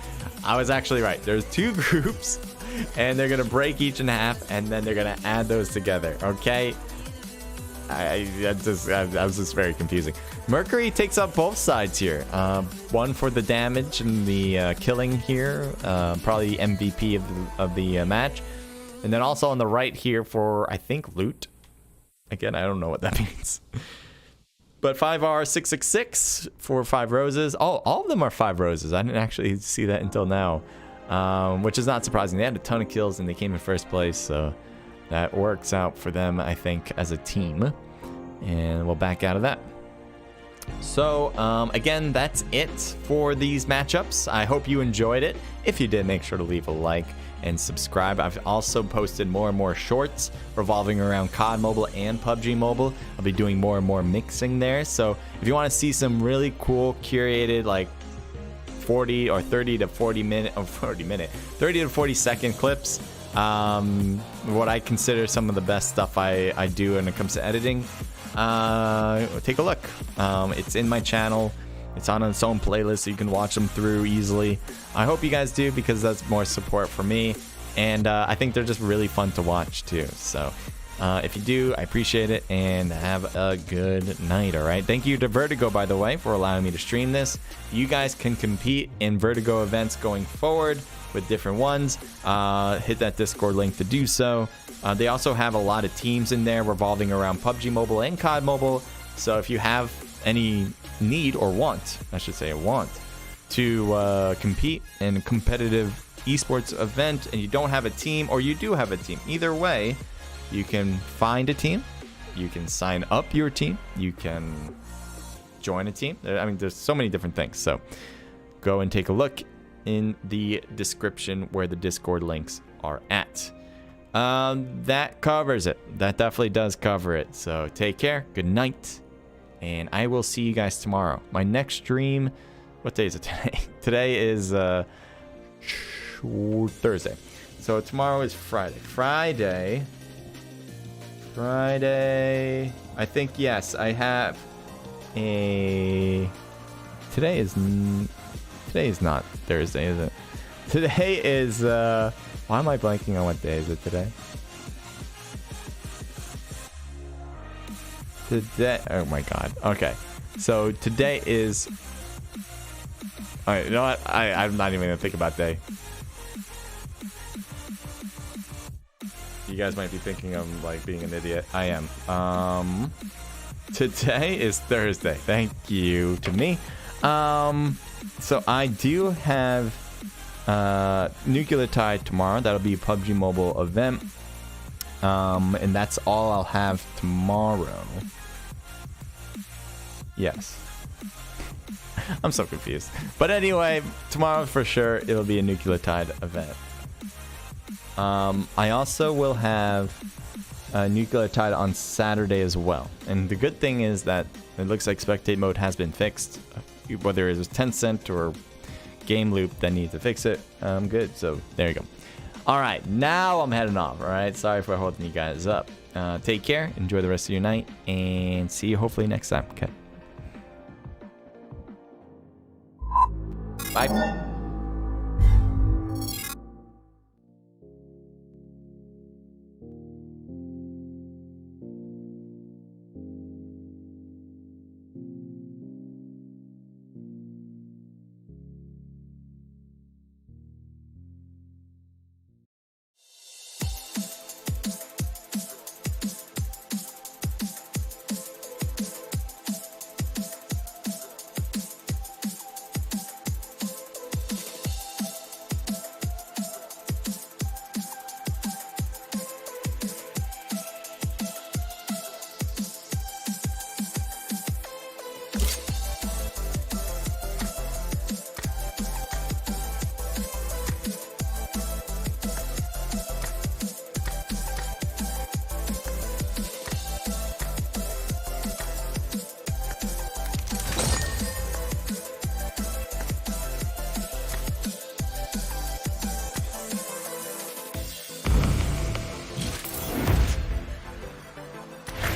I was actually right. There's 2 groups, and they're going to break each in half, and then they're going to add those together, okay? I was just very confusing. Mercury takes up both sides here. 1 for the damage and the killing here. Probably MVP of the match. And then also on the right here for, I think, loot. Again, I don't know what that means. But 5R666 for 5 roses. Oh, all of them are 5 roses. I didn't actually see that until now. Which is not surprising. They had a ton of kills and they came in first place. So that works out for them, I think, as a team. And we'll back out of that. So, again, that's it for these matchups. I hope you enjoyed it. If you did, make sure to leave a like and subscribe. I've also posted more and more shorts revolving around COD Mobile and PUBG Mobile. I'll be doing more and more mixing there. So if you want to see some really cool curated, like 40 or 30 to 40 minute, 30 to 40 second clips, what I consider some of the best stuff I do when it comes to editing, take a look. It's in my channel. It's on its own playlist, so you can watch them through easily. I hope you guys do, because that's more support for me. And I think they're just really fun to watch too. So if you do, I appreciate it, and have a good night, all right? Thank you to Vertigo, by the way, for allowing me to stream this. You guys can compete in Vertigo events going forward with different ones. Hit that Discord link to do so. They also have a lot of teams in there revolving around PUBG Mobile and COD Mobile. So if you have any need or want, I should say want, to compete in a competitive esports event and you don't have a team, or you do have a team, either way, you can find a team, you can sign up your team, you can join a team. I mean, there's so many different things. So go and take a look in the description where the Discord links are at. That covers it. That definitely does cover it. So take care, good night, and I will see you guys tomorrow. My next stream, what day is it today? Today is Thursday. So tomorrow is Friday. Friday. I think, yes, I have a... Today is not Thursday, is it? Today is... Why am I blanking on what day is it today? Today... Oh my god. Okay. So today is... Alright, you know what? I'm not even going to think about day. You guys might be thinking I'm like being an idiot. I am. Today is Thursday. Thank you to me. So I do have Nuclear Tide tomorrow. That'll be a PUBG Mobile event. And that's all I'll have tomorrow. Yes. I'm so confused. But anyway, tomorrow for sure it'll be a Nuclear Tide event. I also will have Nuclear Tide on Saturday as well. And the good thing is that it looks like spectate mode has been fixed. Whether it was Tencent or Game Loop that needs to fix it, I'm good. So there you go. All right, now I'm heading off. All right, sorry for holding you guys up. Take care, enjoy the rest of your night, and see you hopefully next time. Okay. Bye.